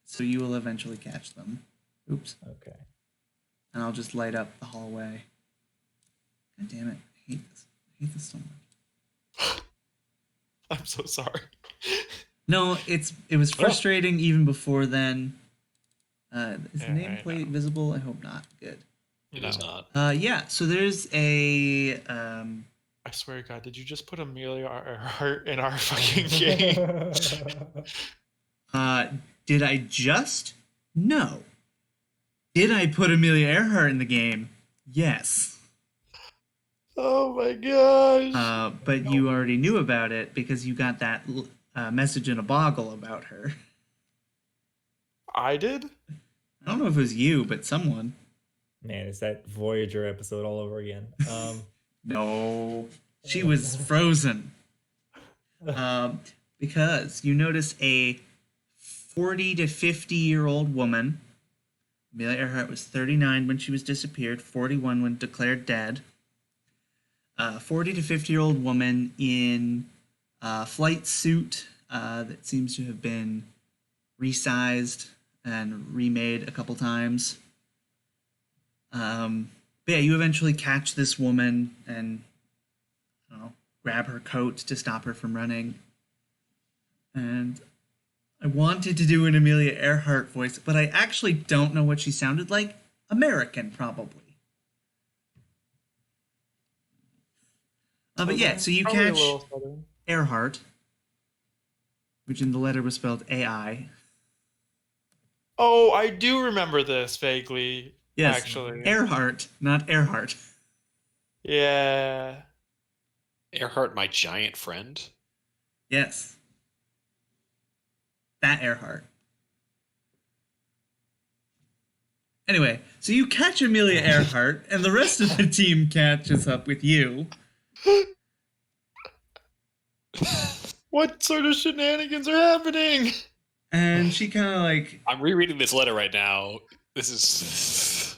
So you will eventually catch them. Oops.
Okay.
And I'll just light up the hallway. God damn it. I hate this. I hate this so much.
I'm so sorry.
No, it was frustrating even before then. Is the nameplate visible? I hope not. Good.
It is not.
Yeah, so there's a...
I swear to God, did you just put Amelia Earhart in our fucking game?
Did I just? No. Did I put Amelia Earhart in the game? Yes.
Oh my gosh.
But you already knew about it because you got that message in a boggle about her.
I did?
I don't know if it was you, but someone.
Man, it's that Voyager episode all over again.
No, she was frozen. Because you notice a 40 to 50-year-old woman. Amelia Earhart was 39 when she was disappeared, 41 when declared dead. 40 to 50-year-old woman in a flight suit that seems to have been resized and remade a couple times. But yeah, you eventually catch this woman and, I don't know, grab her coat to stop her from running. And I wanted to do an Amelia Earhart voice, but I actually don't know what she sounded like. American, probably. But yeah, so you catch Earhart, which in the letter was spelled AI.
Oh, I do remember this vaguely.
Yes,
actually.
Earhart, not Earhart.
Yeah.
Earhart, my giant friend?
Yes. That Earhart. Anyway, so you catch Amelia Earhart, and the rest of the team catches up with you.
What sort of shenanigans are happening?
And she kind of like...
I'm rereading this letter right now. This is...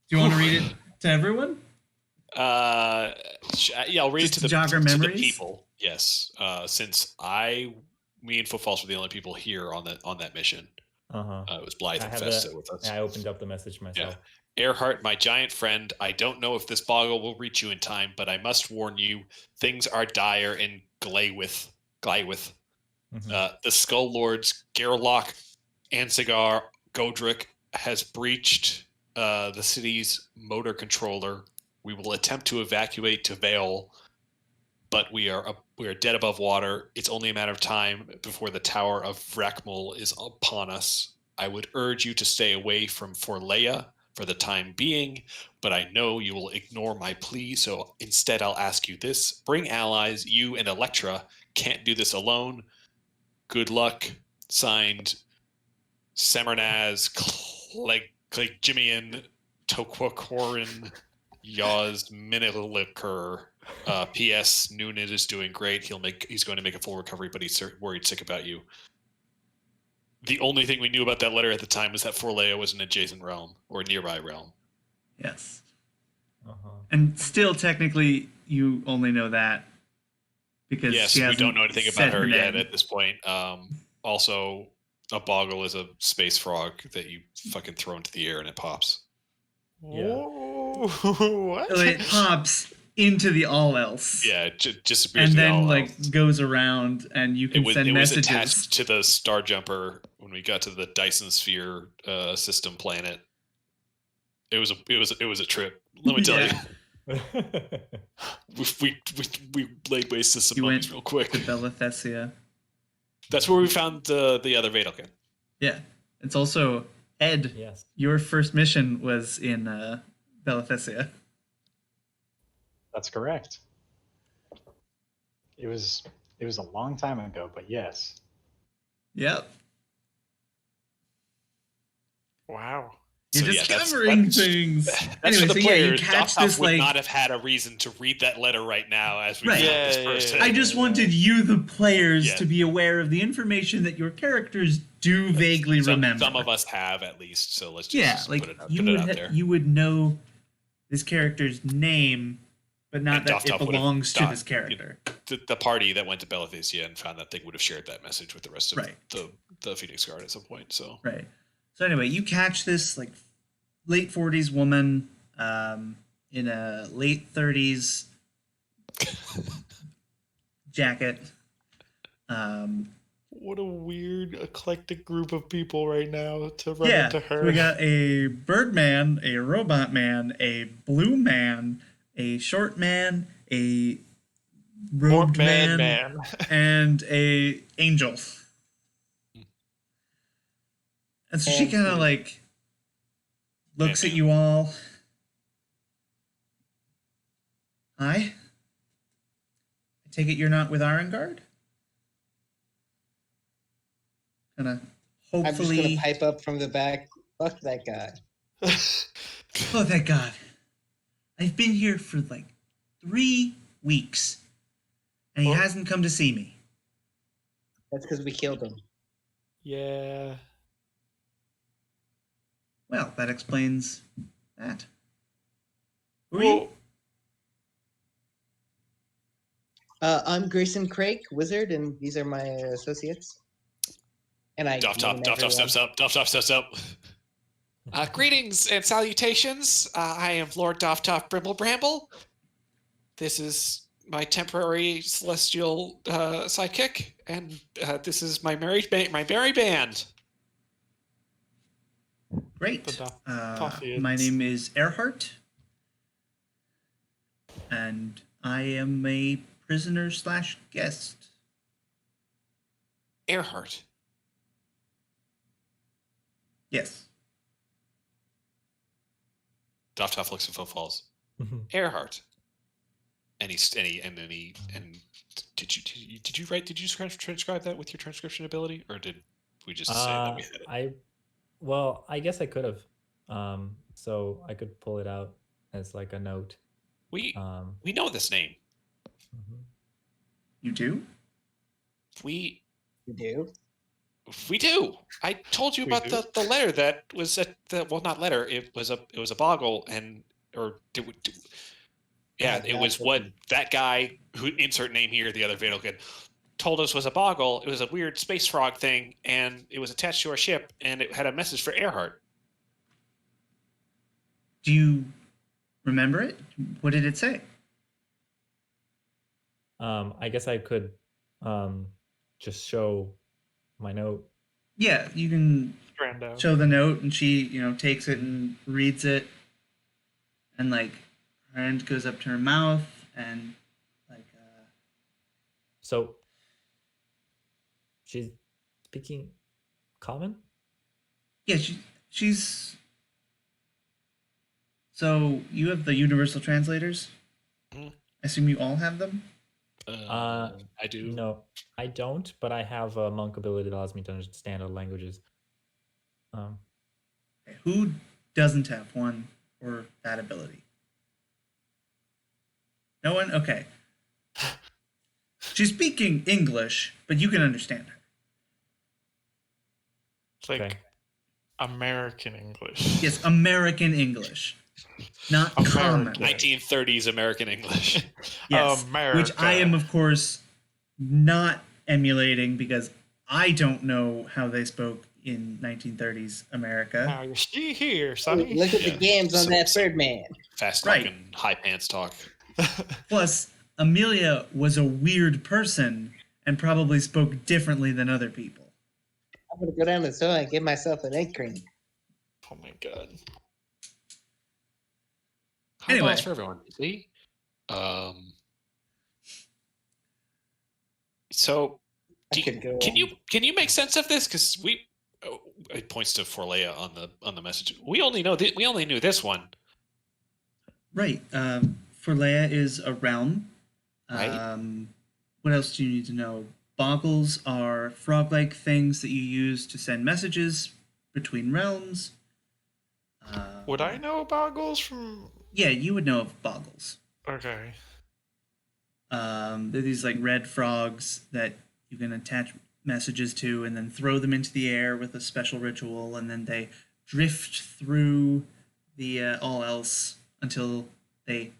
Do you want to read it to everyone?
Yeah, I'll read
Just
it to
jog our
the
memories?
people. Yes, since me and Footfalls were the only people here on that mission. It was Blythe and Festa with us.
I opened up the message myself.
Yeah. Earhart, my giant friend, I don't know if this boggle will reach you in time, but I must warn you, things are dire in Gleiwith. The Skull Lords, Gerlach, Ansigar, Godric has breached the city's motor controller. We will attempt to evacuate to Vale, but we are dead above water. It's only a matter of time before the Tower of Vrakmul is upon us. I would urge you to stay away from Forleia for the time being, but I know you will ignore my plea, so instead I'll ask you this. Bring allies. You and Electra can't do this alone. Good luck. Signed, Samernaz, Jimian, Toquacorin, Yaz, Miniliker. P.S. Noonan is doing great. He's going to make a full recovery, but he's worried sick about you. The only thing we knew about that letter at the time was that Forleo was an adjacent realm or a nearby realm.
Yes. And still, technically, you only know that because
yes, we don't know anything about her yet at this point. Also, a boggle is a space frog that you fucking throw into the air and it pops.
Yeah.
What?
So it pops into the all else.
Yeah, it disappears.
And then goes around, and you can send messages.
It was attached to the Star Jumper when we got to the Dyson Sphere system planet. It was a trip. Let me tell you. we laid waste to some mummies real quick.
To Belathesia.
That's where we found the other Vedalken.
Yeah, it's also Ed.
Yes.
Your first mission was in Belathesia.
That's correct. It was a long time ago, but yes.
Yep.
Wow.
You're discovering things.
That's
anyway,
for the
so
players.
you catch
Doptop
this
would not have had a reason to read that letter right now as we found this person.
I just wanted you, the players, to be aware of the information that your characters do vaguely remember.
Some of us have, at least. So let's just put it out there.
You would know this character's name, but not that it belongs to this character.
The party that went to Belathesia and found that thing would have shared that message with the rest of the Phoenix Guard at some point. So
So anyway, you catch this late 40s woman in a late 30s jacket.
What a weird eclectic group of people right now to run into her.
So we got a bird man, a robot man, a blue man, a short man, a robed man, and a angel. And so she kind of looks at you all. Hi. I take it you're not with Arengard? Hopefully.
I'm just gonna pipe up from the back. Fuck that guy.
Oh, thank God. I've been here for 3 weeks, and he hasn't come to see me.
That's because we killed him.
Yeah.
Well, that explains that. Who are you?
I'm Grayson Craig, wizard, and these are my associates. And I
Doptop steps up. Greetings and salutations. I am Lord Doptop Brimble Bramble. This is my temporary celestial sidekick, and this is my merry band.
Great. My name is Earhart, and I am a prisoner/guest.
Earhart.
Yes.
Doptop looks at Footfalls. Earhart. And did you transcribe that with your transcription ability, or did we just say that we had it?
I guess I could have. So I could pull it out as a note.
We know this name.
You do?
We do.
We do. I told you about the letter that was at the not letter. It was a boggle it was what that guy who insert name here, the other Vedalken, told us was a boggle. It was a weird space frog thing, and it was attached to our ship, and it had a message for Earhart.
Do you remember it? What did it say?
I guess I could just show my note.
Yeah, you can show the note, and she, takes it and reads it, and her hand goes up to her mouth, and
So she's speaking common?
Yeah, she's. So you have the universal translators? I assume you all have them?
I do.
No, I don't, but I have a monk ability that allows me to understand other languages.
Who doesn't have one or that ability? No one? Okay. She's speaking English, but you can understand her.
It's like American English.
Yes, American English. Not common.
1930s American English.
Yes,
America.
which I am, of course, not emulating because I don't know how they spoke in 1930s America.
Now you see here, Sonny.
Look at the games on that Birdman.
Fast talking, high pants talk.
Plus, Amelia was a weird person and probably spoke differently than other people.
I'm gonna go down to the store and get myself an egg cream.
Oh my god.
Anyway.
High for everyone. See? So, can you make sense of this? Because it points to Forlea on the message. We only knew this one.
Right. Forlea is a realm.
Right.
What else do you need to know? Boggles are frog-like things that you use to send messages between realms.
Would I know boggles from?
Yeah, you would know of boggles.
Okay.
They're these like red frogs that you can attach messages to and then throw them into the air with a special ritual, and then they drift through the all else until they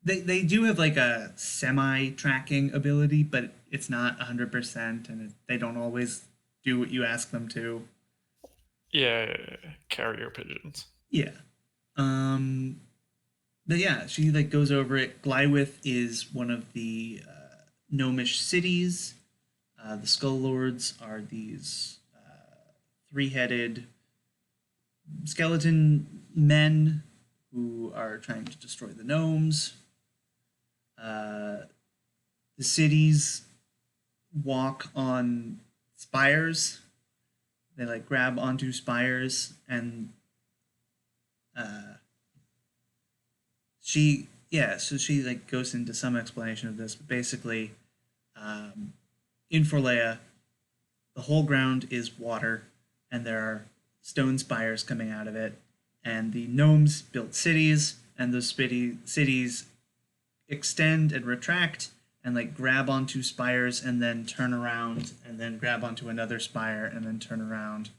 do have like a semi-tracking ability, but it's not 100%, and they don't always do what you ask them to.
Yeah, carrier pigeons.
Yeah. But yeah, she like goes over it. Glywith is one of the gnomish cities. The Skull Lords are these three-headed skeleton men who are trying to destroy the gnomes. The cities walk on spires. They like grab onto spires, and so she like goes into some explanation of this, but basically, in Forlea, the whole ground is water, and there are stone spires coming out of it, and the gnomes built cities, and those cities extend and retract and like grab onto spires and then turn around and then grab onto another spire and then turn around.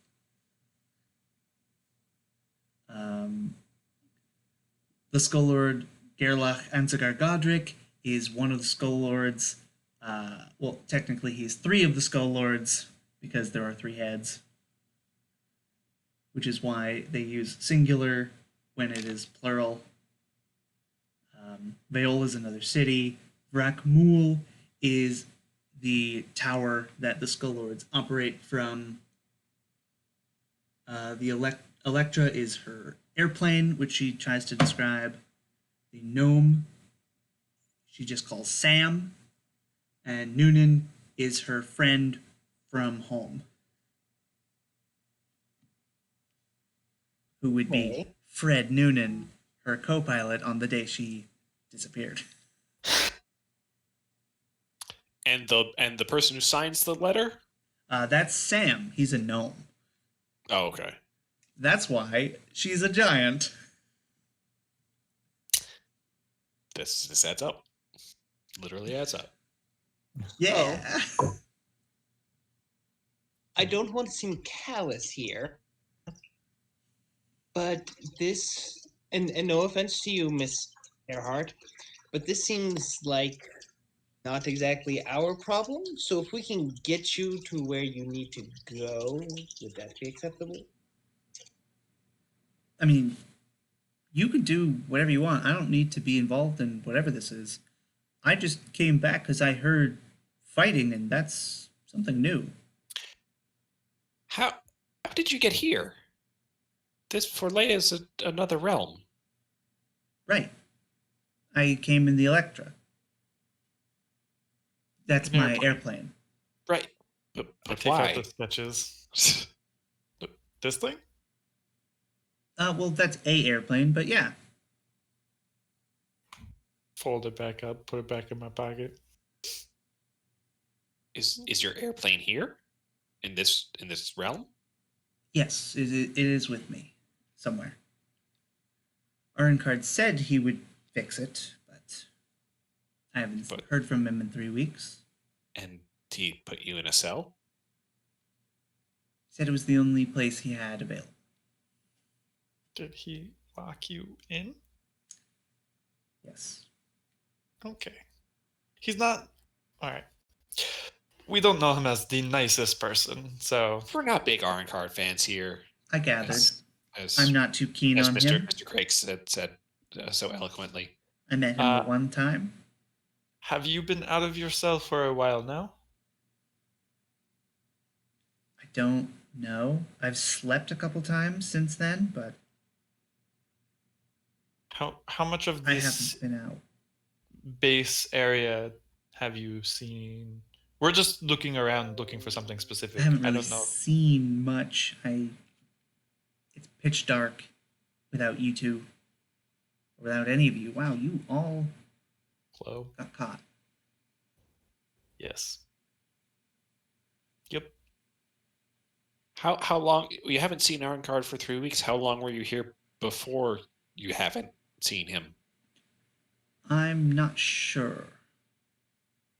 The Skull Lord Gerlach Ansagar Godric is one of the Skull Lords. Well, technically he's three of the Skull Lords because there are three heads, which is why they use singular when it is plural. Veol is another city. Vrakmul is the tower that the Skull Lords operate from. The Electra is her airplane, which she tries to describe. The gnome she just calls Sam. And Noonan is her friend from home, who would be Fred Noonan, her co-pilot on the day she disappeared.
And the person who signs the letter?
That's Sam. He's a gnome.
Oh, okay.
That's why she's a giant.
This adds up. Literally adds up.
Yeah.
I don't want to seem callous here, but this, and no offense to you, Miss Earhart, but this seems like not exactly our problem. So if we can get you to where you need to go, would that be acceptable?
I mean, you can do whatever you want. I don't need to be involved in whatever this is. I just came back because I heard fighting, and that's something new.
How did you get here? This Forlea is another realm.
Right. I came in the Electra. That's my airplane.
Right. But
Take
why?
out the sketches. This thing?
Well, that's a airplane, but yeah.
Fold it back up, put it back in my pocket.
Is your airplane here? In this realm?
Yes, it is with me somewhere. Arncard said he would fix it, but I haven't heard from him in 3 weeks.
And he put you in a cell?
He said it was the only place he had available.
Did he lock you in?
Yes.
Okay. He's not... Alright. We don't know him as the nicest person, so...
We're not big Arncard fans here.
I gathered.
As
I'm not too keen on him.
Mr. Craig said so eloquently.
I met him the one time.
Have you been out of your cell for a while now?
I don't know. I've slept a couple times since then, but...
How much of this...
I haven't been out.
Base area have you seen? We're just looking around, looking for something specific.
I haven't really
don't know.
seen much. It's pitch dark without you two, without any of you. Wow, you all got caught.
Yes. Yep.
How long? You haven't seen Arncard for 3 weeks. How long were you here before you haven't seen him?
I'm not sure.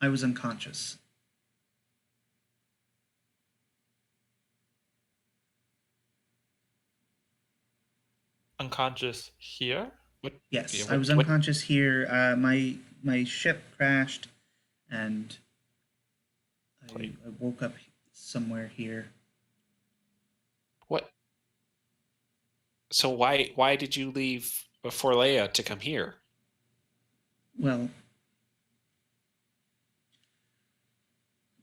I was unconscious.
Unconscious here?
What?
Yes,
Yeah,
I was unconscious here. My ship crashed, and I woke up somewhere here.
What? So why did you leave before Leia to come here?
Well,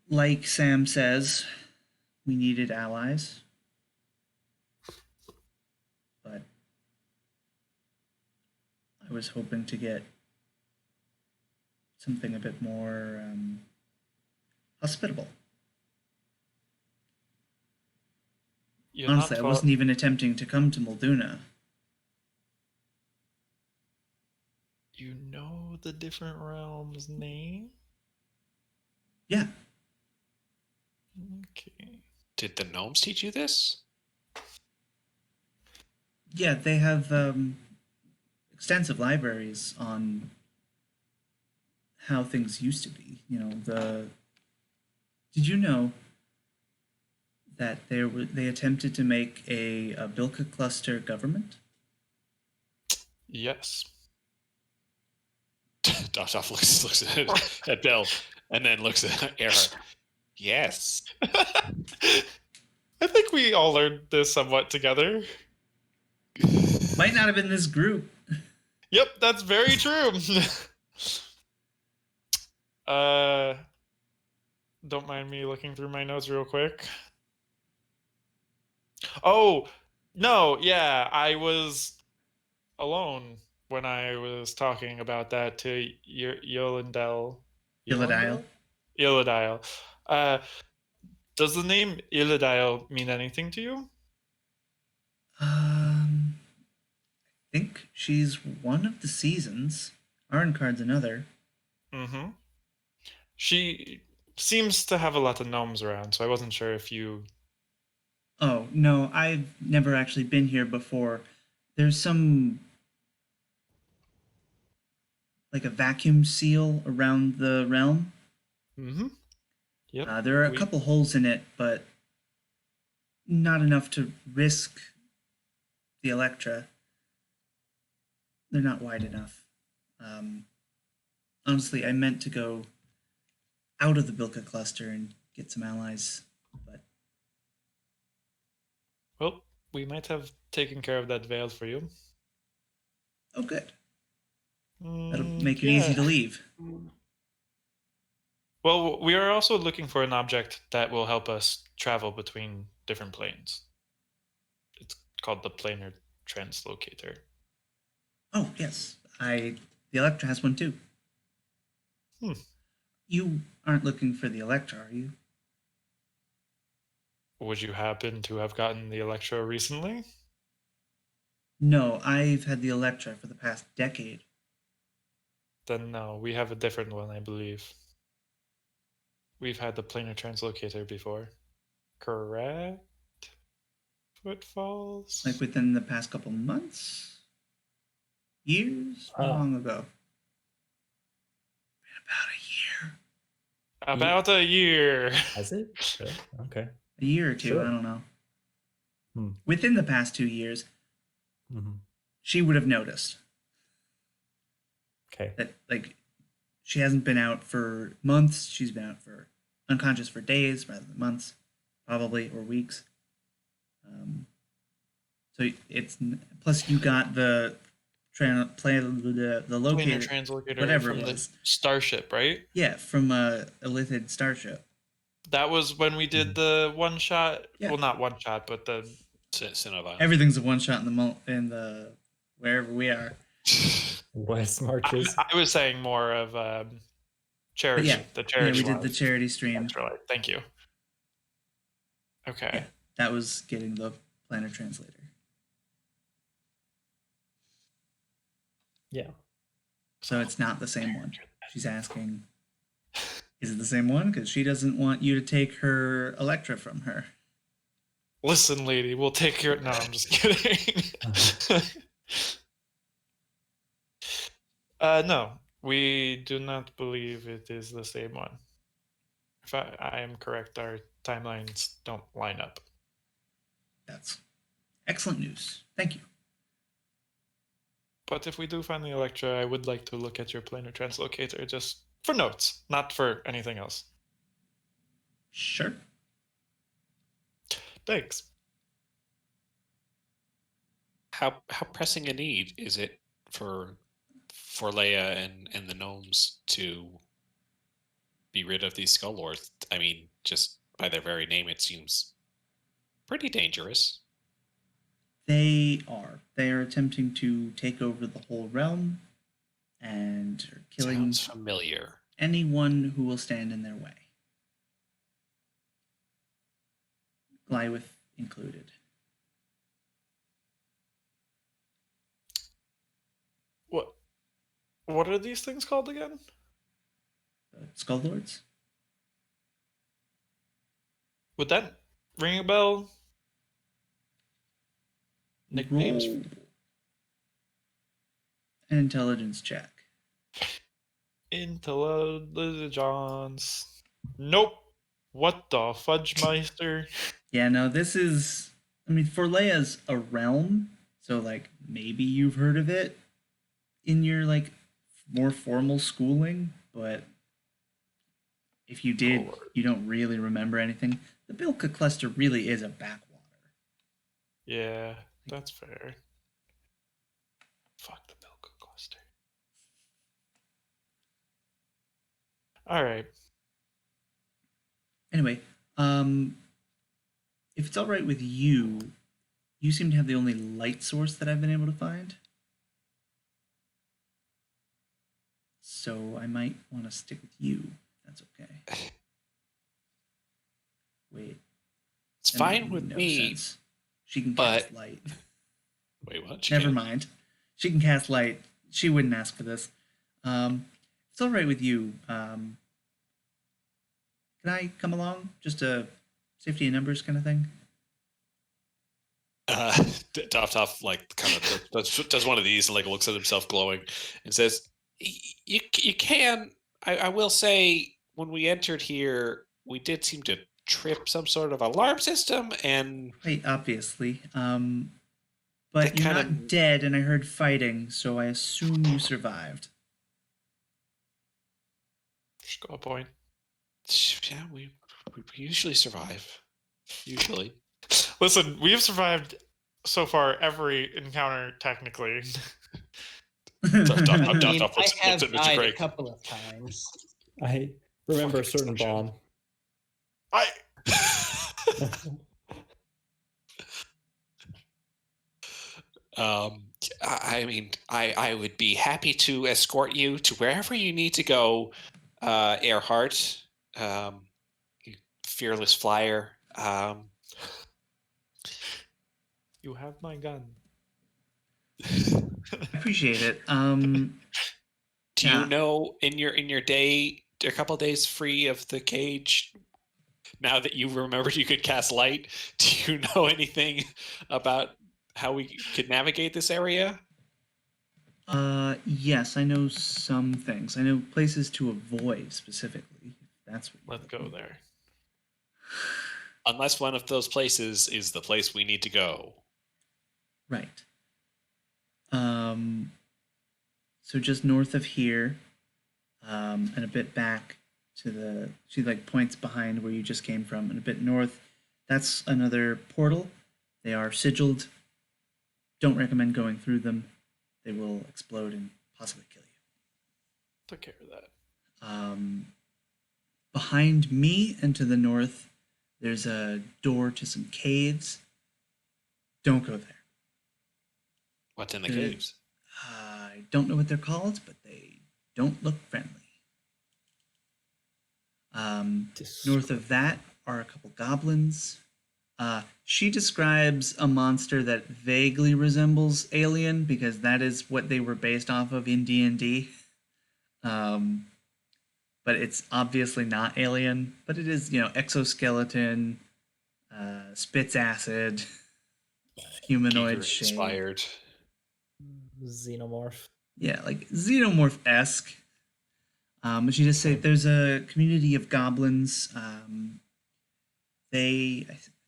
like Sam says, we needed allies. But I was hoping to get something a bit more hospitable. Honestly, I wasn't even attempting to come to Muldoona.
You know the different realms' name?
Yeah.
Okay.
Did the gnomes teach you this?
Yeah, they have extensive libraries on how things used to be. You know, did you know that they attempted to make a Bilka cluster government?
Yes.
Doshoff looks at Bill and then looks at Earhart. Yes.
I think we all learned this somewhat together.
Might not have been this group.
Yep, that's very true. Don't mind me looking through my notes real quick. Oh, no, yeah, I was alone when I was talking about that to Yolandel.
Illidile.
Illidile. Does the name Illidile mean anything to you?
I think she's one of the seasons. Arncard's another.
Mm-hmm. She seems to have a lot of gnomes around, so I wasn't sure if you...
Oh, no, I've never actually been here before. There's some... like a vacuum seal around the realm.
Mm-hmm. Yep.
There are a couple holes in it, but not enough to risk the Electra. They're not wide enough. Honestly, I meant to go out of the Bilka cluster and get some allies, but...
Well, we might have taken care of that veil for you.
Oh, good. That'll make it easy to leave.
Well, we are also looking for an object that will help us travel between different planes. It's called the planar translocator.
Oh, yes. The Electra has one too. You aren't looking for the Electra, are you?
Would you happen to have gotten the Electra recently?
No, I've had the Electra for the past decade.
Then no, we have a different one, I believe. We've had the planar translocator before. Correct? footfalls.
Like within the past couple months? Years? How long ago?
About a year.
Has it? Really? Okay.
A year or two,
Sure.
I don't know.
Hmm.
Within the past 2 years, she would have noticed.
Okay.
That, like, she hasn't been out for months. She's been out for unconscious for days rather than months, probably, or weeks. So it's plus you got the locator,
Planar translocator
whatever
from
it
the
was.
starship, right?
Yeah, from a Elithid starship.
That was when we did the one shot.
Yeah.
Well, not one shot, but the
Cineviolence.
Everything's a one shot in the wherever we are.
West Marches.
I was saying more of charity.
Yeah.
The charity.
Yeah, we did the
ones.
charity stream.
That's right. Thank you. Okay.
Yeah, that was getting the planar translator.
Yeah.
So it's not the same one. She's asking, is it the same one? Because she doesn't want you to take her Electra from her.
Listen, lady, we'll take care. No, I'm just kidding. No, we do not believe it is the same one. If I am correct, our timelines don't line up.
That's excellent news. Thank you.
But if we do find the Electra, I would like to look at your planar translocator just for notes, not for anything else.
Sure.
Thanks.
How pressing a need is it for Leia and the gnomes to be rid of these skull lords? I mean, just by their very name, it seems pretty dangerous.
They are. They are attempting to take over the whole realm and are killing
Sounds familiar.
anyone who will stand in their way. Glywith included.
What are these things called again?
The Skull Lords?
Would that ring a bell? Nicknames?
Roll an intelligence check.
Intelligence. Nope. What the fudge meister?
Yeah, no, this is... I mean, Forleia's a realm, so, like, maybe you've heard of it in your, like, more formal schooling, but if you did, you don't really remember anything. The Bilka cluster really is a backwater.
Yeah, that's fair. Fuck the Bilka cluster. All right.
Anyway, if it's all right with you, you seem to have the only light source that I've been able to find. So I might want to stick with you, if that's okay. Wait.
It's
that
fine
made
with
no
me.
sense. She can
but-
cast light.
Wait, what?
Never mind. She can cast light. She wouldn't ask for this. It's all right with you. Can I come along? Just a safety in numbers kind of thing?
Toff like kind of does one of these and like looks at himself glowing and says, "You can. I will say, when we entered here, we did seem to trip some sort of alarm system, and
Right, obviously. But you're not dead, and I heard fighting, so I assume you survived.
Just go a point.
yeah, we usually survive. Usually,
Listen, we have survived so far every encounter technically.
I mean,
Toff
I
looks
have
at Mr.
died a
Craig.
couple of times.
I remember a
Fucking
certain
explosion.
bomb.
I mean, I would be happy to escort you to wherever you need to go, Earhart, you fearless flyer.
You have my gun.
Appreciate it.
Do you know in your day, a couple days free of the cage? now that you remembered you could cast light, do you know anything about how we could navigate this area?
Yes, I know some things. I know places to avoid specifically. That's what
Let's go there.
Unless one of those places is the place we need to go.
Right. So just north of here, and a bit back to the, she like points behind where you just came from, and a bit north, that's another portal. They are sigilled. Don't recommend going through them. They will explode and possibly kill you.
Took care of that.
Behind me and to the north, there's a door to some caves. Don't go there.
What's in the caves?
I don't know what they're called, but they don't look friendly. North of that are a couple goblins. She describes a monster that vaguely resembles Alien because that is what they were based off of in D&D. But it's obviously not Alien, but it is, exoskeleton, spits acid, humanoid shape.
Inspired.
Xenomorph.
Yeah, like xenomorph-esque. But she just said there's a community of goblins. I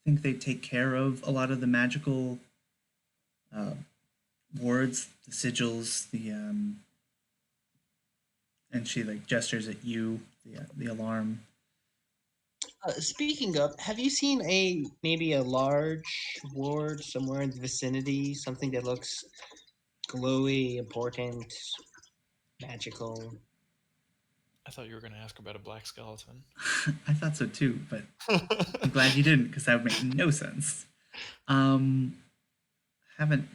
think they take care of a lot of the magical wards, the sigils, and she like gestures at you, the alarm.
Speaking of, have you seen maybe a large ward somewhere in the vicinity? Something that looks glowy, important, magical.
I thought you were going to ask about a black skeleton.
I thought so too, but I'm glad you didn't because that would make no sense. Haven't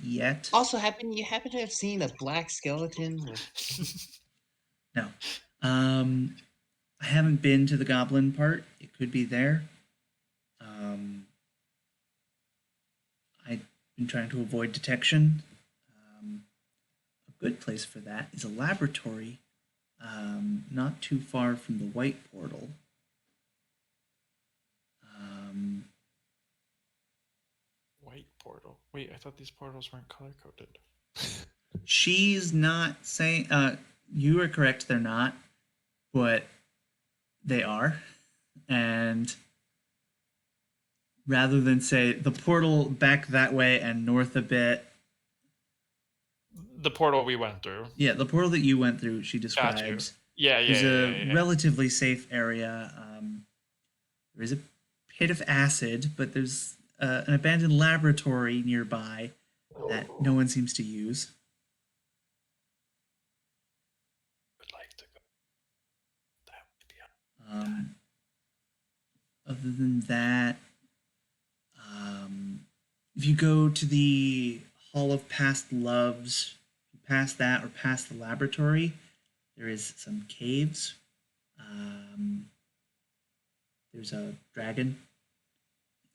yet.
Also, you happen to have seen a black skeleton?
No. I haven't been to the goblin part. It could be there. I've been trying to avoid detection. A good place for that is a laboratory, not too far from the white portal.
White portal. Wait, I thought these portals weren't color-coded.
She's not saying... you are correct, they're not, but they are. And rather than say the portal back that way and north a bit...
The portal we went through.
Yeah, the portal that you went through, she describes.
Yeah.
There's a relatively safe area. There is a pit of acid, but there's an abandoned laboratory nearby that no one seems to use.
Would like to go. That would be
Other than that, if you go to the Hall of Past Loves, past that or past the laboratory, there is some caves. There's a dragon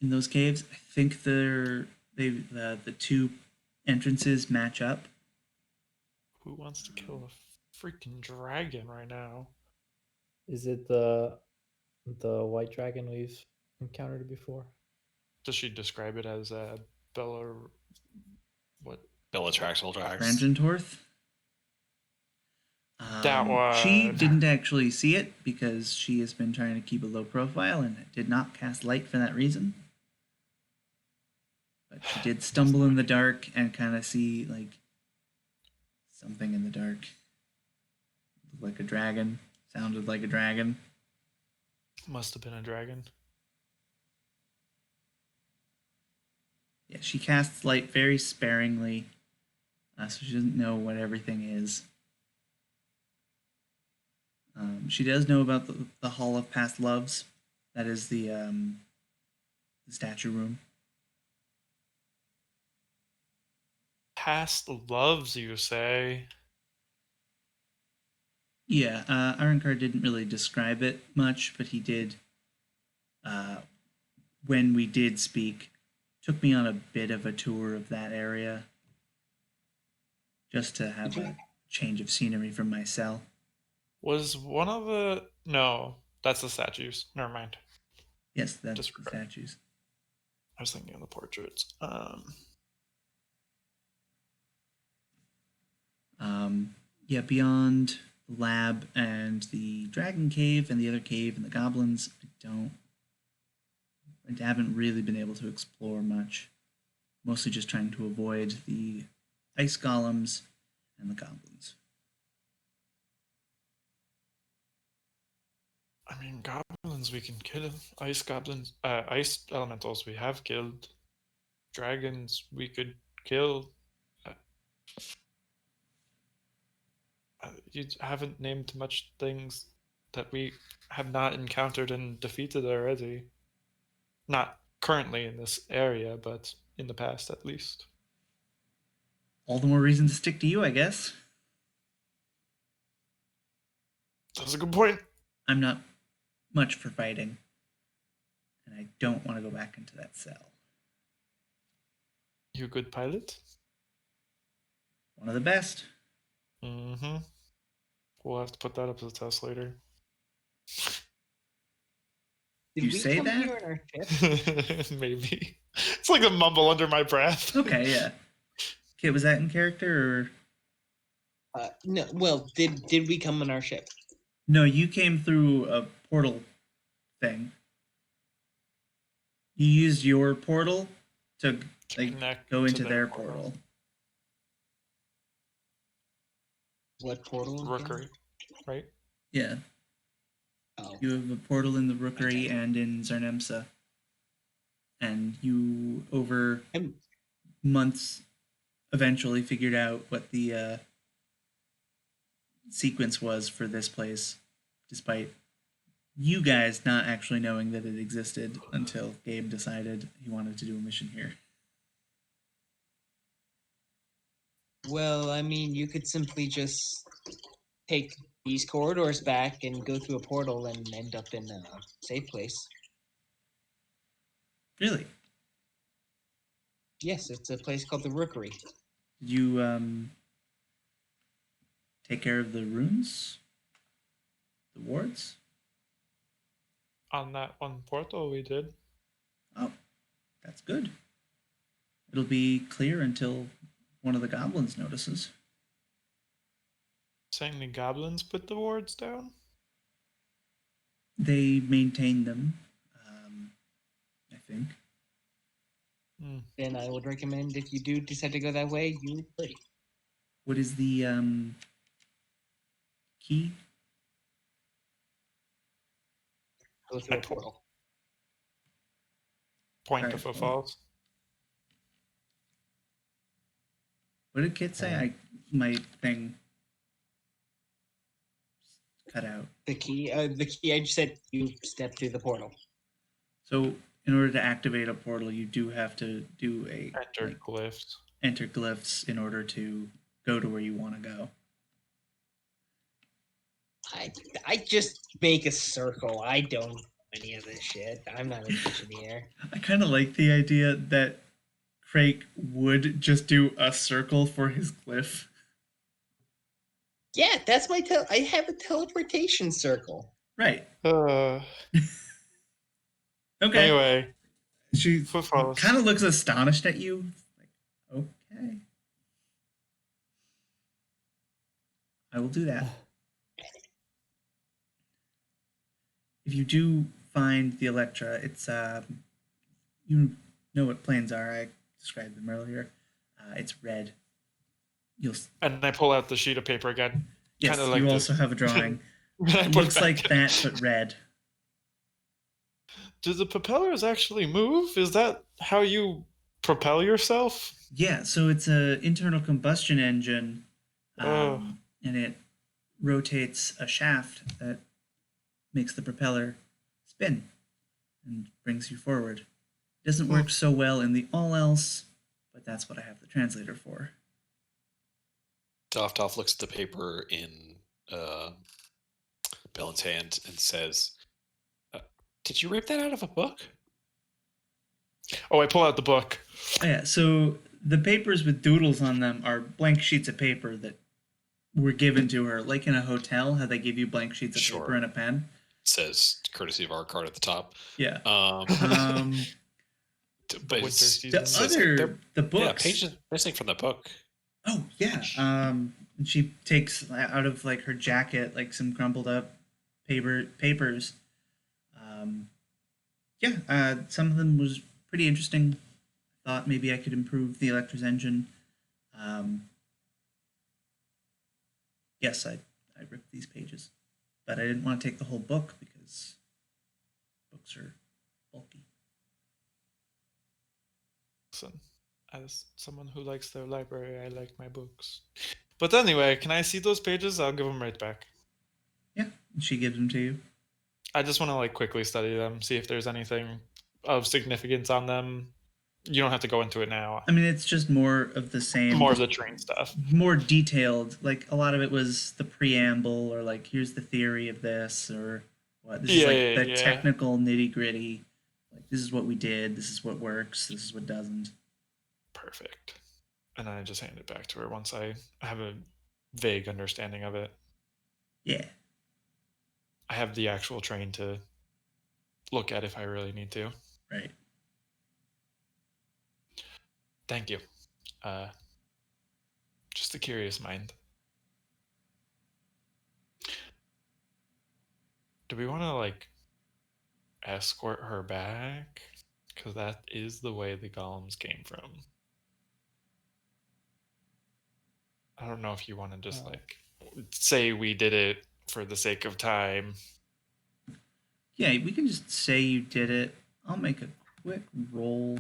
in those caves. I think the two entrances match up.
Who wants to kill a freaking dragon right now?
Is it the white dragon we've encountered before?
Does she describe it as Bella? What?
Bellatraxel Drax.
Rangentorth.
That one.
She didn't actually see it because she has been trying to keep a low profile and did not cast light for that reason. But she did stumble in the dark and kind of see like something in the dark. Looked like a dragon. Sounded like a dragon.
Must have been a dragon.
Yeah, she casts light very sparingly, so she doesn't know what everything is. She does know about the Hall of Past Loves. That is the statue room.
Past loves, you say?
Yeah, Ironcard didn't really describe it much, but he did, when we did speak, took me on a bit of a tour of that area, just to have a change of scenery from my cell.
Was one of the... No, that's the statues. Never mind.
Yes, that's the
Disregard.
statues.
I was thinking of the portraits.
Yeah, beyond the lab and the dragon cave and the other cave and the goblins, I haven't really been able to explore much. Mostly just trying to avoid the ice golems and the goblins.
I mean, goblins we can kill. Ice goblins, ice elementals we have killed. Dragons we could kill. You haven't named much things that we have not encountered and defeated already. Not currently in this area, but in the past at least.
All the more reason to stick to you, I guess.
That's a good point.
I'm not much for fighting, and I don't want to go back into that cell.
You a good pilot?
One of the best.
Mm-hmm. We'll have to put that up as a test later.
Did
You
we
say
come
that?
here in our ship?
Maybe. It's like a mumble under my breath.
Okay, yeah. Okay, was that in character or?
No. Well, did we come in our ship?
No, you came through a portal thing. You used your portal to
Connect
go
to
into their portal.
What portal? again?
Rookery, right?
Yeah,
Oh.
you have a portal in the Rookery and in Zarnemsa. And you, over
I'm-
months, eventually figured out what the sequence was for this place, despite you guys not actually knowing that it existed until Gabe decided he wanted to do a mission here.
Well, I mean, you could simply just take these corridors back and go through a portal and end up in a safe place.
Really?
Yes, it's a place called the Rookery.
Did you take care of the runes? The wards?
On that one portal we did.
Oh, that's good. It'll be clear until one of the goblins notices.
Saying the goblins put the wards down?
They maintain them, I think.
Then I would recommend if you do decide to go that way, you play.
What is the key?
Go through a
I po-
portal.
Point
Alright,
of a
well.
falls.
What did Kit say? My thing cut out.
The key. I just said you step through the portal.
So in order to activate a portal, you do have to do a
Enter glyphs.
enter glyphs in order to go to where you want to go.
I just make a circle. I don't do any of this shit. I'm not an engineer.
I kind of like the idea that Craig would just do a circle for his glyph.
Yeah, that's my I have a teleportation circle.
Right.
Okay.
Okay.
Anyway,
She
footfalls.
kind of looks astonished at you. Like, okay. I will do that. If you do find the Electra, it's you know what planes are. I described them earlier. It's red. You'll
And I pull out the sheet of paper again.
yes.
Kinda like
you
this.
also have a drawing.
I
It
put
looks
back
like
in.
that, but red.
Do the propellers actually move? Is that how you propel yourself?
Yeah. So it's a internal combustion engine,
Oh.
and it rotates a shaft that makes the propeller spin and brings you forward. It doesn't work so well in the all else, but that's what I have the translator for.
Toff looks at the paper in Bellen's hand and says, "Did you rip that out of a book?"
Oh, I pull out the book.
Oh, yeah, so the papers with doodles on them are blank sheets of paper that were given to her, like in a hotel, how they give you blank sheets of
Sure.
paper and a pen.
says courtesy of our card at the top.
Yeah.
But
winter season.
The books.
Yeah, pages missing from the book.
Oh yeah. And she takes out of like her jacket like some crumpled up papers. Some of them was pretty interesting. Thought maybe I could improve the Electra's engine. Yes, I ripped these pages, but I didn't want to take the whole book because books are bulky.
Listen, as someone who likes their library, I like my books. But anyway, can I see those pages? I'll give them right back.
Yeah, and she gives them to you.
I just want to like quickly study them, see if there's anything of significance on them. You don't have to go into it now.
I mean, it's just more of the same.
More of the train stuff.
More detailed. Like a lot of it was the preamble, or like here's the theory of this, or what. This is like the technical nitty gritty. Like this is what we did. This is what works. This is what doesn't.
Perfect. And I just hand it back to her once I have a vague understanding of it.
Yeah.
I have the actual train to look at if I really need to.
Right.
Thank you. Just a curious mind. Do we want to like escort her back? Because that is the way the golems came from. I don't know if you want to just like say we did it for the sake of time.
Yeah, we can just say you did it. I'll make a quick roll.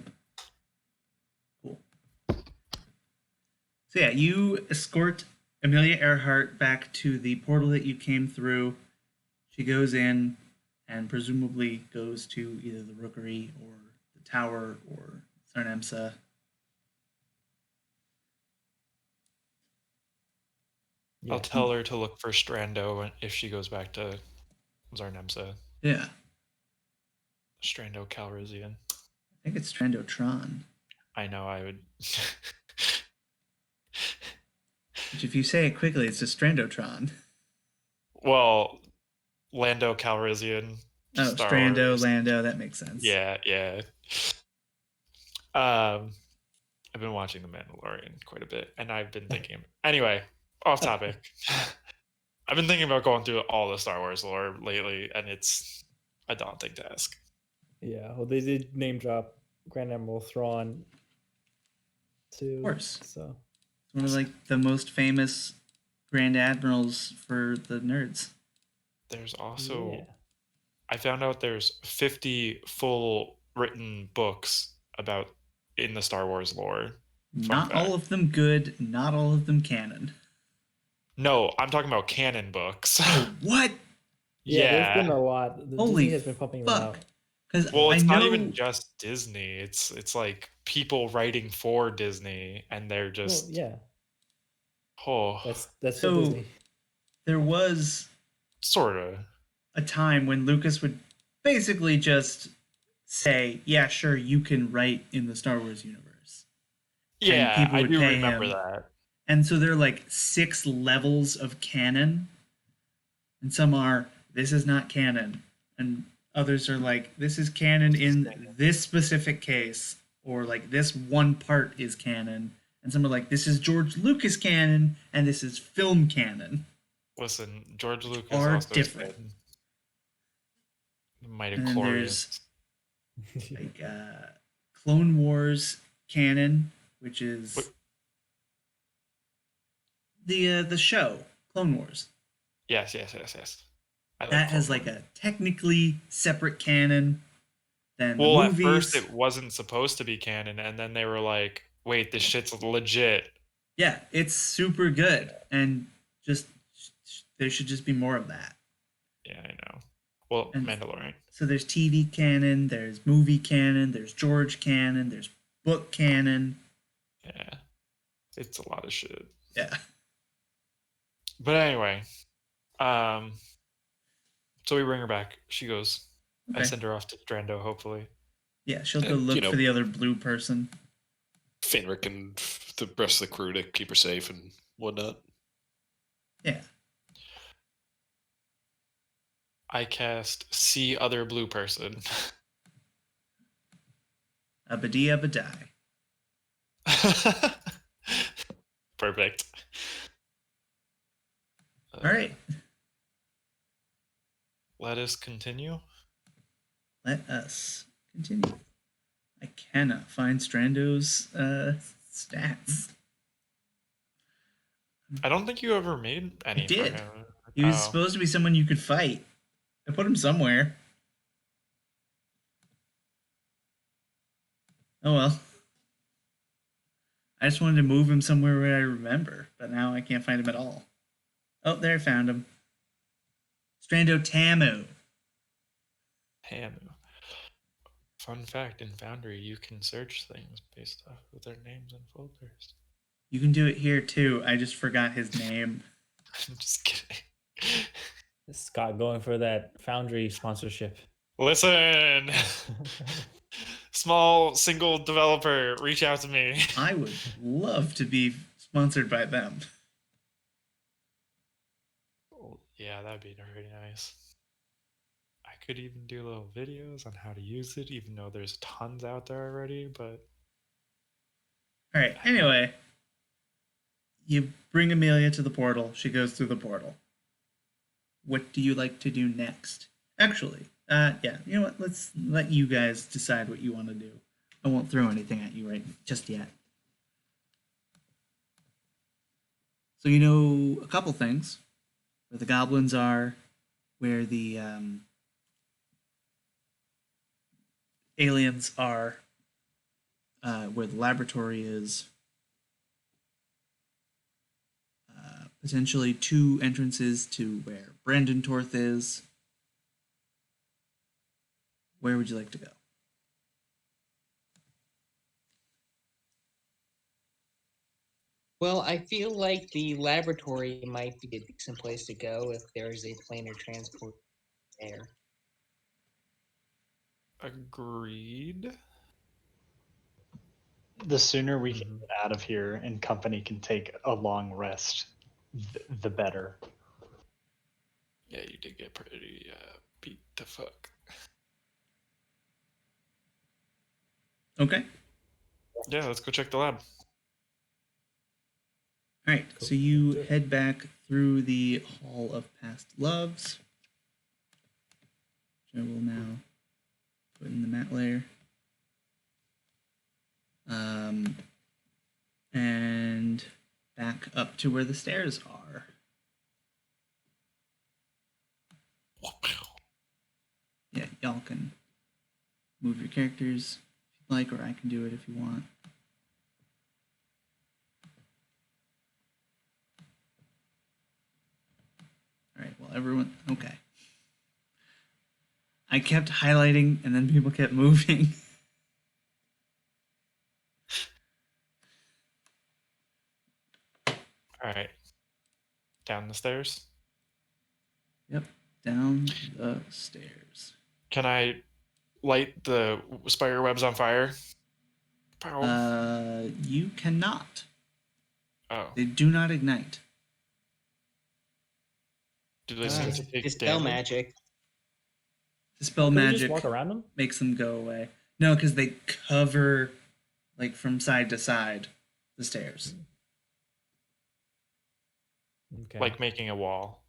Cool. So yeah, you escort Amelia Earhart back to the portal that you came through. She goes in and presumably goes to either the Rookery or the Tower or Zarnemsa.
Yeah. I'll tell her to look for Strando if she goes back to Zarnemsa.
Yeah.
Strando Calrissian.
I think it's Strandotron.
I know, I would.
Which if you say it quickly, it's a Strandotron.
Well, Lando Calrissian.
Oh, Strando, Lando, that makes sense.
Yeah. I've been watching The Mandalorian quite a bit, and I've been thinking. Anyway, off topic. I've been thinking about going through all the Star Wars lore lately, and it's a daunting task.
Yeah, well, they did name drop Grand Admiral Thrawn too.
Of course.
So
it's one of like the most famous Grand Admirals for the nerds.
There's also, I found out there's 50 full written books about in the Star Wars lore.
Not all of them good, not all of them canon.
No, I'm talking about canon books.
What?
Yeah, there's been a lot.
Holy
Disney has been pumping them out.
Well, it's not even just Disney. It's like people writing for Disney, and they're just
That's
so
Disney.
There was
sort of
a time when Lucas would basically just say, "Yeah, sure, you can write in the Star Wars universe."
Yeah, I do remember that.
And so there are like 6 levels of canon, and some are this is not canon, and others are like this is canon in this specific case, or like this one part is canon, and some are like this is George Lucas canon and this is film canon.
Listen, George Lucas
are
also
different.
Midichlorians.
Like Clone Wars canon, which is the show Clone Wars.
Yes.
That has like a technically separate canon than
well,
the movies.
At first it wasn't supposed to be canon, and then they were like, "Wait, this shit's legit."
Yeah, it's super good, and just there should just be more of that.
Yeah, I know. Well, and Mandalorian.
So there's TV canon, there's movie canon, there's George canon, there's book canon.
Yeah, it's a lot of shit.
Yeah.
But anyway, so we bring her back. She goes. Okay. I send her off to Strando, hopefully.
Yeah, she'll go look for the other blue person.
Fenric and the rest of the crew to keep her safe and whatnot.
Yeah.
I cast See Other Blue Person.
Abadee abadai.
Perfect.
All right.
Let us continue.
Let us continue. I cannot find Strando's stats.
I don't think you ever made any.
I did.
For him.
He was supposed to be someone you could fight. I put him somewhere. Oh well. I just wanted to move him somewhere where I remember, but now I can't find him at all. Oh, there, I found him. Strando Tamu.
Tamu. Fun fact, in Foundry, you can search things based off of their names and folders.
You can do it here, too. I just forgot his name.
I'm just kidding.
Scott going for that Foundry sponsorship.
Listen! Small single developer, reach out to me.
I would love to be sponsored by them.
Yeah, that'd be very nice. I could even do little videos on how to use it, even though there's tons out there already, but...
Alright, anyway. You bring Amelia to the portal. She goes through the portal. What do you like to do next? Actually, yeah, you know what? Let's let you guys decide what you want to do. I won't throw anything at you just yet. So you know a couple things. Where the goblins are, where the aliens are, where the laboratory is. Potentially 2 entrances to where Brandon Torth is. Where would you like to go?
Well, I feel like the laboratory might be a decent place to go if there's a planar transport there.
Agreed.
The sooner we can get out of here and company can take a long rest, the better.
Yeah, you did get pretty beat the fuck.
Okay.
Yeah, let's go check the lab.
All right, cool. So you head back through the Hall of Past Loves, which I will now put in the map layer. And back up to where the stairs are. Yeah, y'all can move your characters if you'd like, or I can do it if you want. All right, well, everyone, okay. I kept highlighting, and then people kept moving.
All right. Down the stairs?
Yep, down the stairs.
Can I light the spider webs on fire?
You cannot.
Oh.
They do not ignite.
Do they seem to take
Dispel
damage?
magic.
Dispel
Can we
magic
just walk around them?
makes them go away. No, because they cover, like, from side to side, the stairs.
Okay.
Like making a wall.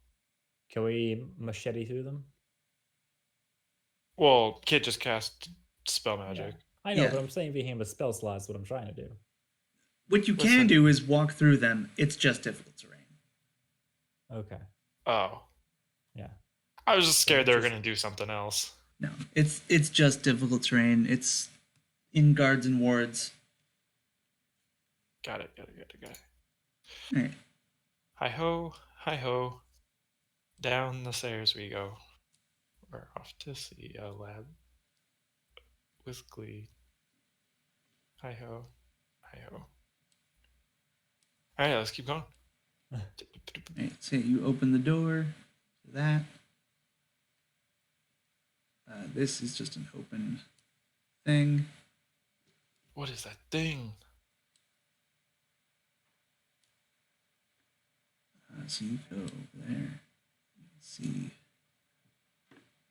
Can we machete through them?
Well, Kit just cast spell magic.
I know,
Yeah.
but I'm saying being with spell slots is what I'm trying to do.
What you
Listen.
can do is walk through them. It's just difficult terrain.
Okay.
Oh.
Yeah.
I was just scared they were going to do something else.
No, it's just difficult terrain. It's in guards and wards.
Got it.
All right.
Hi-ho, hi-ho. Down the stairs we go. We're off to see a lab with glee. Hi-ho, hi-ho. All right, let's keep going.
All right, so you open the door to that. This is just an open thing.
What is that thing?
So you go over there. See.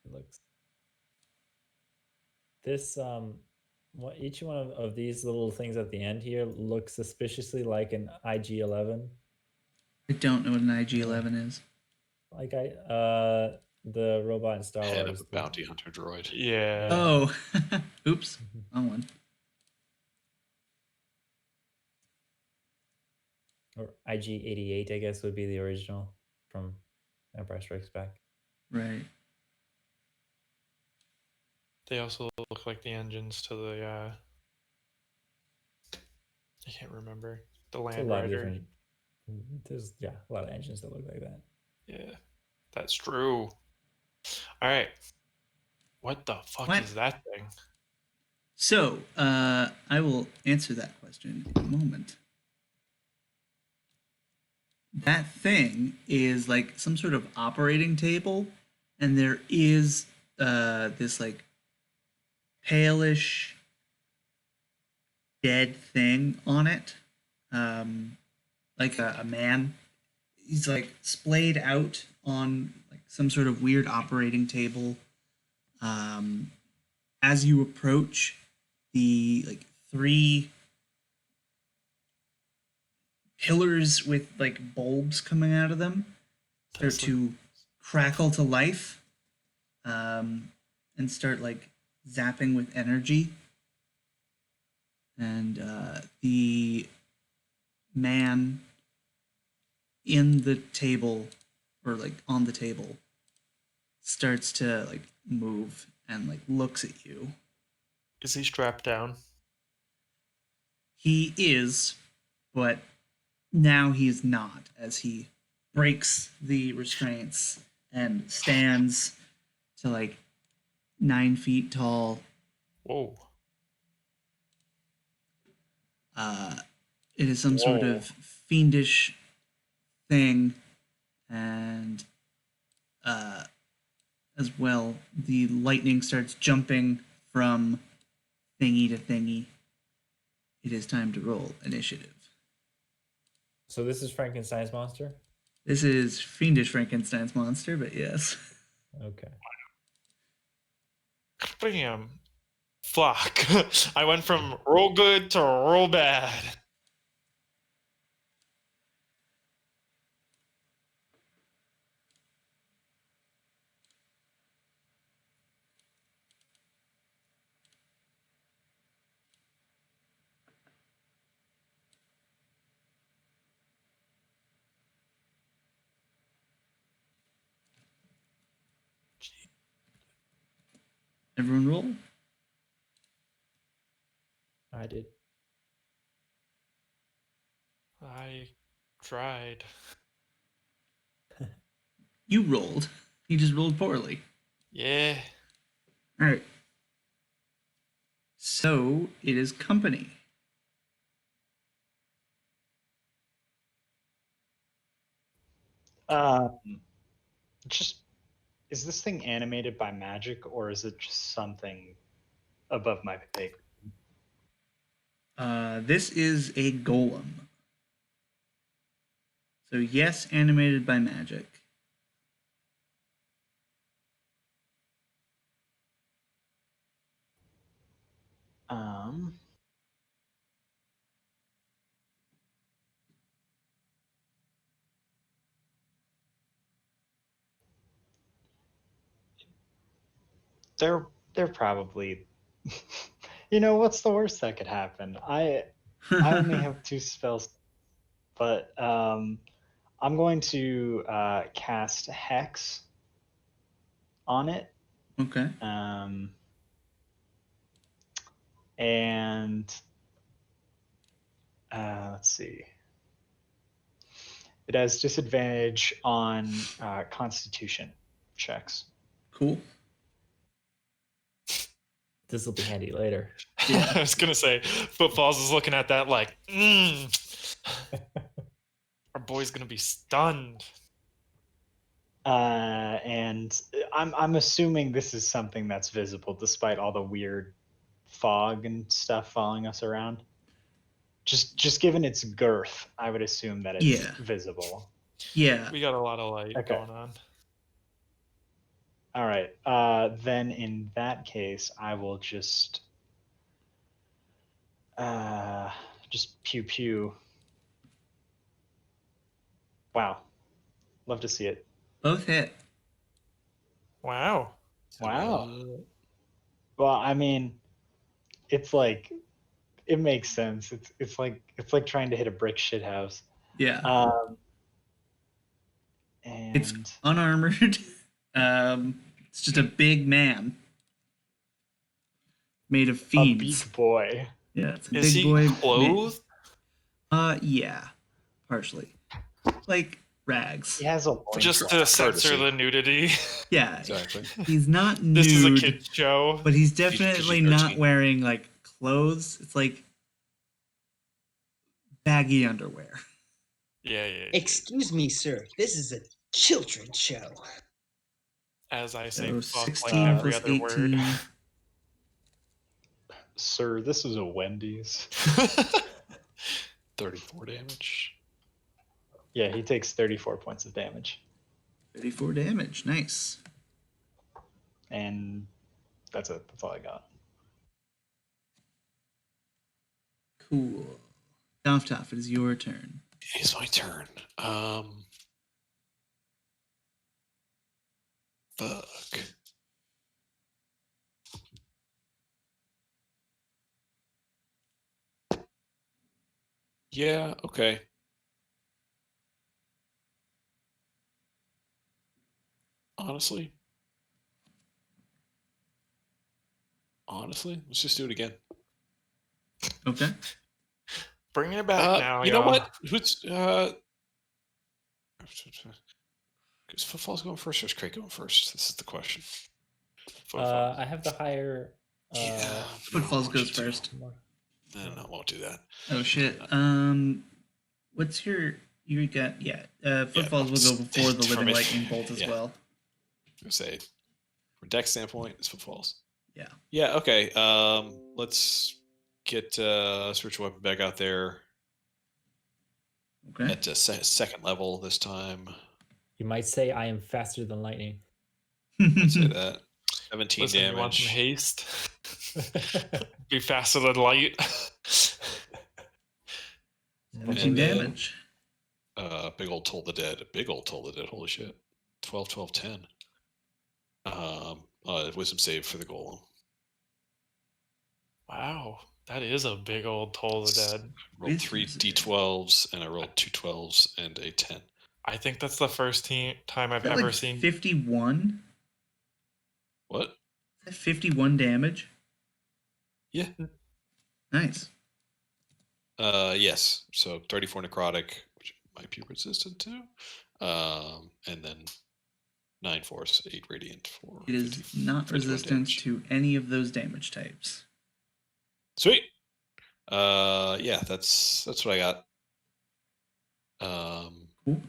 It looks this each one of these little things at the end here looks suspiciously like an IG-11.
I don't know what an IG-11 is.
Like the robot in Star
Head
Wars.
of a bounty hunter droid.
Yeah.
Oh, oops, wrong one.
Or IG-88, I guess, would be the original from Empire Strikes Back.
Right.
They also look like the engines to the I can't remember. The
There's a
Land
lot of
Rider.
different. There's a lot of engines that look like that.
Yeah, that's true. All right. What the fuck
What?
is that thing?
So, I will answer that question in a moment. That thing is like some sort of operating table, and there is this like palish dead thing on it, like a man. He's like splayed out on like some sort of weird operating table. As you approach, the like 3 pillars with like bulbs coming out of them start to crackle to life, and start like zapping with energy. And the man in the table, or like on the table, starts to like move and like looks at you.
Is he strapped down?
He is, but now he is not, as he breaks the restraints and stands to like 9 feet tall.
Whoa.
It is some sort of fiendish thing, and as well, the lightning starts jumping from thingy to thingy. It is time to roll initiative.
So this is Frankenstein's monster?
This is fiendish Frankenstein's monster, but yes.
Okay.
Damn. Fuck. I went from roll good to roll bad.
Everyone roll?
I did.
I tried.
You rolled. You just rolled poorly.
Yeah.
All right. So it is company.
Just is this thing animated by magic, or is it just something above my pay?
This is a golem. So yes, animated by magic.
They're probably you know, what's the worst that could happen? I only have 2 spells, but I'm going to cast Hex on it.
Okay.
And let's see. It has disadvantage on Constitution checks.
Cool.
This will be handy later.
Yeah. I was going to say, Footfalls is looking at that like, our boy's going to be stunned.
And I'm assuming this is something that's visible despite all the weird fog and stuff following us around. Just given its girth, I would assume that it's visible.
Yeah.
We got a lot of light going
All right. Then in that case, I will just pew pew. Wow. Love to see it.
Both hit.
Wow.
Wow. Well, I mean, it's like it makes sense. It's like trying to hit a brick shithouse.
Yeah.
And
It's unarmored. It's just a big man made of
a
fiends.
beak boy.
Yeah, it's a
Is
big
he
boy.
clothed?
Yeah, partially. Like rags.
He has a
Just to censor the nudity.
Yeah,
Exactly.
he's not nude.
This is a kid's show.
But he's definitely not
PG-13.
wearing like clothes. It's like baggy underwear.
Yeah.
Excuse me, sir. This is a children's show.
As I say,
So
fuck like
16
every
plus
other
18.
word.
Sir, this is a Wendy's.
34 damage.
Yeah, he takes 34 points of damage.
34 damage. Nice.
And that's it. That's all I got.
Cool. Top, it is your turn.
It's my turn. Fuck. Yeah, okay. Honestly, let's just do it again.
Okay.
Bringing it back now.
You know
y'all.
what? Who's is Footfall's going first or is Craig going first? This is the question.
I have the higher.
Footfalls goes first.
No, I won't do that.
Oh shit. What's your you got? Footfalls will go before the living lightning bolt as well.
I was gonna say, from a deck standpoint, it's Footfalls.
Yeah.
Yeah. Okay. Let's get spiritual weapon back out there.
Okay.
At second level this time.
You might say I am faster than lightning.
I'd say that. 17
Listen,
damage.
you want some haste? Be faster than light.
17 damage.
Big old Toll the Dead. Holy shit. 12, 12, 10. Wisdom save for the golem.
Wow. That is a big old Toll the Dead.
I rolled 3 d12s and I rolled 2 12s and a 10.
I think that's the first time I've
Is that
ever
like
seen.
51?
What?
Is that 51 damage?
Yeah.
Nice.
Yes. So 34 necrotic, which might be resistant to. And then 9 force, 8 radiant for.
It is not resistant to any of those damage types.
Sweet. Yeah, that's what I got.
Cool.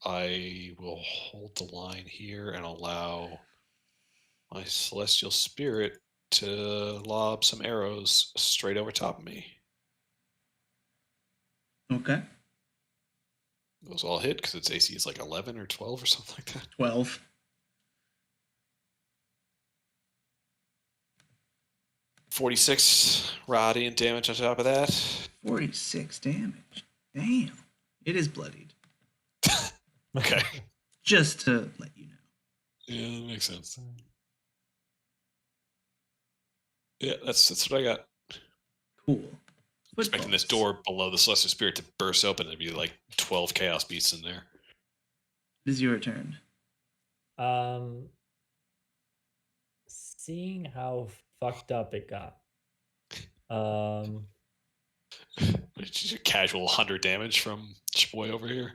I will hold the line here and allow my celestial spirit to lob some arrows straight over top of me.
Okay.
Those all hit because its AC is like 11 or 12 or something like that.
12.
$46 radiant damage on top of that.
46 damage. Damn. It is bloodied.
Okay.
Just to let you know.
Yeah, that makes sense. Yeah, that's what I got.
Cool.
Expecting this door below the Celestial Spirit to burst open and be like 12 Chaos Beasts in there.
It is your turn.
Seeing how fucked up it got.
Just a casual 100 damage from Boy over here.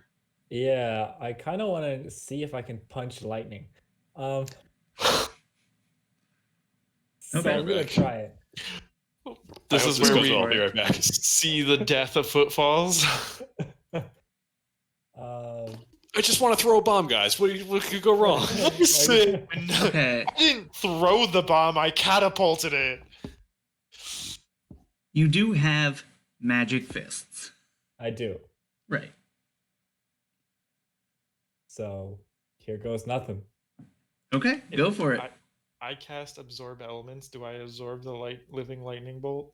Yeah, I kind of want to see if I can punch lightning. So
Okay.
I'm gonna try it.
This is where we
I'll be right back.
see the death of Footfalls.
I just want to throw a bomb, guys. What could go wrong?
Listen,
Okay.
I didn't throw the bomb. I catapulted it.
You do have magic fists.
I do.
Right.
So here goes nothing.
Okay, go for it.
I cast Absorb Elements. Do I absorb the living lightning bolt?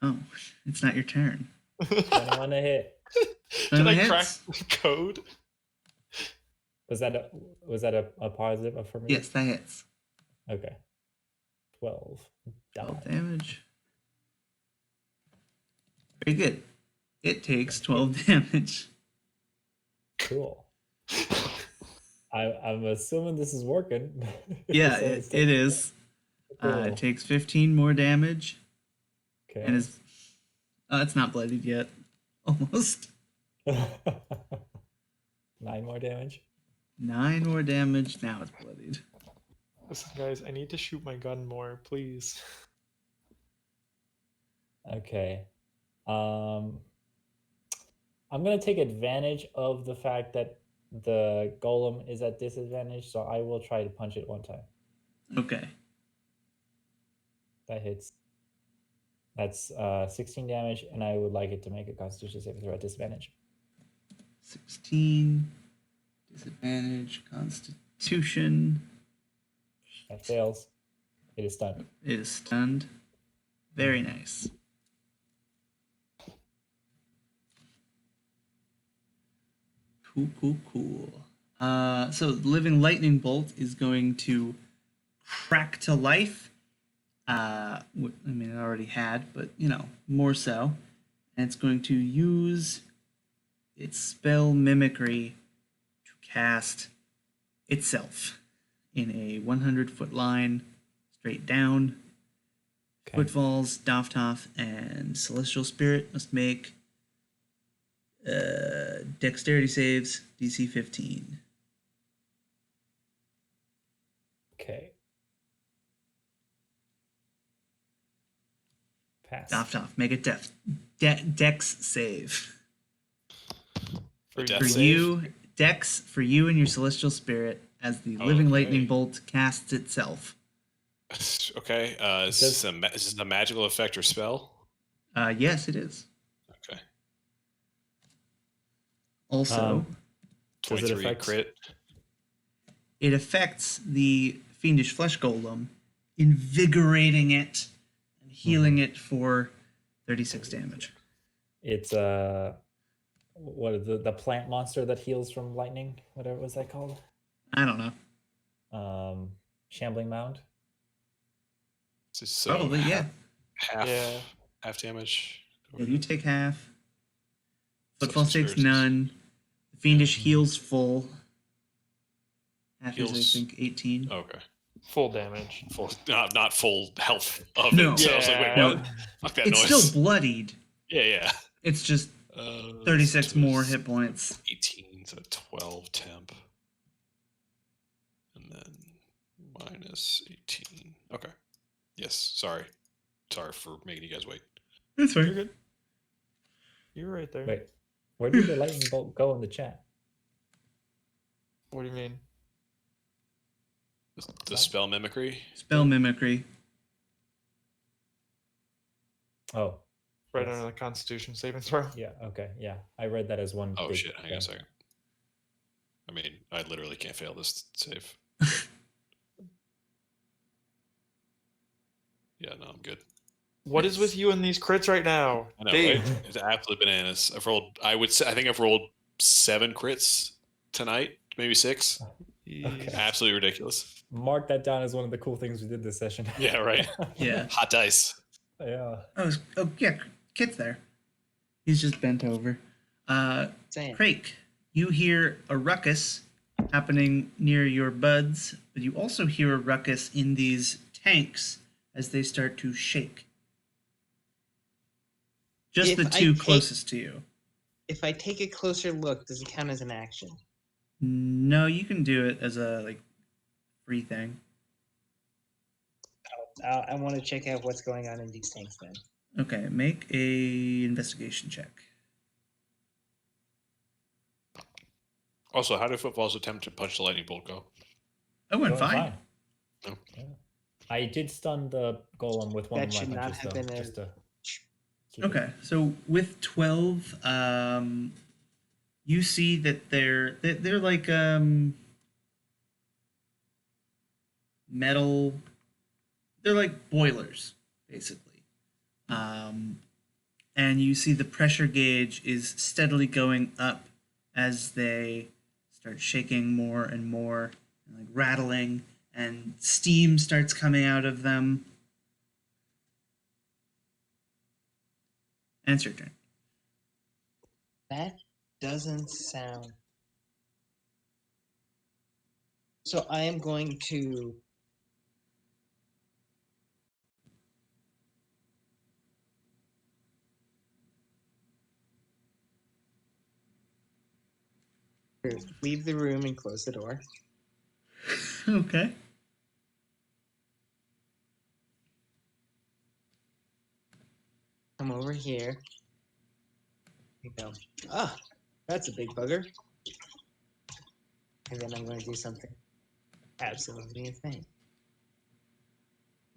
Oh, it's not your turn.
21 to hit.
Did I
hits.
crack the code?
Was that a positive for me?
Yes, that hits.
Okay. 12.
12 damage. Very good. It takes 12 damage.
Cool. I'm assuming this is working.
Yeah,
So
it is. It takes 15 more damage.
Okay.
And is it's not bloodied yet. Almost.
9 more damage.
9 more damage. Now it's bloodied.
Listen, guys, I need to shoot my gun more, please.
Okay. I'm gonna take advantage of the fact that the golem is at disadvantage, so I will try to punch it one time.
Okay.
That hits. That's 16 damage, and I would like it to make a Constitution saving throw at disadvantage.
16. Disadvantage. Constitution.
That fails. It is stunned.
It is stunned. Very nice. Cool. So the living lightning bolt is going to crack to life. I mean, it already had, but more so. And it's going to use its spell mimicry to cast itself in a 100-foot line straight down.
Okay.
Footfalls, Doftoff, and Celestial Spirit must make dexterity saves, DC 15.
Okay. Pass.
Doftoff, make a dex save.
For
For you, dex for you and your Celestial Spirit as the living lightning bolt casts itself.
Okay. Is this a magical effect or spell?
Yes, it is.
Okay.
Also,
23 crit.
It affects the fiendish flesh golem, invigorating it and healing it for 36 damage.
It's what is the plant monster that heals from lightning? Whatever was that called?
I don't know.
Shambling Mound.
So
Probably, yeah.
Half damage.
Yeah, you take half. Footfall
Substance
takes
versus-
none. The fiendish heals full. Half is, I
Heals-
think, 18.
Okay.
Full damage.
Full, not full health of
No.
it. So I was like, wait,
No.
what? Fuck that
It's
noise.
still bloodied.
Yeah.
It's just 36
so
more
it's
hit points.
18, so 12 temp. And then minus 18. Okay. Yes, sorry. Sorry for making you guys wait.
That's
You're
right.
good. You're right there.
Wait, where did the lightning bolt go in the chat?
What do you mean?
The spell mimicry.
Spell mimicry.
Oh,
Right
yes.
under the Constitution saving throw.
Yeah. Okay. Yeah, I read that as one.
Oh
big
shit! Hang on a
thing.
second. I mean, I literally can't fail this save. Yeah, no, I'm good.
What is with you and these crits right now?
I know,
Dave.
right? It's absolutely bananas. I've rolled. I think I've rolled 7 crits tonight, maybe 6.
Okay.
Absolutely ridiculous.
Mark that down as one of the cool things we did this session.
Yeah, right.
Yeah.
Hot dice.
Yeah.
Oh, yeah. Kit's there. He's just bent over.
Same.
Crake, you hear a ruckus happening near your buds, but you also hear a ruckus in these tanks as they start to shake. Just
If
the
I
two
take-
closest to you.
If I take a closer look, does it count as an action?
No, you can do it as a free thing.
I want to check out what's going on in these tanks then.
Okay, make a investigation check.
Also, how did Footfall's attempt to punch the lightning bolt go?
Oh, went
Going
fine.
No.
Yeah. I did stun the golem with one
That
of my
should not
punches,
have
though,
been a-
just to keep it-
Okay, so with 12, you see that they're like metal. They're like boilers, basically. And you see the pressure gauge is steadily going up as they start shaking more and more, and like rattling, and steam starts coming out of them. And it's your turn.
That doesn't sound. So I am going to. Leave the room and close the door.
Okay.
Come over here. You go. Ah, that's a big bugger. And then I'm going to do something absolutely insane.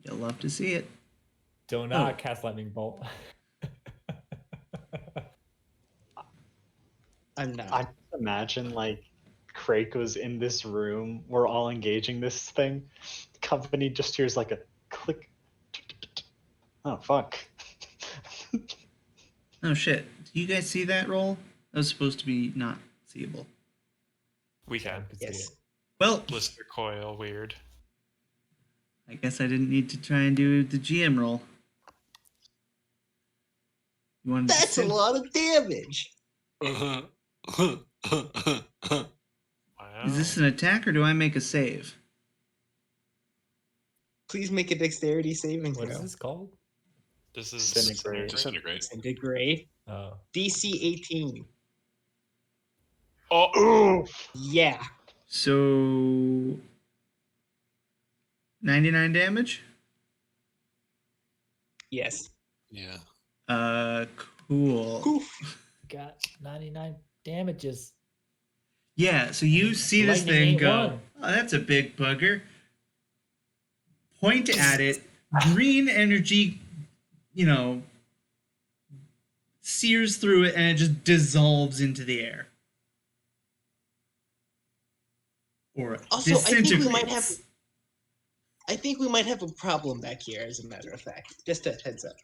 You'll love to see it.
Do not cast lightning bolt.
I'm not.
I just imagine like Crake was in this room. We're all engaging this thing. The company just hears like a click. Oh fuck.
Oh shit. Do you guys see that roll? That was supposed to be not seeable.
We can.
Yes.
Well,
Blister coil, weird.
I guess I didn't need to try and do the GM roll. You wanted
That's
to
a lot of damage.
Wow.
Is this an attack or do I make a save?
Please make a dexterity saving
What
throw.
is this called?
This is
Disintegrate.
Disintegrate.
Disintegrate.
Oh.
DC 18.
Oh,
Yeah.
So 99 damage?
Yes.
Yeah.
Cool.
Poof.
Got 99 damages.
Yeah, so you see this
Lightning
thing
ain't
go,
one.
oh, that's a big bugger. Point at it, green energy, sears through it, and it just dissolves into the air. Or
Also,
disintegrates.
I think we might have a problem back here, as a matter of fact. Just a heads up.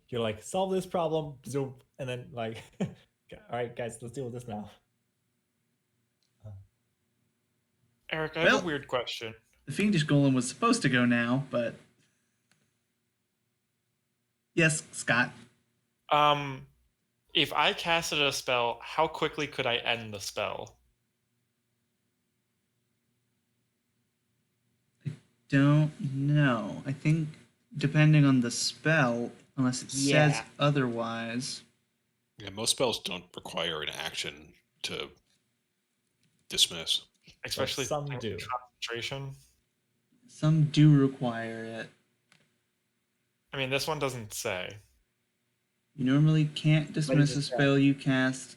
You're like, solve this problem, zoom, and then like, all right, guys, let's deal with this now.
Eric, I have
Well-
a weird question.
The Fiendish Golem was supposed to go now, but... Yes, Scott.
If I casted a spell, how quickly could I end the spell?
Don't know. I think depending on the spell, unless it says
Yeah.
otherwise...
Yeah, most spells don't require an action to dismiss.
Especially
some
things
do.
with concentration.
Some do require it.
I mean, this one doesn't say.
You normally can't dismiss
is
a
it?
spell you cast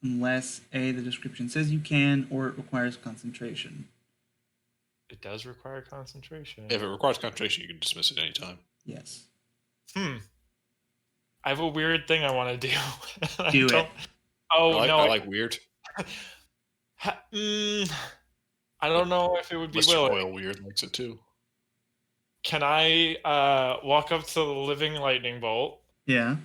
unless A, the description says you can, or it requires concentration.
It does require concentration.
If it requires concentration, you can dismiss it anytime.
Yes.
I have a weird thing I want to do.
Do it.
Oh,
I
no.
like weird.
I don't know if it would be
Mr.
willing.
Coil weird likes it too.
Can I walk up to the living lightning bolt?
Yeah.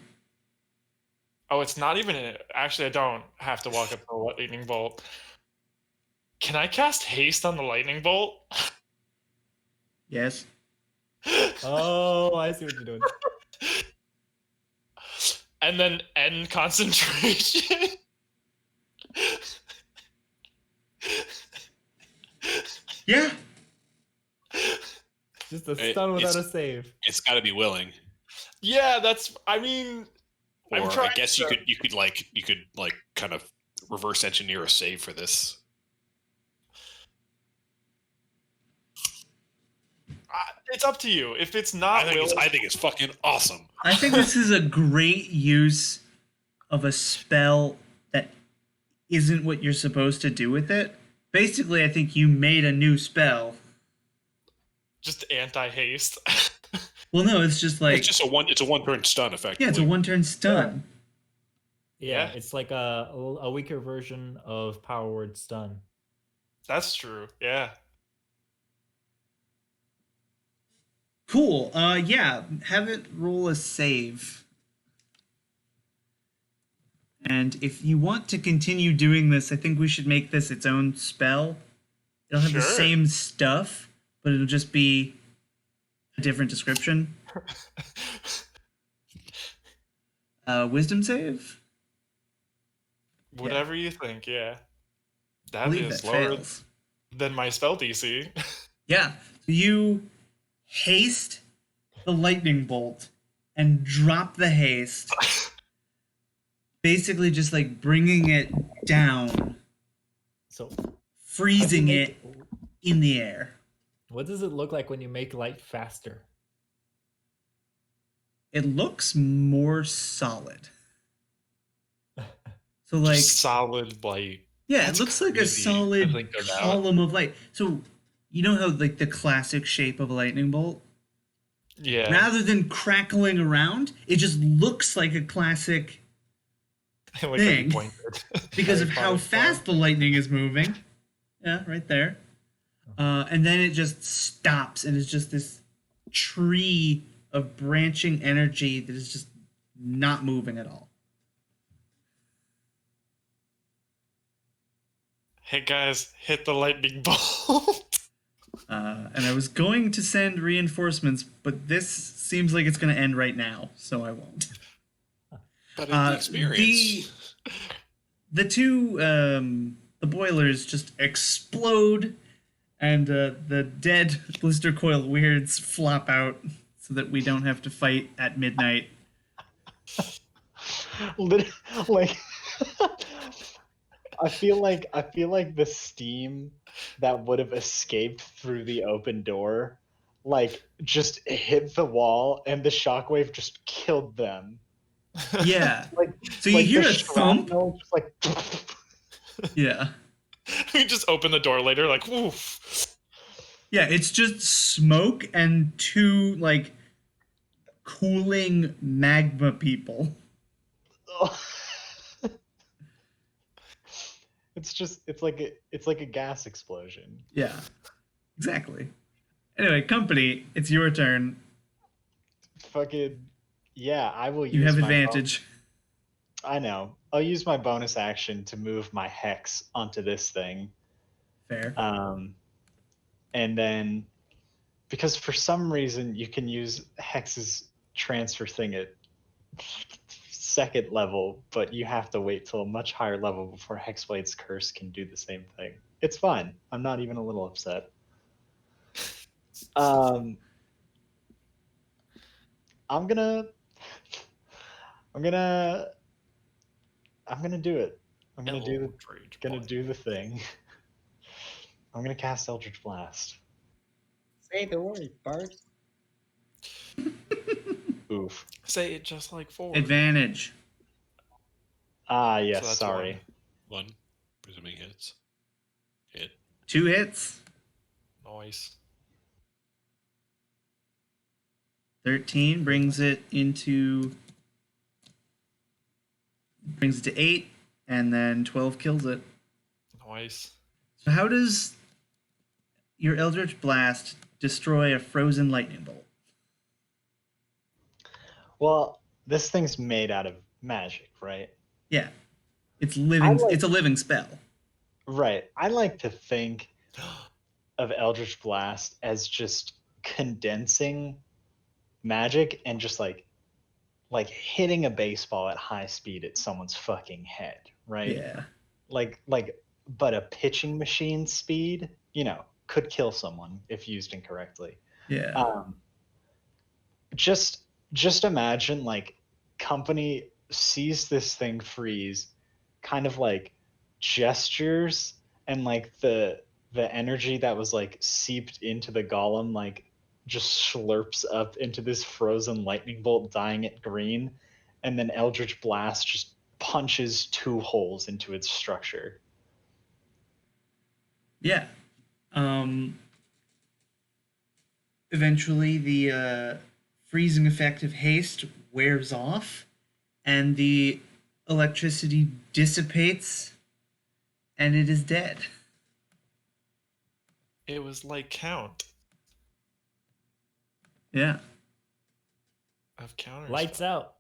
Oh, it's not even... Actually, I don't have to walk up to the lightning bolt. Can I cast haste on the lightning bolt?
Yes.
Oh, I see what you're doing.
And then end concentration?
Yeah.
Just a stun without
it's-
a save.
It's got to be willing.
Yeah, that's... I mean... I'm
Or I
trying
guess
to-
you could kind of reverse engineer a save for this.
It's up to you. If it's not
I think it's fucking awesome.
I think this is a great use of a spell that isn't what you're supposed to do with it. Basically, I think you made a new spell.
just anti-haste.
Well, no, it's just like...
It's a one turn stun effect.
Yeah, it's a one-turn stun.
Yeah,
Yeah.
it's like a weaker version of Power Word Stun.
That's true. Yeah.
Cool. Yeah, have it roll a save. And if you want to continue doing this, I think we should make this its own spell. It'll have the
Sure.
same stuff, but it'll just be a different description. Wisdom save?
Whatever you think, yeah.
I
That
believe
is
that
lower
fails.
than my spell DC.
Yeah. You haste the lightning bolt and drop the haste. Basically just like bringing it down,
So
freezing
make-
it in the air.
what does it look like when you make light faster?
It looks more solid. So like
Just solid light.
yeah,
That's
it looks like a
crazy to
solid
think about.
column of light. So you know how like the classic shape of a lightning bolt?
Yeah.
Rather than crackling around, it just looks like a classic
like
thing.
how you pointed.
because of
Harry
how
Potter's
fast the lightning is moving. Yeah, right there. And then it just stops, and it's just this tree of branching energy that is just not moving at all.
Hey guys, hit the lightning bolt.
And I was going to send reinforcements, but this seems like it's going to end right now, so I won't.
But it's the experience.
The two the boilers just explode, and the dead blister coil weirds flop out so that we don't have to fight at midnight.
Like I feel like the steam that would have escaped through the open door like just hit the wall and the shockwave just killed them.
Yeah.
Like
So you
like
hear
the
a thump.
shrapnel just like
Yeah.
We just open the door later, like, woof.
Yeah, it's just smoke and two like cooling magma people.
it's like a gas explosion.
Yeah. Exactly. Anyway, company, it's your turn.
Fucking yeah, I will use
You have
my
advantage.
I know. I'll use my bonus action to move my hex onto this thing.
Fair.
And then because for some reason you can use Hex's transfer thing at second level, but you have to wait till a much higher level before Hexblade's curse can do the same thing. It's fine. I'm not even a little upset. I'm gonna do it. I'm gonna do the thing. I'm gonna cast Eldritch Blast.
Say the word, Bart.
Oof.
Say it just like 4.
Advantage.
Ah, yes.
So that's
Sorry.
One, presuming hits. Hit.
2 hits.
Nice.
13 brings it to 8, and then 12 kills it.
Nice.
So how does your Eldritch Blast destroy a frozen lightning bolt?
Well, this thing's made out of magic, right?
Yeah. It's living. It's a living spell.
Right. I like to think of Eldritch Blast as just condensing magic and just like hitting a baseball at high speed at someone's fucking head, right?
Yeah.
But a pitching machine speed, could kill someone if used incorrectly.
Yeah.
Just imagine like company sees this thing freeze, kind of like gestures, and like the energy that was like seeped into the golem like just slurps up into this frozen lightning bolt, dyeing it green, and then Eldritch Blast just punches 2 holes into its structure.
Yeah. Eventually, the freezing effect of haste wears off, and the electricity dissipates, and it is dead.
It was like Count
Yeah.
of counter.
Lights out.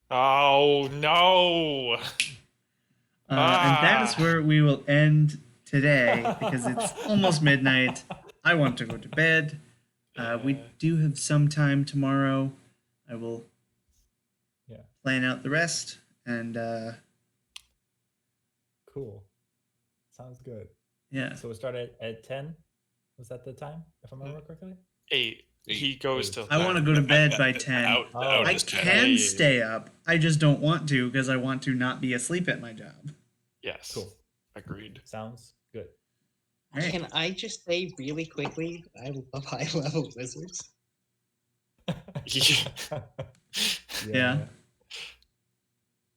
Oh no!
And that is where we will end today because it's almost midnight. I want to go to bed. We do have some time tomorrow. I will plan out the rest and
cool. Sounds good.
Yeah.
So we started at 10. Was that the time, if I remember correctly?
8. He goes till.
I want to go to bed by 10. I
is 10.
can stay up. I just don't want to because I want to not be asleep at my job.
Yes.
Cool.
Agreed.
Sounds good.
Right.
Can I just say really quickly, I love high level wizards.
Yeah.
Yeah.